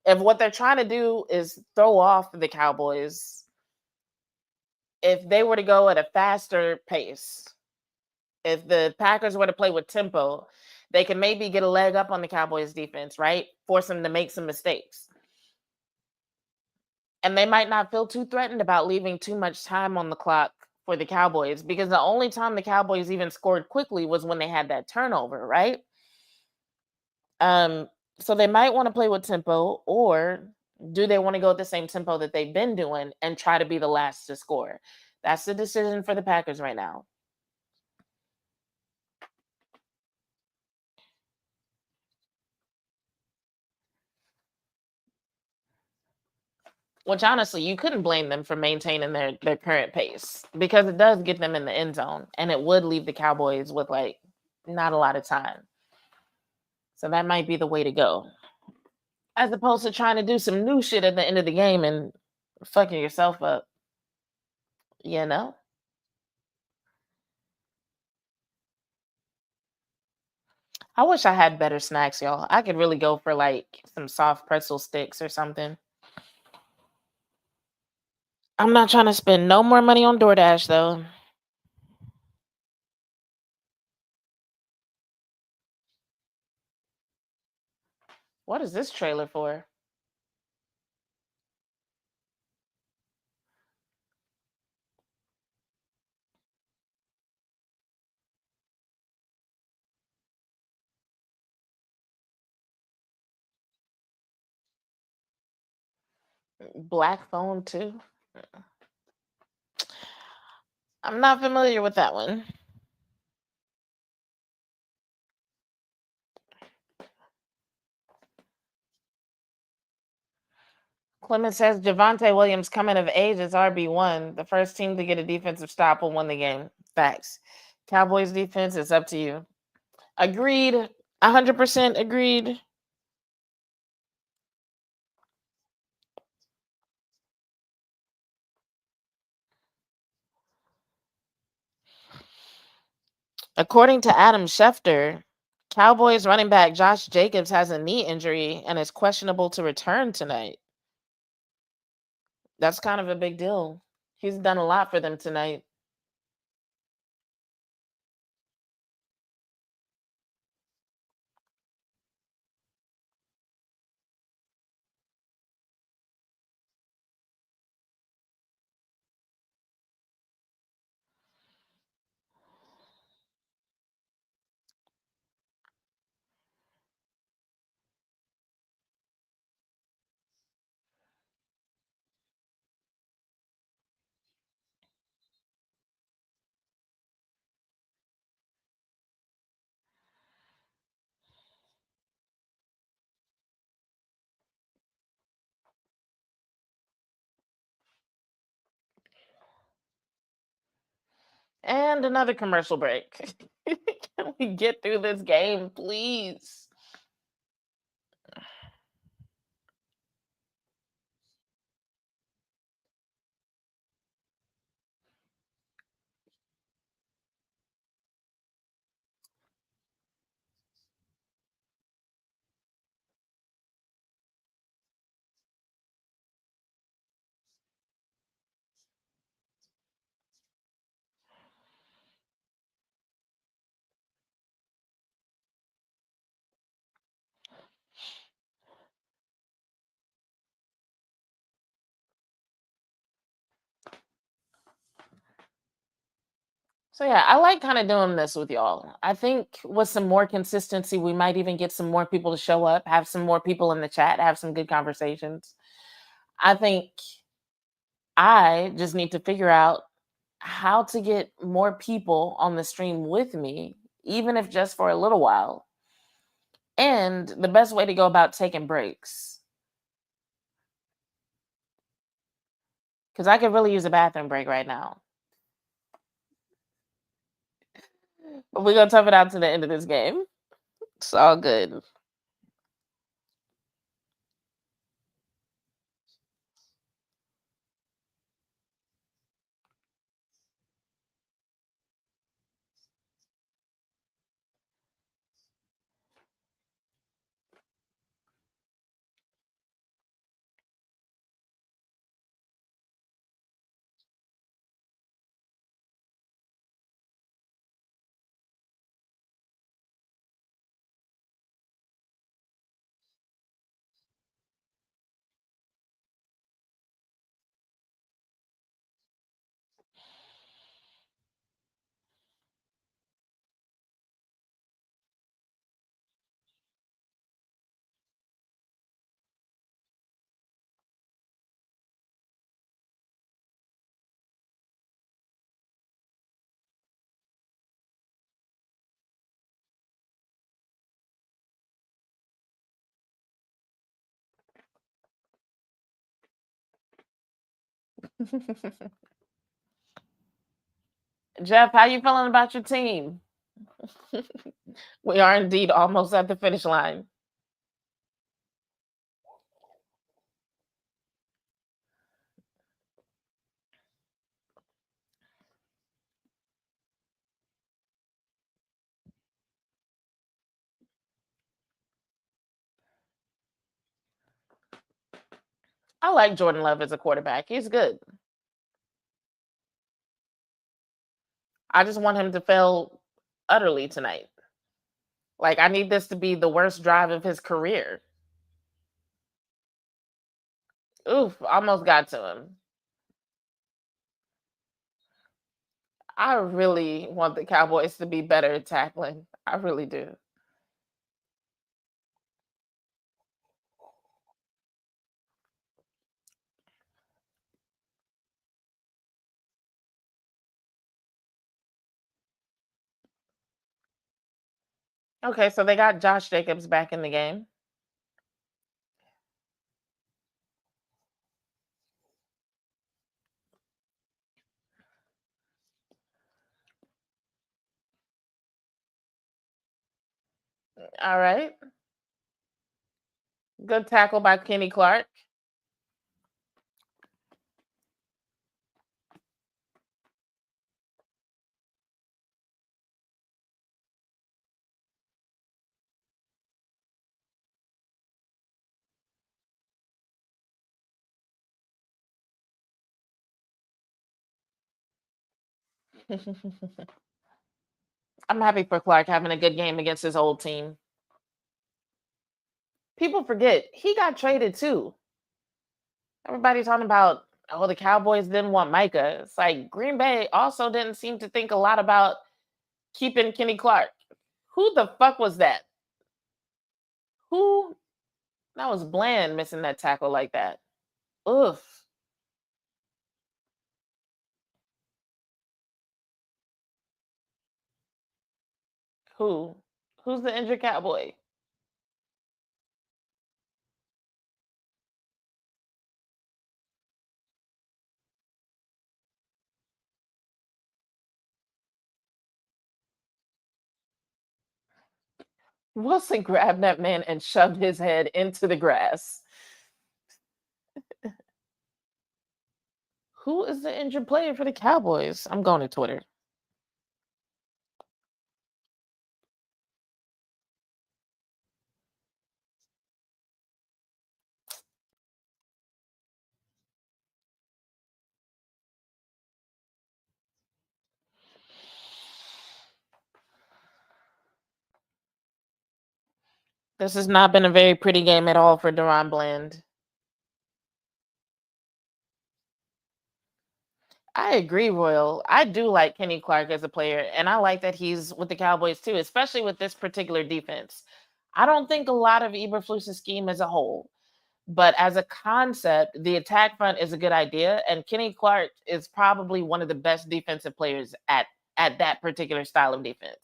if what they're trying to do is throw off the Cowboys, if they were to go at a faster pace, if the Packers were to play with tempo, they can maybe get a leg up on the Cowboys defense, right? Force them to make some mistakes. And they might not feel too threatened about leaving too much time on the clock for the Cowboys, because the only time the Cowboys even scored quickly was when they had that turnover, right? Um, so they might want to play with tempo, or do they want to go at the same tempo that they've been doing and try to be the last to score? That's the decision for the Packers right now. Which honestly, you couldn't blame them for maintaining their current pace, because it does get them in the end zone, and it would leave the Cowboys with like not a lot of time. So that might be the way to go, as opposed to trying to do some new shit at the end of the game and fucking yourself up. You know, I wish I had better snacks, y'all. I could really go for like some soft pretzel sticks or something. I'm not trying to spend no more money on DoorDash though. What is this trailer for? Black phone too? I'm not familiar with that one. Clement says Javante Williams coming of age as RB1. The first team to get a defensive stop will win the game. Facts. Cowboys defense, is up to you. Agreed. 100% agreed. According to Adam Schefter, Cowboys running back Josh Jacobs has a knee injury and is questionable to return tonight. That's kind of a big deal. He's done a lot for them tonight. And another commercial break. Can we get through this game, please? So yeah, I like kind of doing this with y'all. I think with some more consistency, we might even get some more people to show up, have some more people in the chat, have some good conversations. I think I just need to figure out how to get more people on the stream with me, even if just for a little while. And the best way to go about taking breaks. Because I could really use a bathroom break right now. But we're gonna tough it out to the end of this game. It's all good. Jeff, how you feeling about your team? We are indeed almost at the finish line. I like Jordan Love as a quarterback. He's good. I just want him to fail utterly tonight. Like, I need this to be the worst drive of his career. Oof, almost got to him. I really want the Cowboys to be better at tackling. I really do. Okay, so they got Josh Jacobs back in the game. All right. Good tackle by Kenny Clark. I'm happy for Clark having a good game against his old team. People forget he got traded too. Everybody talking about, oh, the Cowboys didn't want Micah. It's like Green Bay also didn't seem to think a lot about keeping Kenny Clark. Who the fuck was that? Who? That was Bland missing that tackle like that. Oof. Who? Who's the injured Cowboy? Wilson grabbed that man and shoved his head into the grass. Who is the injured player for the Cowboys? I'm going to Twitter. This has not been a very pretty game at all for Deron Bland. I agree, Royal. I do like Kenny Clark as a player, and I like that he's with the Cowboys too, especially with this particular defense. I don't think a lot of Eberflus's scheme as a whole, but as a concept, the attack front is a good idea, and Kenny Clark is probably one of the best defensive players at that particular style of defense.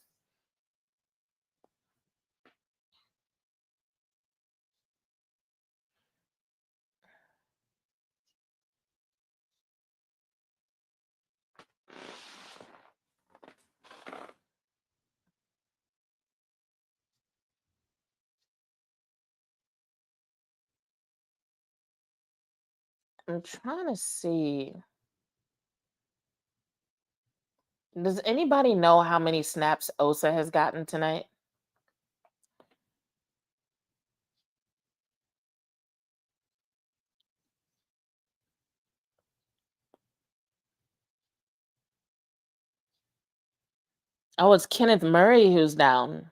I'm trying to see. Does anybody know how many snaps Osa has gotten tonight? Oh, it's Kenneth Murray who's down.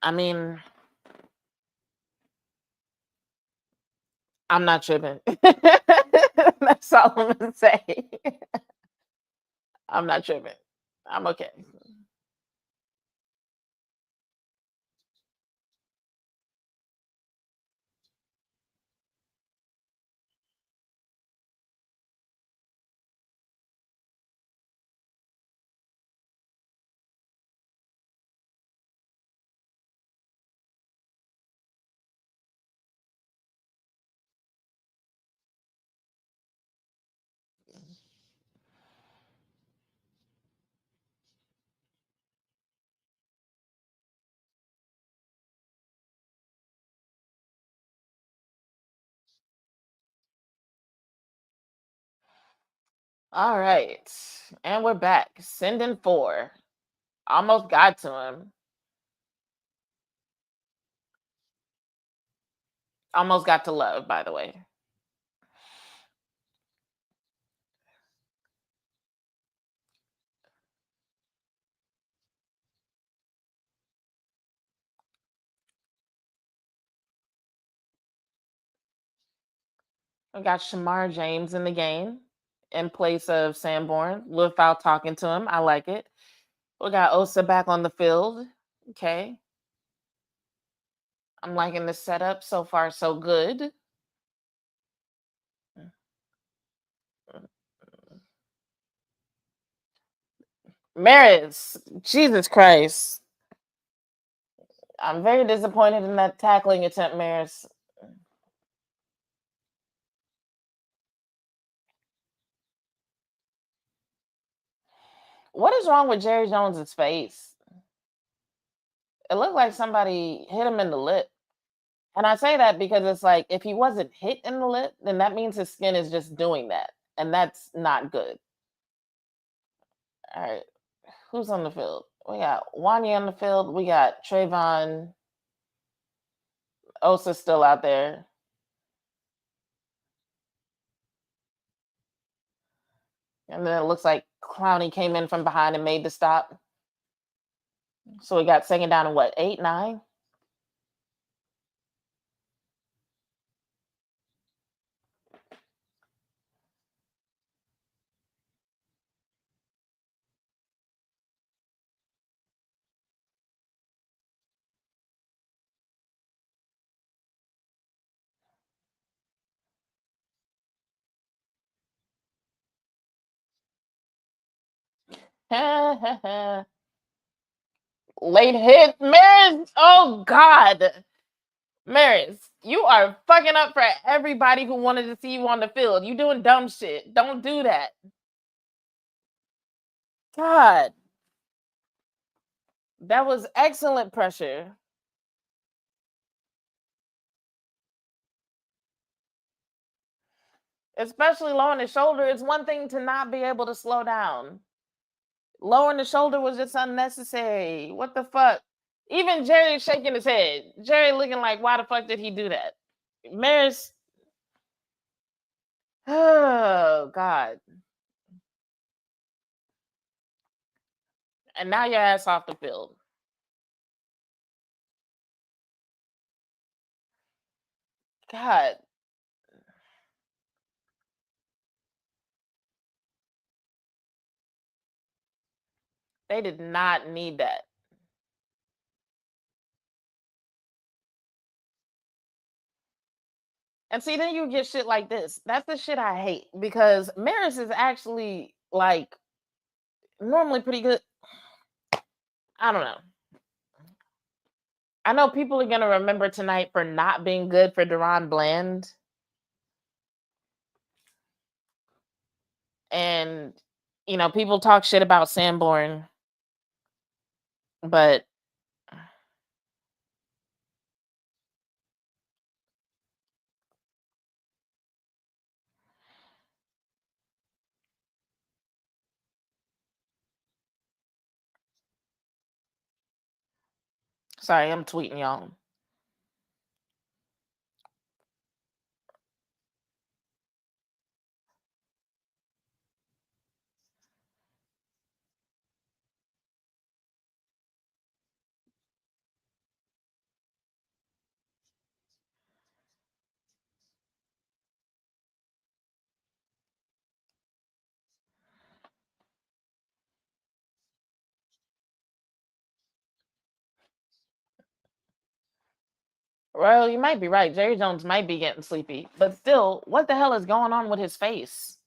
I mean, I'm not tripping. That's all I'm gonna say. I'm not tripping. I'm okay. All right. And we're back. Sending four. Almost got to him. Almost got to Love, by the way. We got Shamar James in the game in place of Sanborn. Without talking to him. I like it. We got Osa back on the field. Okay. I'm liking the setup. So far, so good. Maris, Jesus Christ. I'm very disappointed in that tackling attempt, Maris. What is wrong with Jerry Jones's face? It looked like somebody hit him in the lip. And I say that because it's like if he wasn't hit in the lip, then that means his skin is just doing that. And that's not good. All right. Who's on the field? We got Wanya on the field. We got Trayvon Osa still out there. And then it looks like Clowney came in from behind and made the stop. So we got second down and what, 8, 9? Late hit, Maris. Oh God, Maris, you are fucking up for everybody who wanted to see you on the field. You doing dumb shit. Don't do that. God, that was excellent pressure. Especially low on the shoulder. It's one thing to not be able to slow down. Low on the shoulder was just unnecessary. What the fuck? Even Jerry shaking his head. Jerry looking like, why the fuck did he do that? Maris. Oh God. And now your ass off the field. God, they did not need that. And see, then you get shit like this. That's the shit I hate because Maris is actually like normally pretty good. I don't know. I know people are gonna remember tonight for not being good for Deron Bland, and people talk shit about Sanborn, but sorry, I'm tweeting y'all. Well, you might be right. Jerry Jones might be getting sleepy, but still, what the hell is going on with his face?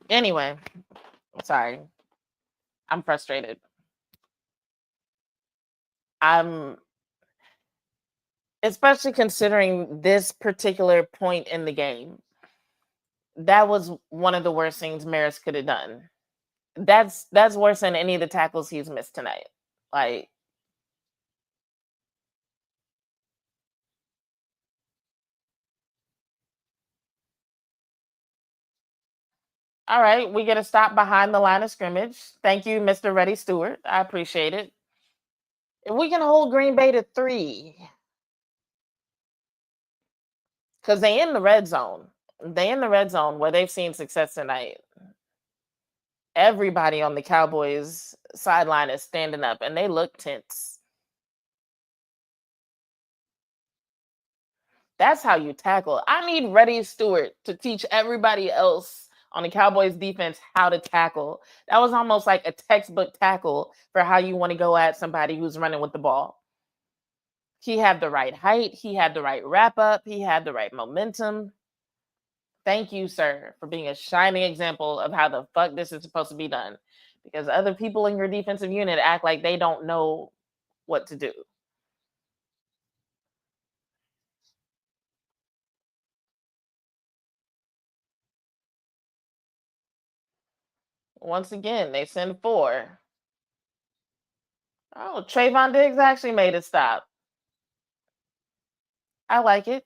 Anyway, sorry. I'm frustrated. I'm especially considering this particular point in the game. That was one of the worst things Maris could have done. That's worse than any of the tackles he's missed tonight. Like, all right, we get a stop behind the line of scrimmage. Thank you, Mr. Reddy Stewart. I appreciate it. If we can hold Green Bay to 3, because they in the red zone. They in the red zone where they've seen success tonight. Everybody on the Cowboys sideline is standing up and they look tense. That's how you tackle. I need Reddy Stewart to teach everybody else on the Cowboys defense how to tackle. That was almost like a textbook tackle for how you want to go at somebody who's running with the ball. He had the right height, he had the right wrap up, he had the right momentum. Thank you, sir, for being a shining example of how the fuck this is supposed to be done. Because other people in your defensive unit act like they don't know what to do. Once again, they send four. Oh, Trayvon Diggs actually made it stop. I like it.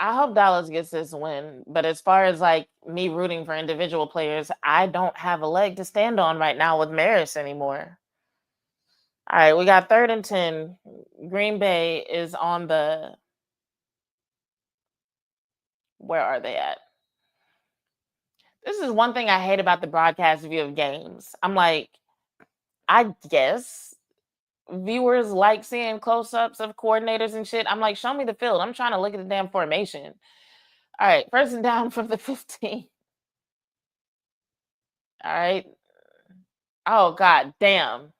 I hope Dallas gets this win. But as far as like me rooting for individual players, I don't have a leg to stand on right now with Maris anymore. All right, we got 3rd and 10. Green Bay is on the, where are they at? This is one thing I hate about the broadcast view of games. I'm like, I guess viewers like seeing close-ups of coordinators and shit. I'm like, show me the field. I'm trying to look at the damn formation. All right, 1st and down from the 15. All right. Oh god damn.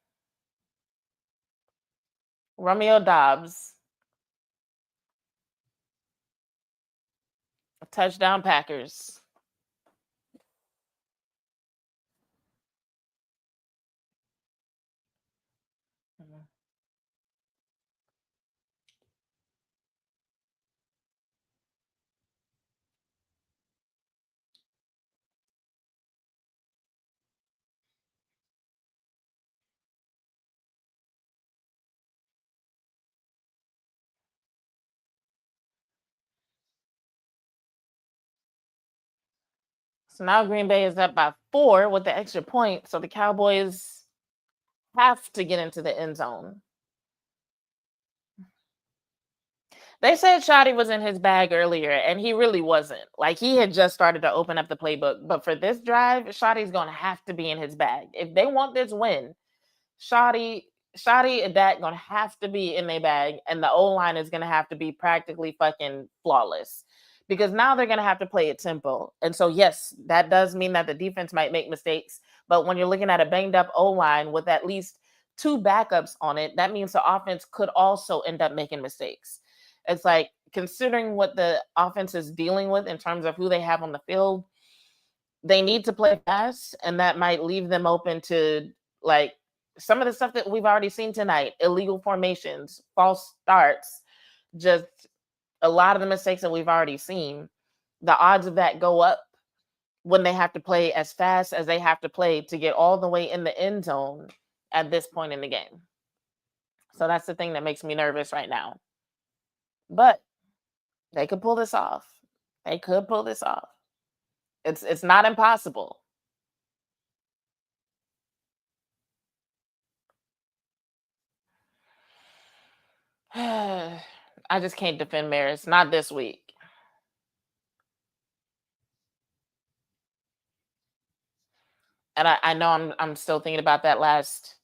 Romeo Dobbs. Touchdown Packers. So now Green Bay is up by 4 with the extra point. So the Cowboys have to get into the end zone. They said Shoddy was in his bag earlier, and he really wasn't. Like, he had just started to open up the playbook. But for this drive, Shoddy's going to have to be in his bag. If they want this win, Shoddy and Dak gonna have to be in their bag, and the O line is gonna have to be practically fucking flawless. Because now they're gonna have to play it tempo. And so yes, that does mean that the defense might make mistakes. But when you're looking at a banged up O line with at least 2 backups on it, that means the offense could also end up making mistakes. It's like considering what the offense is dealing with in terms of who they have on the field, they need to play fast, and that might leave them open to like some of the stuff that we've already seen tonight: illegal formations, false starts, just a lot of the mistakes that we've already seen. The odds of that go up when they have to play as fast as they have to play to get all the way in the end zone at this point in the game. So that's the thing that makes me nervous right now. But they could pull this off. They could pull this off. It's not impossible. I just can't defend Maris. Not this week. And I know I'm still thinking about that last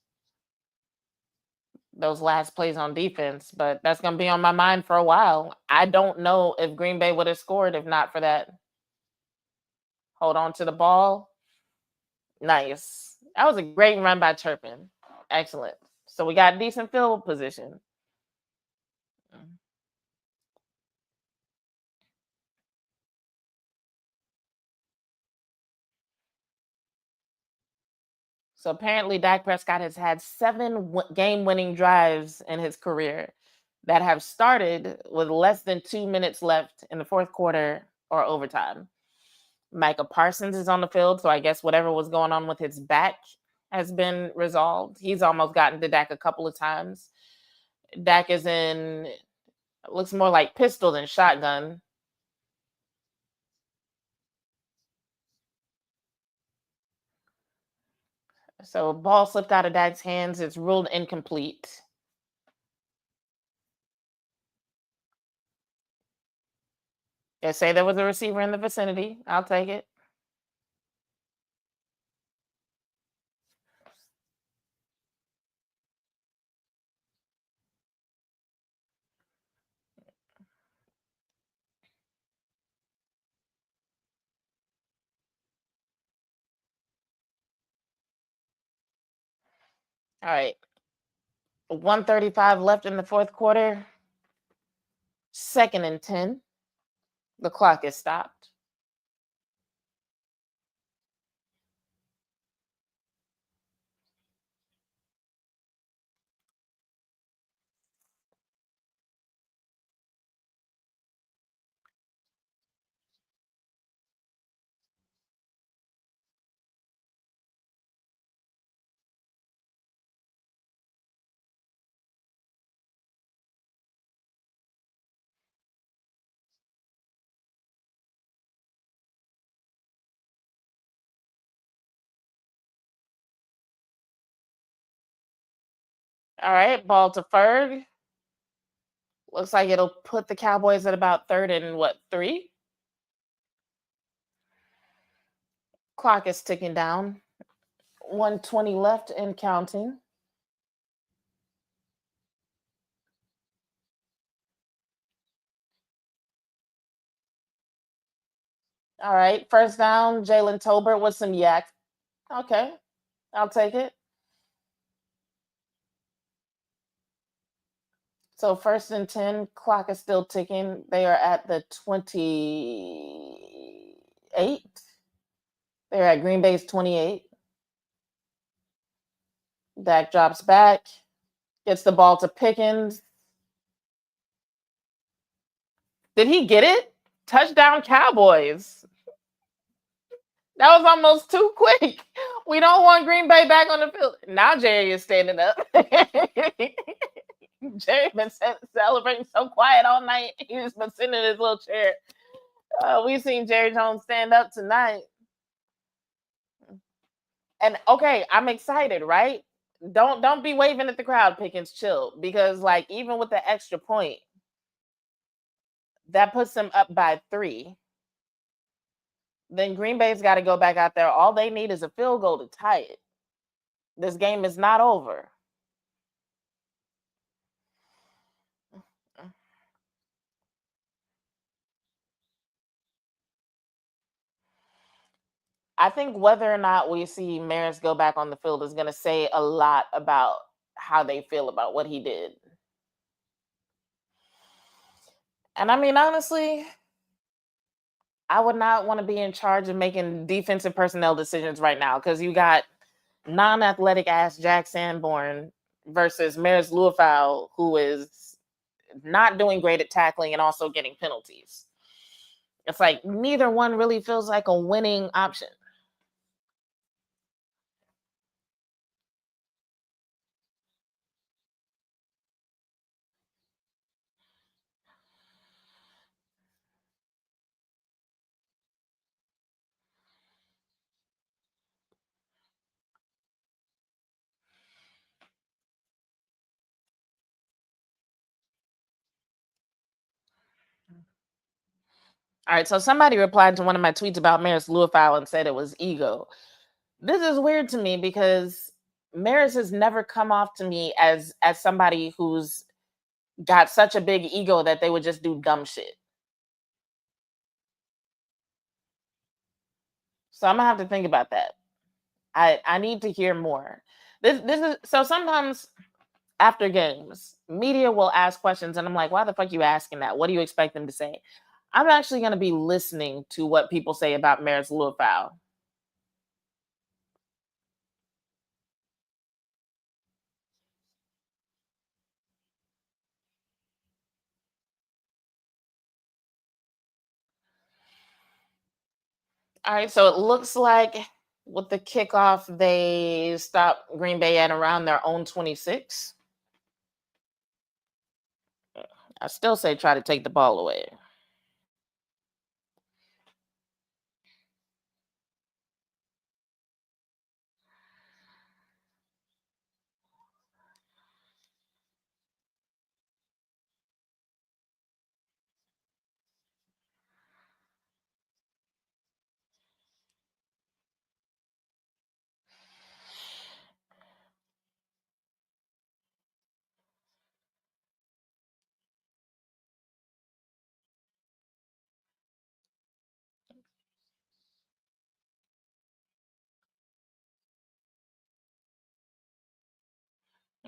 those last plays on defense, but that's gonna be on my mind for a while. I don't know if Green Bay would have scored if not for that. Hold on to the ball. Nice. That was a great run by Turpin. Excellent. So we got decent field position. So apparently, Dak Prescott has had 7 game-winning drives in his career that have started with less than 2 minutes left in the fourth quarter or overtime. Micah Parsons is on the field, so I guess whatever was going on with his back has been resolved. He's almost gotten to Dak a couple of times. Dak is in, looks more like pistol than shotgun. So ball slipped out of Dak's hands. It's ruled incomplete. They say there was a receiver in the vicinity. I'll take it. All right. 135 left in the fourth quarter. Second and 10. The clock is stopped. All right. Ball to Ferg. Looks like it'll put the Cowboys at about third and what, three? Clock is ticking down. 120 left and counting. All right. First down, Jalen Tolbert with some yak. Okay. I'll take it. So first and 10, clock is still ticking. They are at the 28. They're at Green Bay's 28. Dak drops back, gets the ball to Pickens. Did he get it? Touchdown Cowboys. That was almost too quick. We don't want Green Bay back on the field. Now Jerry is standing up. Jerry been celebrating so quiet all night. He's been sitting in his little chair. We've seen Jerry Jones stand up tonight. And okay, I'm excited, right? Don't be waving at the crowd, Pickens. Chill, because like even with the extra point, that puts them up by 3. Then Green Bay's got to go back out there. All they need is a field goal to tie it. This game is not over. I think whether or not we see Maris go back on the field is going to say a lot about how they feel about what he did. And I mean, honestly, I would not want to be in charge of making defensive personnel decisions right now because you got non-athletic ass Jack Sanborn versus Maris Luafau, who is not doing great at tackling and also getting penalties. It's like neither one really feels like a winning option. All right, so somebody replied to one of my tweets about Maris Luafau and said it was ego. This is weird to me because Maris has never come off to me as somebody who's got such a big ego that they would just do dumb shit. So I'm gonna have to think about that. I need to hear more. This is so sometimes after games, media will ask questions and I'm like, why the fuck you asking that? What do you expect them to say? I'm actually gonna be listening to what people say about Maris Luafau. All right, so it looks like with the kickoff, they stopped Green Bay at around their own 26. I still say try to take the ball away.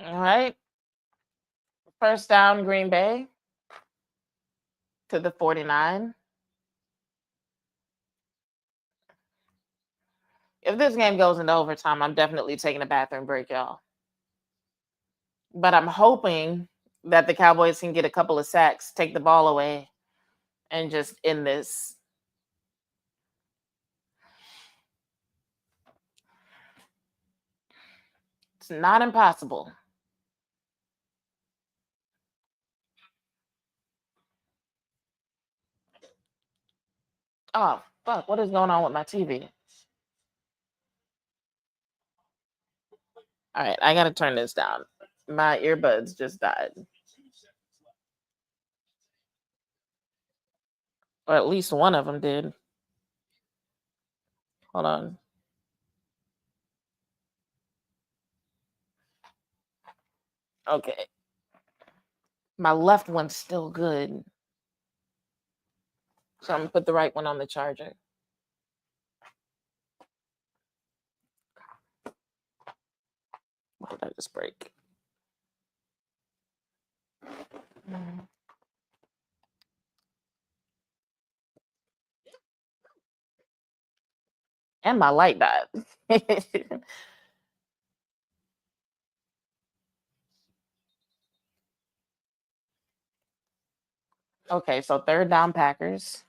All right, first down, Green Bay to the 49. If this game goes into overtime, I'm definitely taking a bathroom break, y'all. But I'm hoping that the Cowboys can get a couple of sacks, take the ball away, and just end this. It's not impossible. Oh, fuck. What is going on with my TV? All right, I got to turn this down. My earbuds just died. Or at least one of them did. Hold on. Okay. My left one's still good. So I'm going to put the right one on the charger. What did I just break? And my light died. Okay, so third down Packers.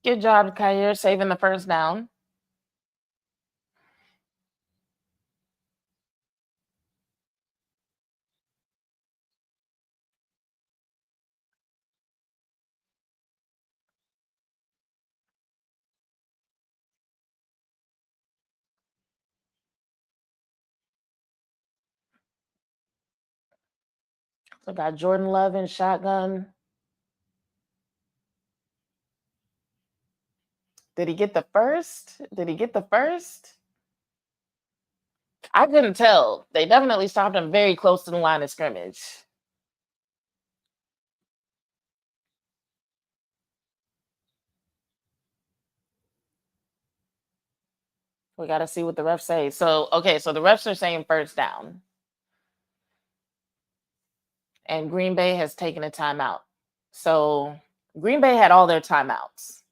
Good job, Kyrie, saving the first down. So got Jordan Love in shotgun. Did he get the first? Did he get the first? I couldn't tell. They definitely stopped him very close to the line of scrimmage. We got to see what the refs say. So, okay, so the refs are saying first down. And Green Bay has taken a timeout. So, Green Bay had all their timeouts.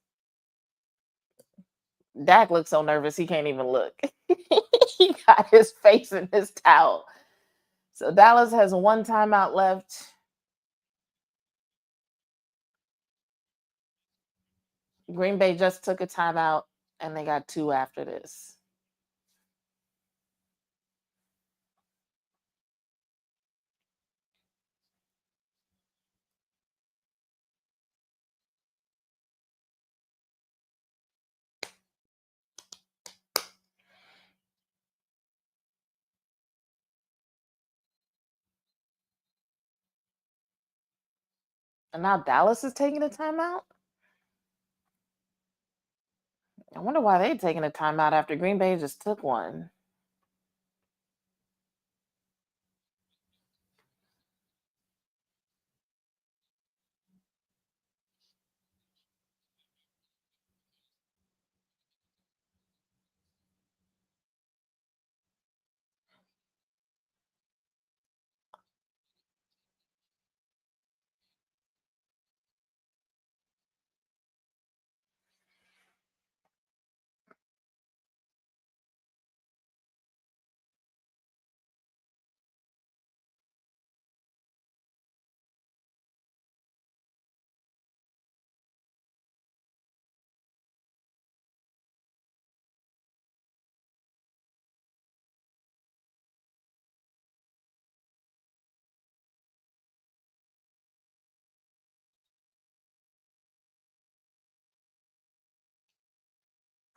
Dak looks so nervous he can't even look. He got his face in his towel. So, Dallas has one timeout left. Green Bay just took a timeout and they got two after this. And now Dallas is taking a timeout? I wonder why they taking a timeout after Green Bay just took one.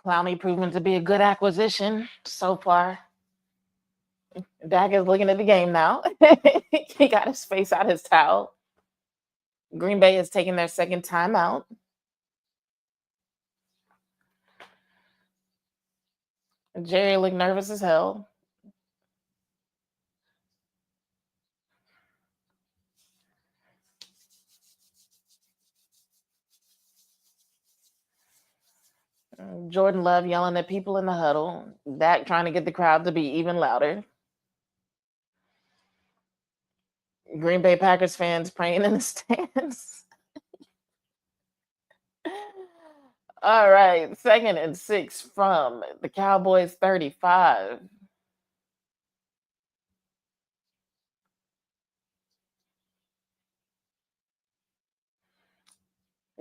Clowney proven to be a good acquisition so far. Dak is looking at the game now. He got his face out his towel. Green Bay is taking their second timeout. Jerry looked nervous as hell. Jordan Love yelling at people in the huddle. Dak trying to get the crowd to be even louder. Green Bay Packers fans praying in the stands. All right, 2nd and 6 from the Cowboys 35.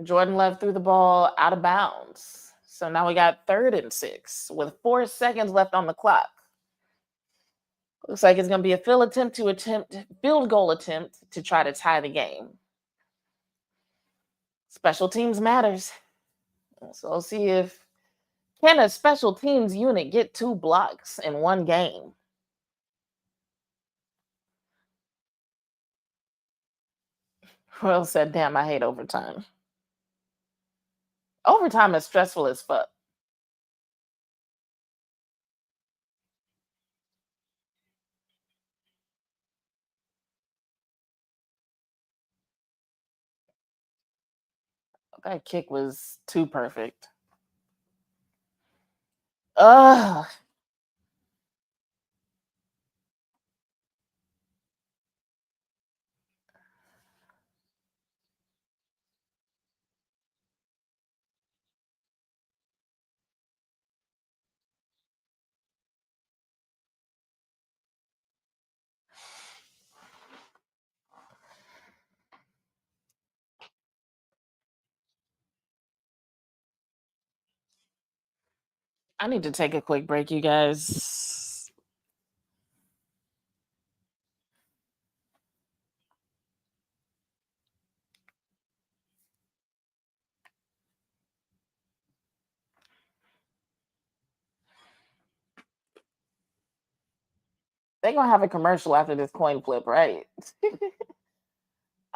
Jordan Love threw the ball out of bounds. So now we got 3rd and 6 with 4 seconds left on the clock. Looks like it's going to be a field goal attempt to try to tie the game. Special teams matters. So we'll see if can a special teams unit get 2 blocks in one game. Well said, damn, I hate overtime. Overtime is stressful as fuck. That kick was too perfect. Ugh. I need to take a quick break, you guys. They're gonna have a commercial after this coin flip, right?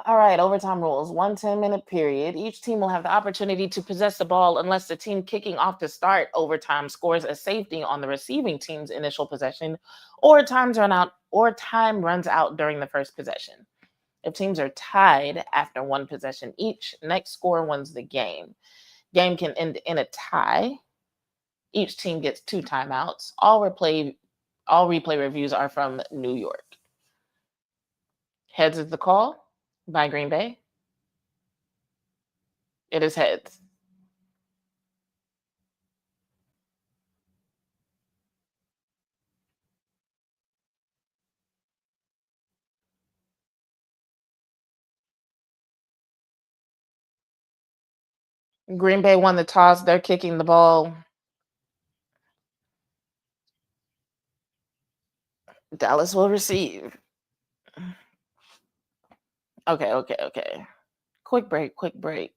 All right, overtime rules. 1 10-minute period. Each team will have the opportunity to possess the ball unless the team kicking off to start overtime scores a safety on the receiving team's initial possession, or time runs out during the first possession. If teams are tied after one possession each, next score wins the game. Game can end in a tie. Each team gets 2 timeouts. All replay reviews are from New York. Heads is the call by Green Bay. It is heads. Green Bay won the toss. They're kicking the ball. Dallas will receive. Okay. Quick break.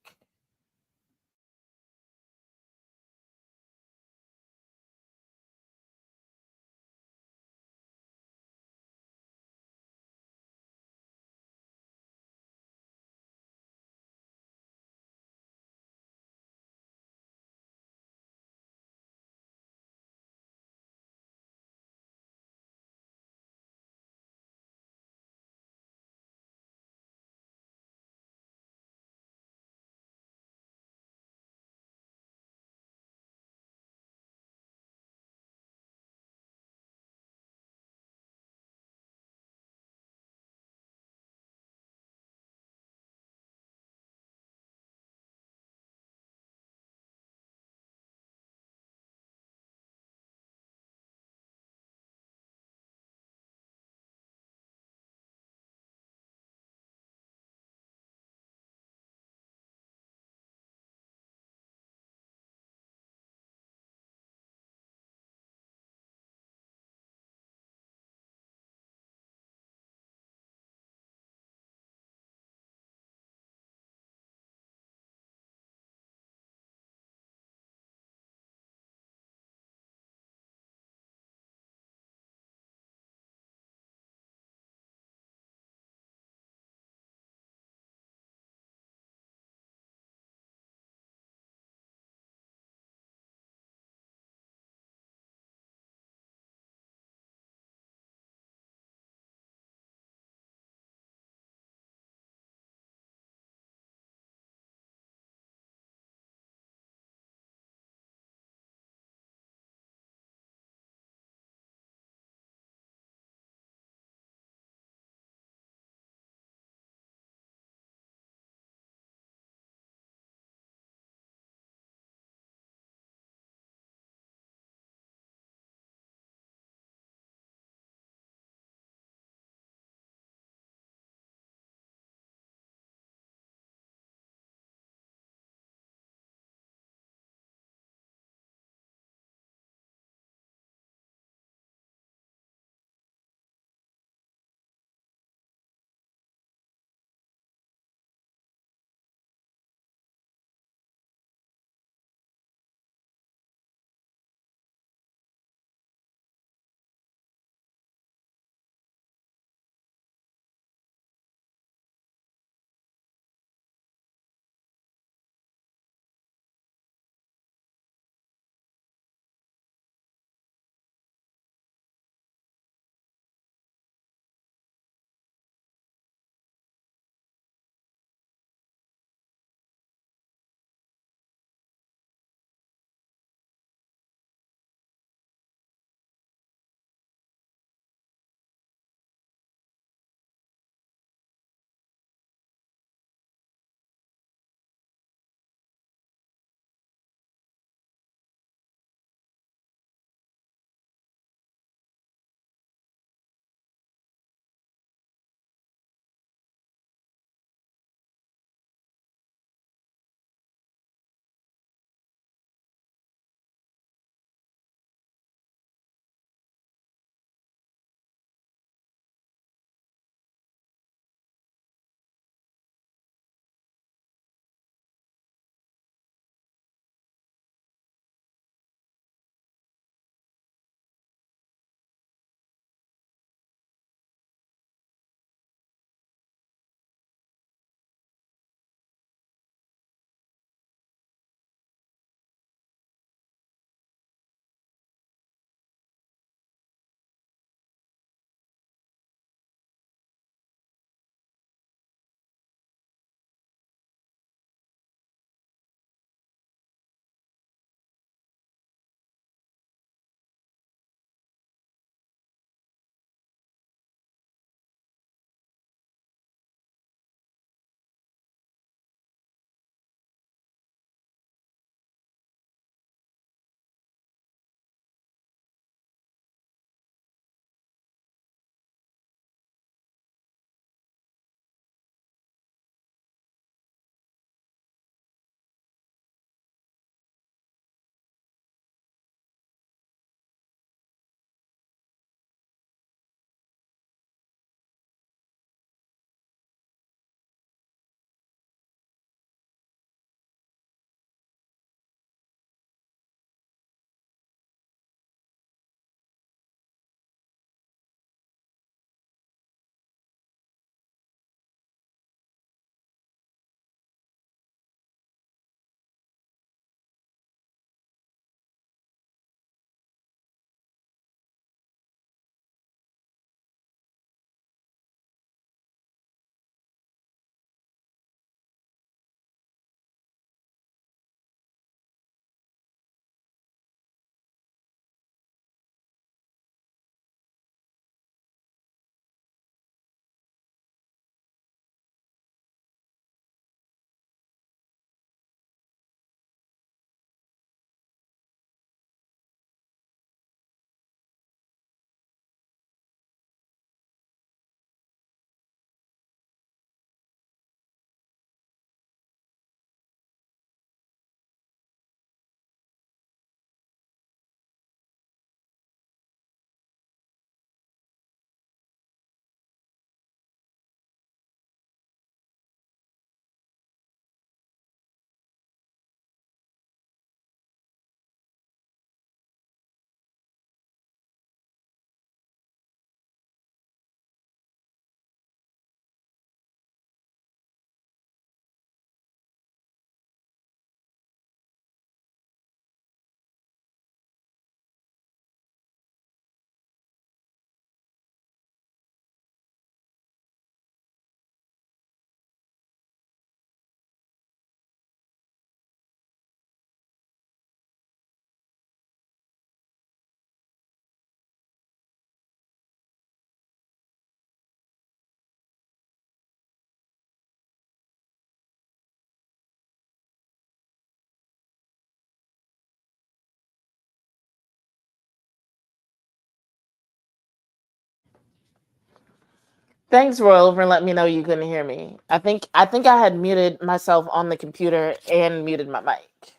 Thanks, Royal, for letting me know you couldn't hear me. I think I had muted myself on the computer and muted my mic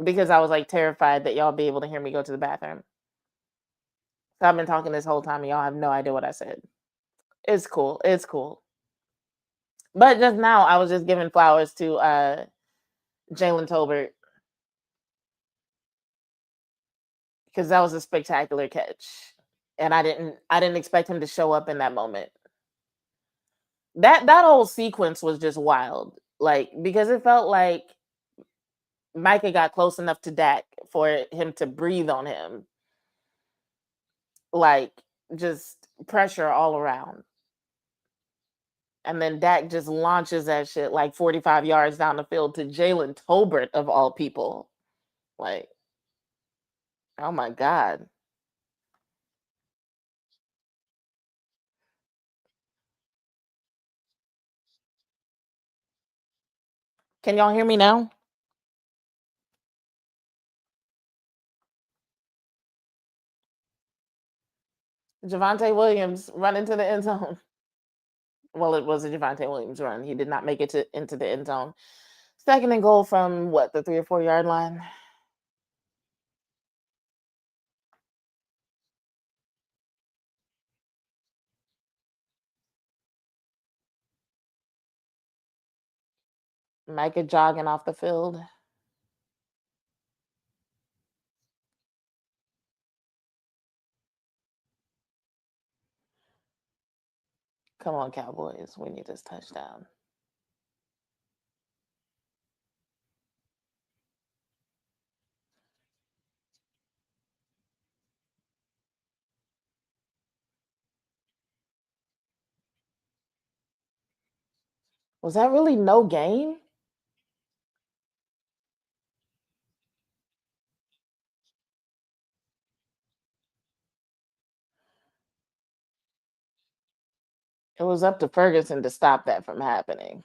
because I was like terrified that y'all be able to hear me go to the bathroom. So I've been talking this whole time and y'all have no idea what I said. It's cool. It's cool. But just now I was just giving flowers to Jalen Tolbert because that was a spectacular catch. And I didn't expect him to show up in that moment. That whole sequence was just wild. Like because it felt like Micah got close enough to Dak for him to breathe on him. Like just pressure all around. And then Dak just launches that shit like 45 yards down the field to Jalen Tolbert of all people. Like, oh my God. Can y'all hear me now? Javante Williams run into the end zone. Well, it was a Javante Williams run. He did not make it into the end zone. Second and goal from what, the 3 or 4 yard line? Micah jogging off the field. Come on, Cowboys. We need this touchdown. Was that really no gain? It was up to Ferguson to stop that from happening.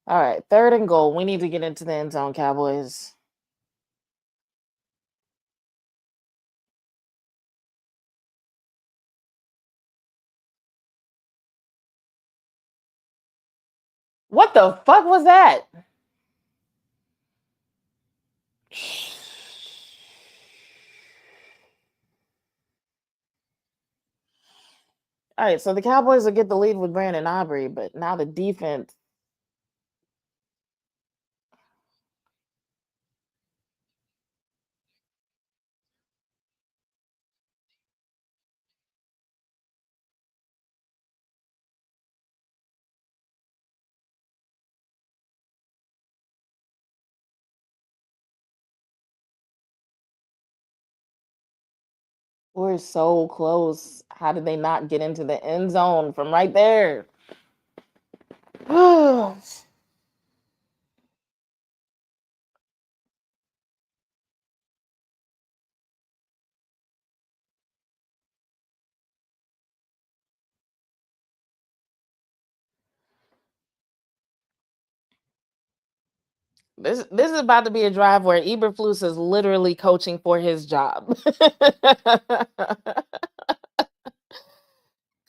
All right, third and goal. We need to get into the end zone, Cowboys. What the fuck was that? All right, so the Cowboys will get the lead with Brandon Aubrey, but now the defense. We're so close. How did they not get into the end zone from right there? This is about to be a drive where Eberflus is literally coaching for his job.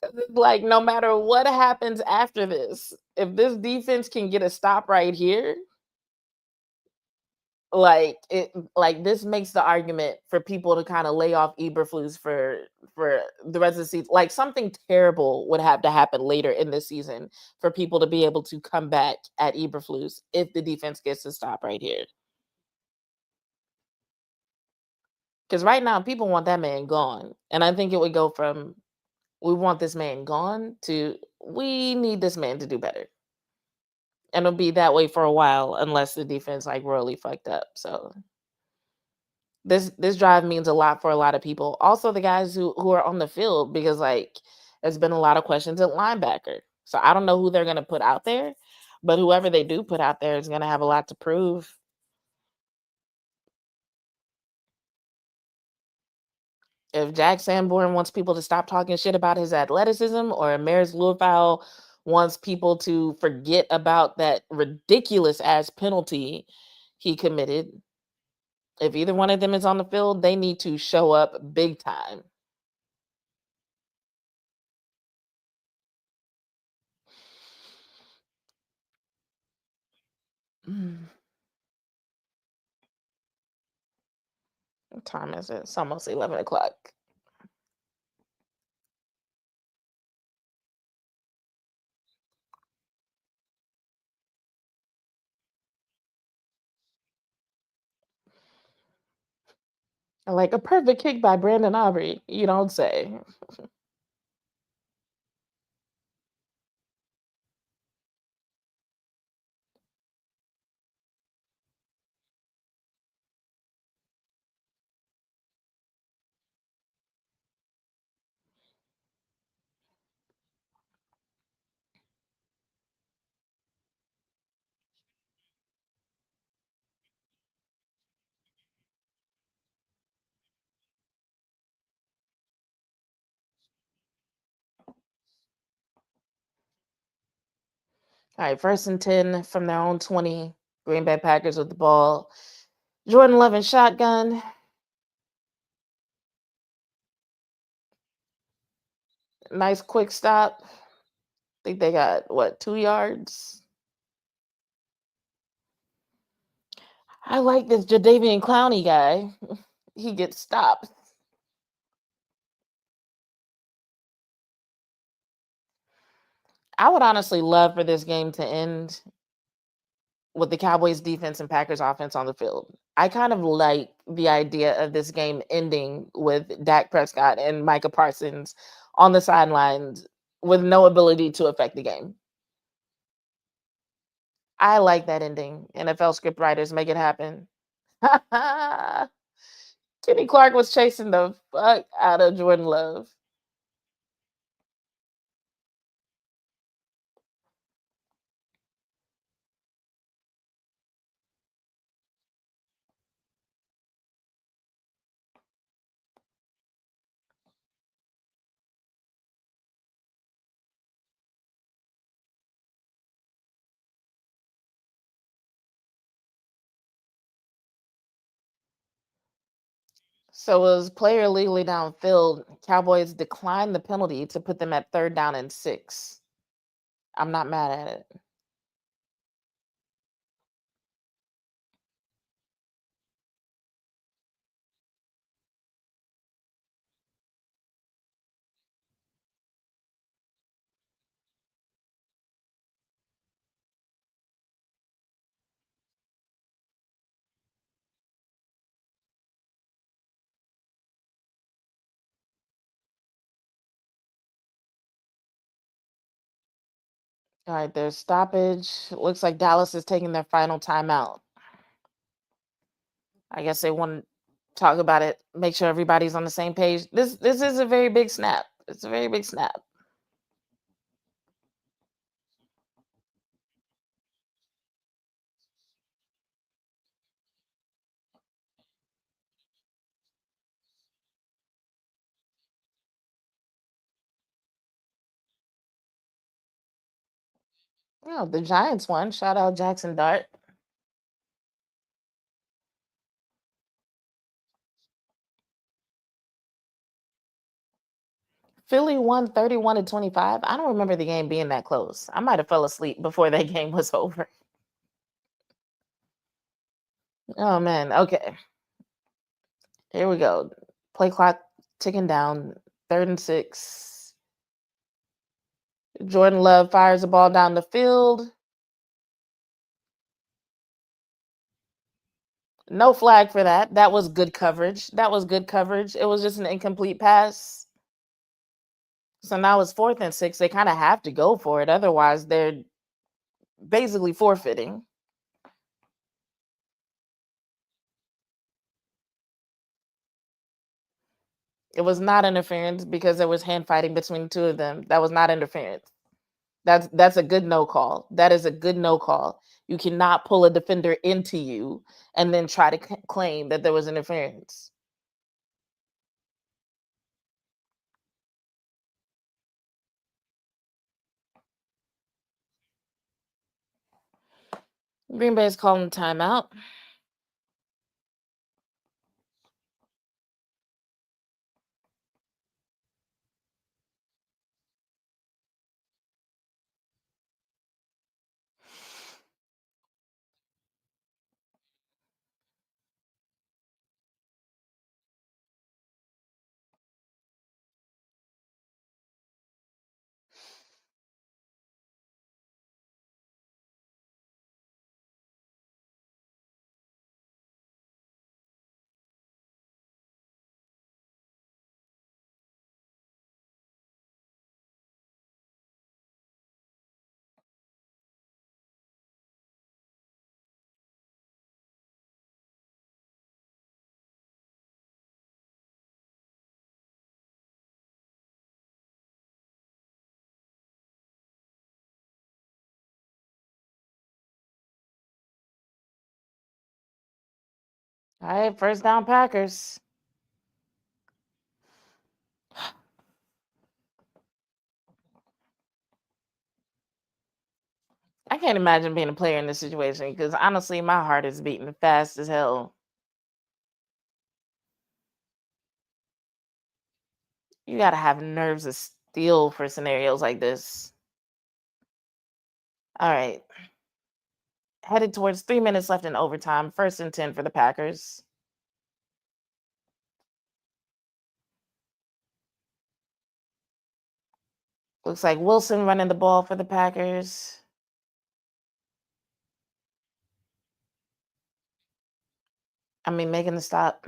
It's like no matter what happens after this, if this defense can get a stop right here, like this makes the argument for people to kind of lay off Eberflus for the rest of the season. Like something terrible would have to happen later in the season for people to be able to come back at Eberflus if the defense gets to stop right here. Because right now people want that man gone, and I think it would go from we want this man gone to we need this man to do better, and it'll be that way for a while unless the defense like royally fucked up. So this drive means a lot for a lot of people. Also, the guys who are on the field because like there's been a lot of questions at linebacker. So I don't know who they're gonna put out there, but whoever they do put out there is gonna have a lot to prove. If Jack Sanborn wants people to stop talking shit about his athleticism, or Maris Lufau wants people to forget about that ridiculous ass penalty he committed, If either one of them is on the field, they need to show up big time. Mm, what time is it? It's almost 11 o'clock. Like a perfect kick by Brandon Aubrey. You don't say. All right, first and 10 from their own 20. Green Bay Packers with the ball. Jordan Love in shotgun. Nice quick stop. Think they got what, 2 yards? I like this Jadavian Clowney guy. He gets stopped. I would honestly love for this game to end with the Cowboys defense and Packers offense on the field. I kind of like the idea of this game ending with Dak Prescott and Micah Parsons on the sidelines with no ability to affect the game. I like that ending. NFL script writers make it happen. Kenny Clark was chasing the fuck out of Jordan Love. So it was player illegally downfield. Cowboys declined the penalty to put them at 3rd down and 6. I'm not mad at it. All right, there's stoppage. Looks like Dallas is taking their final timeout. I guess they want to talk about it, make sure everybody's on the same page. This is a very big snap. It's a very big snap. Oh, the Giants won. Shout out Jackson Dart. Philly won 31-25. I don't remember the game being that close. I might have fell asleep before that game was over. Oh man. Okay. Here we go. Play clock ticking down. 3rd and 6. Jordan Love fires the ball down the field. No flag for that. That was good coverage. That was good coverage. It was just an incomplete pass. So now it's 4th and 6. They kind of have to go for it. Otherwise, they're basically forfeiting. It was not interference because there was hand fighting between the two of them. That was not interference. That's a good no call. That is a good no call. You cannot pull a defender into you and then try to claim that there was interference. Green Bay is calling timeout. All right, first down Packers. I can't imagine being a player in this situation because honestly, my heart is beating fast as hell. You gotta have nerves of steel for scenarios like this. All right, headed towards 3 minutes left in overtime. First and 10 for the Packers. Looks like Wilson running the ball for the Packers. I mean, making the stop.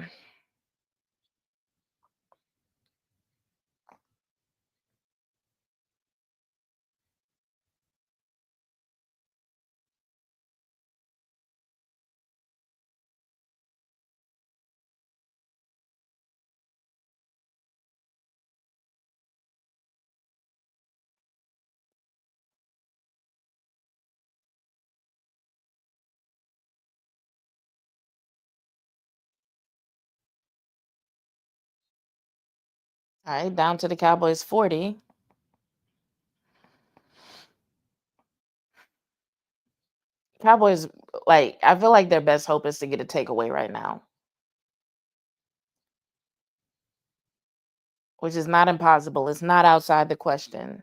All right, down to the Cowboys 40. Cowboys, like, I feel like their best hope is to get a takeaway right now, which is not impossible. It's not outside the question.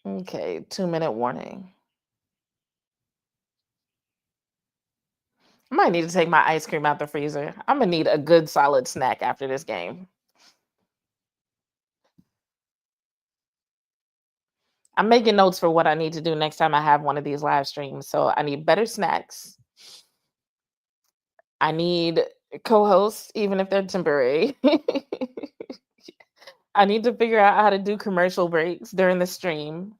Okay, 2 minute warning. I might need to take my ice cream out the freezer. I'm gonna need a good solid snack after this game. I'm making notes for what I need to do next time I have one of these live streams. So I need better snacks. I need co-hosts, even if they're temporary. I need to figure out how to do commercial breaks during the stream.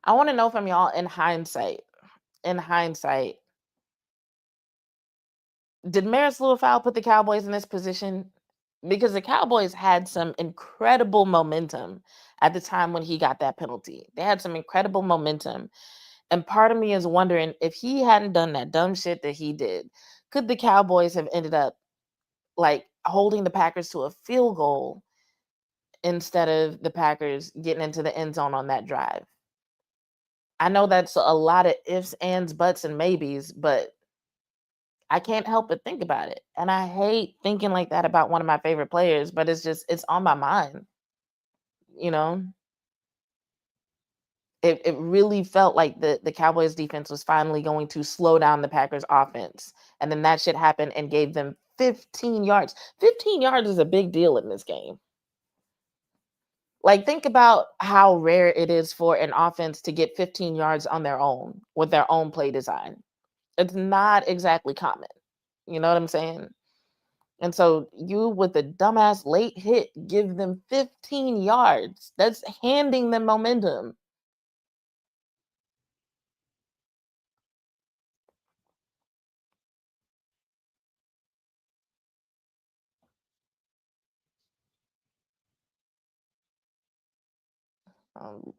I want to know from y'all in hindsight, did Maris Fowl put the Cowboys in this position? Because the Cowboys had some incredible momentum at the time when he got that penalty. They had some incredible momentum. And part of me is wondering if he hadn't done that dumb shit that he did, could the Cowboys have ended up like holding the Packers to a field goal instead of the Packers getting into the end zone on that drive? I know that's a lot of ifs, ands, buts, and maybes, but I can't help but think about it. And I hate thinking like that about one of my favorite players, but it's on my mind, you know? It really felt like the Cowboys defense was finally going to slow down the Packers offense. And then that shit happened and gave them 15 yards. 15 yards is a big deal in this game. Like, think about how rare it is for an offense to get 15 yards on their own with their own play design. It's not exactly common. You know what I'm saying? And so you with a dumbass late hit give them 15 yards. That's handing them momentum.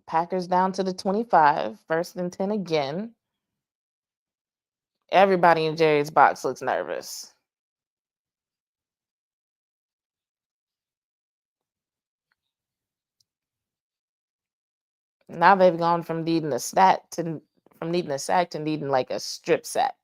Packers down to the 25, first and 10 again. Everybody in Jerry's box looks nervous. Now they've gone from needing a sack to needing like a strip sack.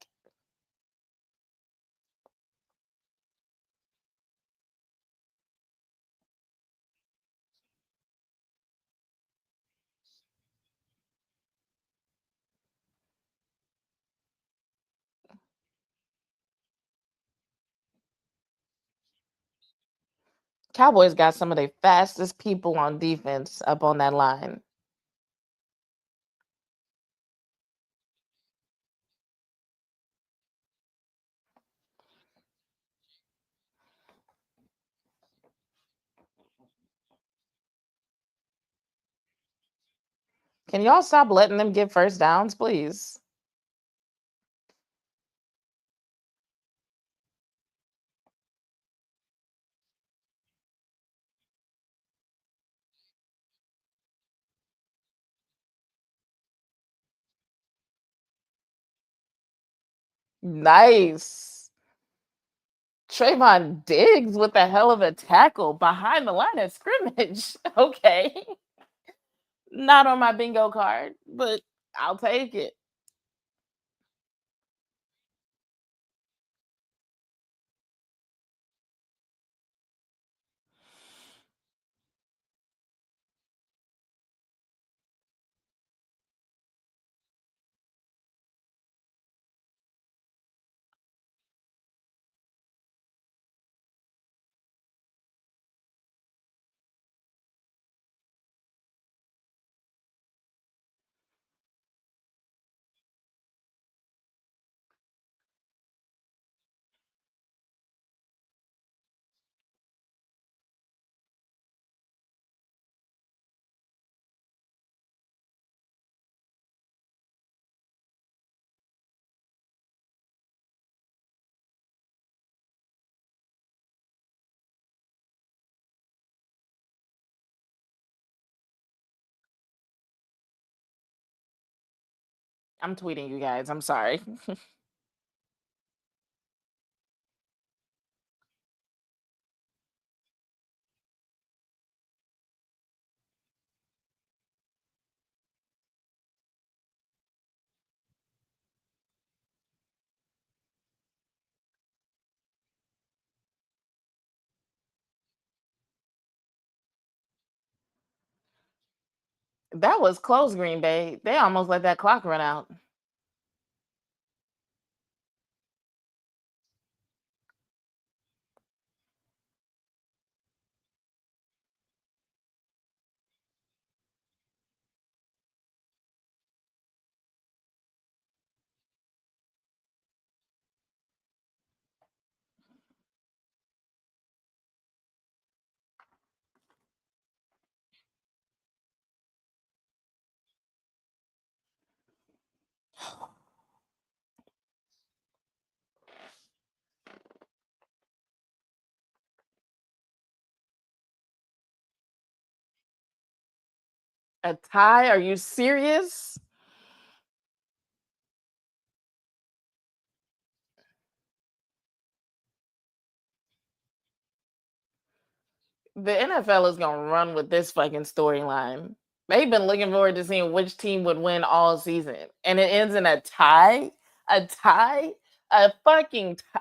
Cowboys got some of their fastest people on defense up on that line. Can y'all stop letting them get first downs, please? Nice. Trayvon Diggs with a hell of a tackle behind the line of scrimmage. Okay. Not on my bingo card, but I'll take it. I'm tweeting you guys. I'm sorry. That was close, Green Bay. They almost let that clock run out. A tie? Are you serious? The NFL is gonna run with this fucking storyline. They've been looking forward to seeing which team would win all season, and it ends in a tie. A tie. A fucking tie.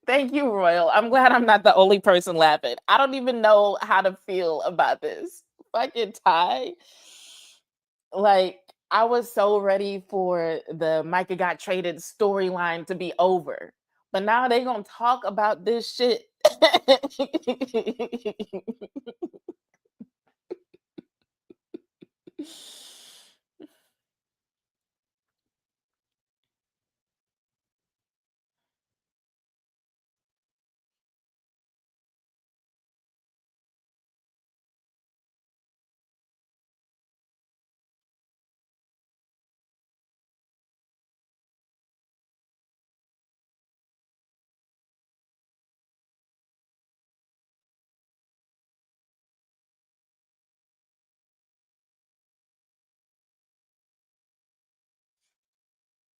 Thank you, Royal. I'm glad I'm not the only person laughing. I don't even know how to feel about this fucking tie. Like, I was so ready for the Micah got traded storyline to be over. But now they gonna talk about this shit.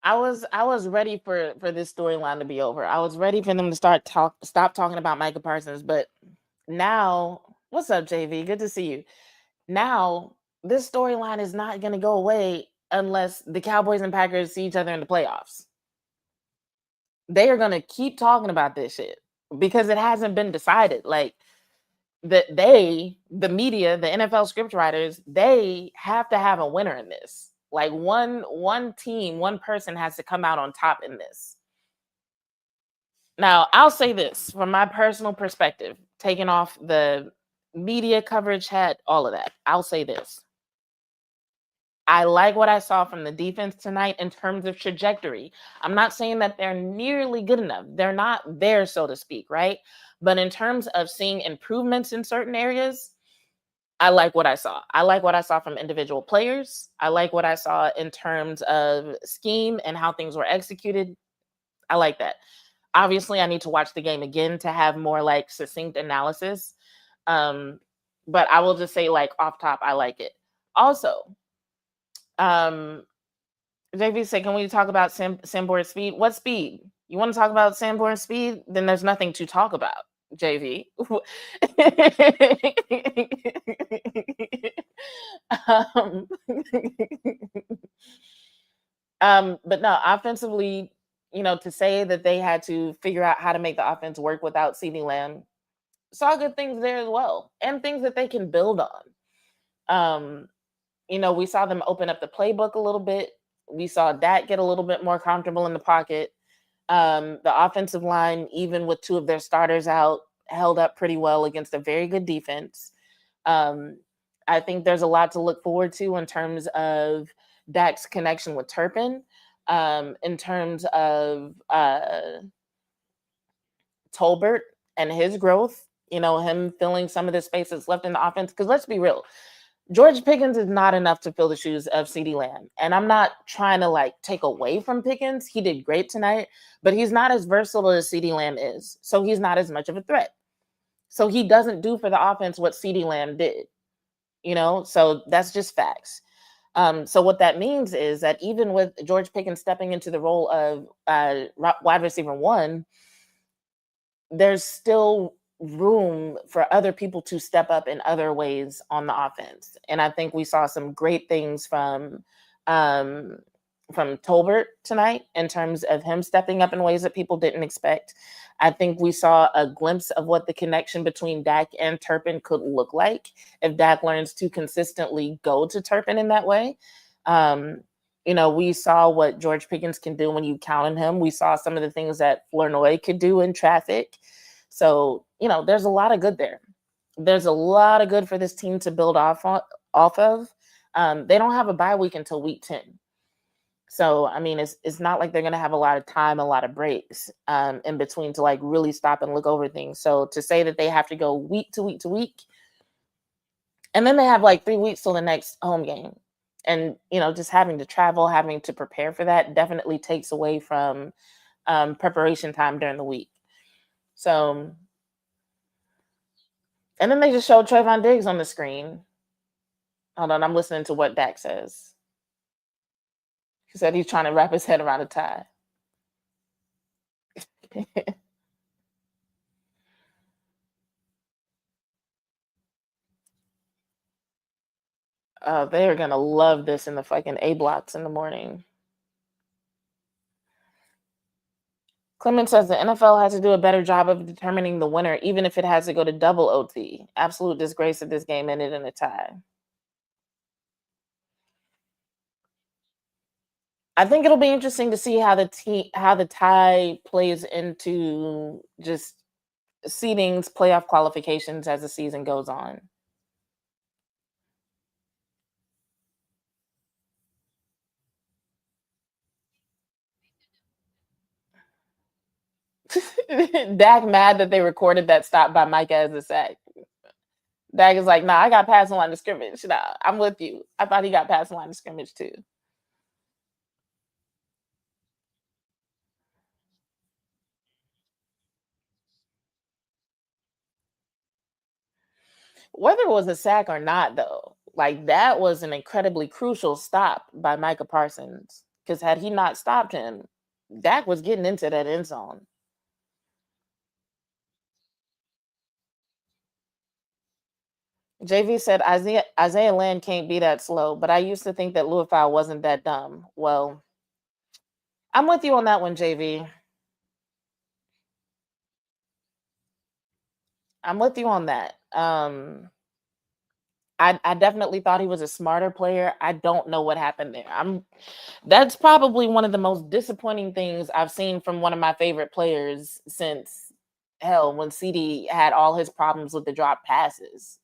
I was ready for this storyline to be over. I was ready for them to stop talking about Micah Parsons, but now, what's up, JV? Good to see you. Now, this storyline is not going to go away unless the Cowboys and Packers see each other in the playoffs. They are going to keep talking about this shit because it hasn't been decided. Like, that they, the media, the NFL script writers, they have to have a winner in this. Like one team, one person has to come out on top in this. Now, I'll say this from my personal perspective, taking off the media coverage hat, all of that. I'll say this. I like what I saw from the defense tonight in terms of trajectory. I'm not saying that they're nearly good enough. They're not there, so to speak, right? But in terms of seeing improvements in certain areas, I like what I saw. I like what I saw from individual players. I like what I saw in terms of scheme and how things were executed. I like that. Obviously, I need to watch the game again to have more like succinct analysis. Um, but I will just say, like, off top, I like it. Also, um, JV said, can we talk about Sanborn's speed? What speed? You want to talk about Sanborn's speed? Then there's nothing to talk about, JV. um, but no, offensively, to say that they had to figure out how to make the offense work without CeeDee Lamb, saw good things there as well, and things that they can build on. We saw them open up the playbook a little bit. We saw Dak get a little bit more comfortable in the pocket. The offensive line, even with two of their starters out, held up pretty well against a very good defense. I think there's a lot to look forward to in terms of Dak's connection with Turpin, in terms of Tolbert and his growth, him filling some of the spaces left in the offense. Because let's be real, George Pickens is not enough to fill the shoes of CeeDee Lamb. And I'm not trying to like take away from Pickens. He did great tonight, but he's not as versatile as CeeDee Lamb is. So he's not as much of a threat. So he doesn't do for the offense what CeeDee Lamb did, So that's just facts. So what that means is that even with George Pickens stepping into the role of wide receiver one, there's still room for other people to step up in other ways on the offense. And I think we saw some great things um, from Tolbert tonight in terms of him stepping up in ways that people didn't expect. I think we saw a glimpse of what the connection between Dak and Turpin could look like if Dak learns to consistently go to Turpin in that way. We saw what George Pickens can do when you count on him. We saw some of the things that Flournoy could do in traffic. So, there's a lot of good there. There's a lot of good for this team to build off of. They don't have a bye week until week 10. So, I mean, it's not like they're going to have a lot of time, a lot of breaks in between to like really stop and look over things. So to say that they have to go week to week to week, and then they have like 3 weeks till the next home game. And, just having to travel, having to prepare for that definitely takes away from preparation time during the week. So, and then they just showed Trayvon Diggs on the screen. Hold on, I'm listening to what Dak says. He said he's trying to wrap his head around a tie. They are gonna love this in the fucking A blocks in the morning. Clement says the NFL has to do a better job of determining the winner, even if it has to go to double OT. Absolute disgrace if this game ended in a tie. I think it'll be interesting to see how the tie plays into just seedings, playoff qualifications as the season goes on. Dak mad that they recorded that stop by Micah as a sack. Dak is like, nah, I got past the line of scrimmage. Nah, I'm with you. I thought he got past the line of scrimmage too. Whether it was a sack or not, though, like that was an incredibly crucial stop by Micah Parsons. Because had he not stopped him, Dak was getting into that end zone. JV said Isaiah Land can't be that slow, but I used to think that Louis wasn't that dumb. Well, I'm with you on that one, JV. I'm with you on that. I definitely thought he was a smarter player. I don't know what happened there. That's probably one of the most disappointing things I've seen from one of my favorite players since hell when CD had all his problems with the drop passes,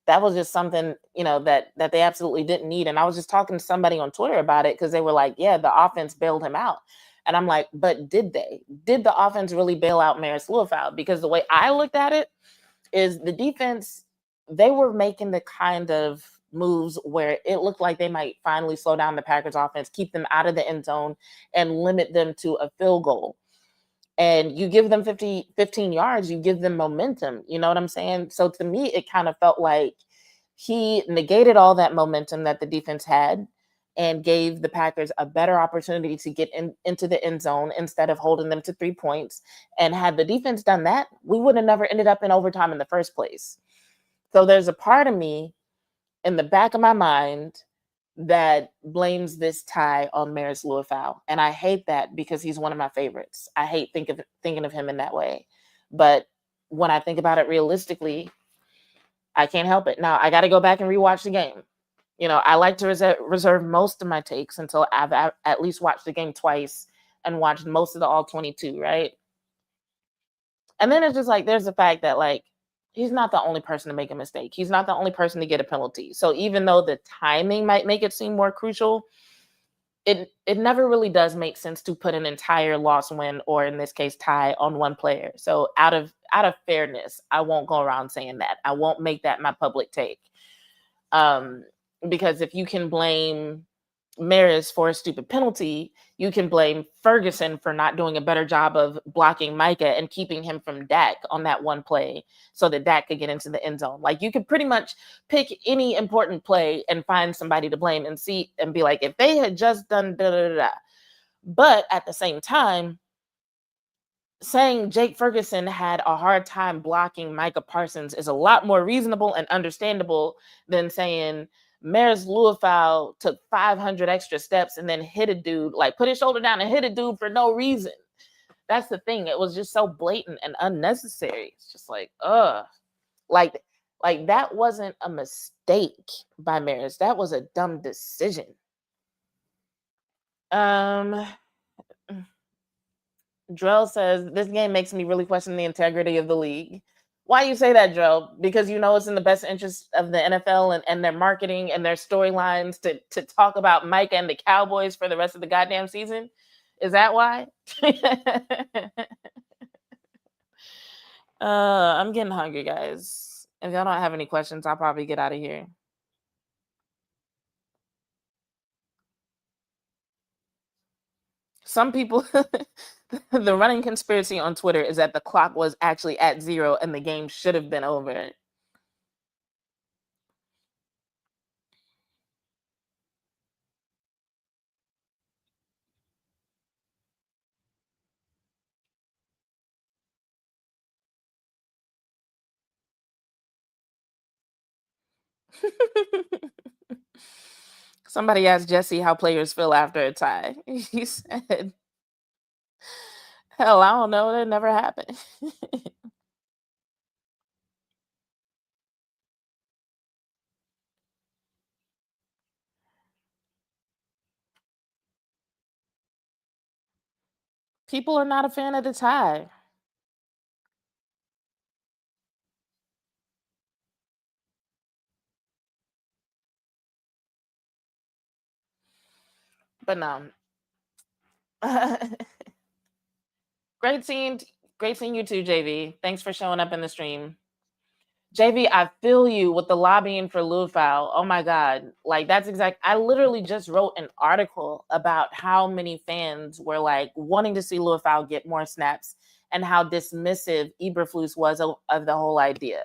That was just something, that they absolutely didn't need. And I was just talking to somebody on Twitter about it because they were like, yeah, the offense bailed him out. And I'm like, but did they? Did the offense really bail out Maris Luafau? Because the way I looked at it is the defense, they were making the kind of moves where it looked like they might finally slow down the Packers offense, keep them out of the end zone, and limit them to a field goal. And you give them 15 yards, you give them momentum. You know what I'm saying? So to me, it kind of felt like he negated all that momentum that the defense had and gave the Packers a better opportunity to get into the end zone instead of holding them to 3 points. And had the defense done that, we would have never ended up in overtime in the first place. So there's a part of me in the back of my mind that blames this tie on Maris Luafau. And I hate that because he's one of my favorites. I hate thinking of him in that way. But when I think about it realistically, I can't help it. Now, I got to go back and rewatch the game. I like to reserve most of my takes until I've at least watched the game twice and watched most of the all 22, right? And then it's just like, there's the fact that, like, he's not the only person to make a mistake. He's not the only person to get a penalty. So even though the timing might make it seem more crucial, it never really does make sense to put an entire loss win, or in this case tie, on one player. So out of fairness, I won't go around saying that. I won't make that my public take. Because if you can blame Maris for a stupid penalty, you can blame Ferguson for not doing a better job of blocking Micah and keeping him from Dak on that one play so that Dak could get into the end zone. Like, you could pretty much pick any important play and find somebody to blame and see and be like, if they had just done da da da da. But at the same time, saying Jake Ferguson had a hard time blocking Micah Parsons is a lot more reasonable and understandable than saying Maris Luafau took 500 extra steps and then hit a dude, like put his shoulder down and hit a dude for no reason. That's the thing. It was just so blatant and unnecessary. It's just like, like, like that wasn't a mistake by Maris. That was a dumb decision. Um, Drell says, this game makes me really question the integrity of the league. Why you say that, Drell? Because you know it's in the best interest of the NFL and their marketing and their storylines to talk about Micah and the Cowboys for the rest of the goddamn season? Is that why? I'm getting hungry, guys. If y'all don't have any questions, I'll probably get out of here. Some people, the running conspiracy on Twitter is that the clock was actually at 0 and the game should have been over. Somebody asked Jesse how players feel after a tie. He said, hell, I don't know. That never happened. People are not a fan of the tie. But no. Great seeing you too, JV. Thanks for showing up in the stream. JV, I feel you with the lobbying for Lufau. Oh my God. Like, that's exact. I literally just wrote an article about how many fans were like wanting to see Lufau get more snaps and how dismissive Eberflus was of the whole idea.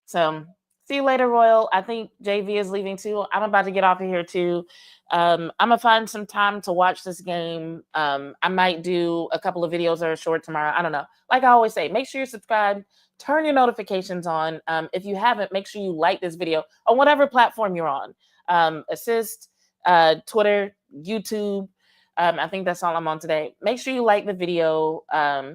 So see you later, Royal. I think JV is leaving too. I'm about to get off of here too. I'm gonna find some time to watch this game. I might do a couple of videos that are short tomorrow. I don't know. Like I always say, make sure you're subscribed, turn your notifications on. If you haven't, make sure you like this video on whatever platform you're on. Assist, Twitter, YouTube, I think that's all I'm on today. Make sure you like the video.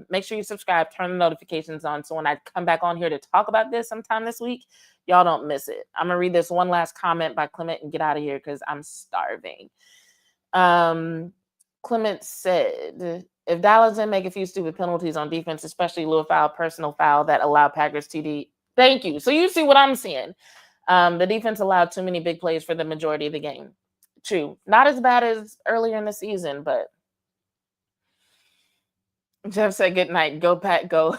Make sure you subscribe, turn the notifications on, so when I come back on here to talk about this sometime this week, y'all don't miss it. I'm gonna read this one last comment by Clement and get out of here because I'm starving. Clement said, if Dallas didn't make a few stupid penalties on defense, especially Lou foul, personal foul that allowed Packers TD. Thank you. So you see what I'm seeing. The defense allowed too many big plays for the majority of the game. True. Not as bad as earlier in the season, but Jeff said good night. Go Pack, go.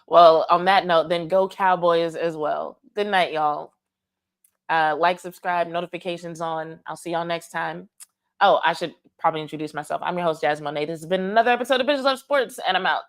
Well, on that note, then go Cowboys as well. Good night, y'all. Like, subscribe, notifications on. I'll see y'all next time. Oh, I should probably introduce myself. I'm your host, Jasmine Monet. This has been another episode of Bitches Love Sports, and I'm out.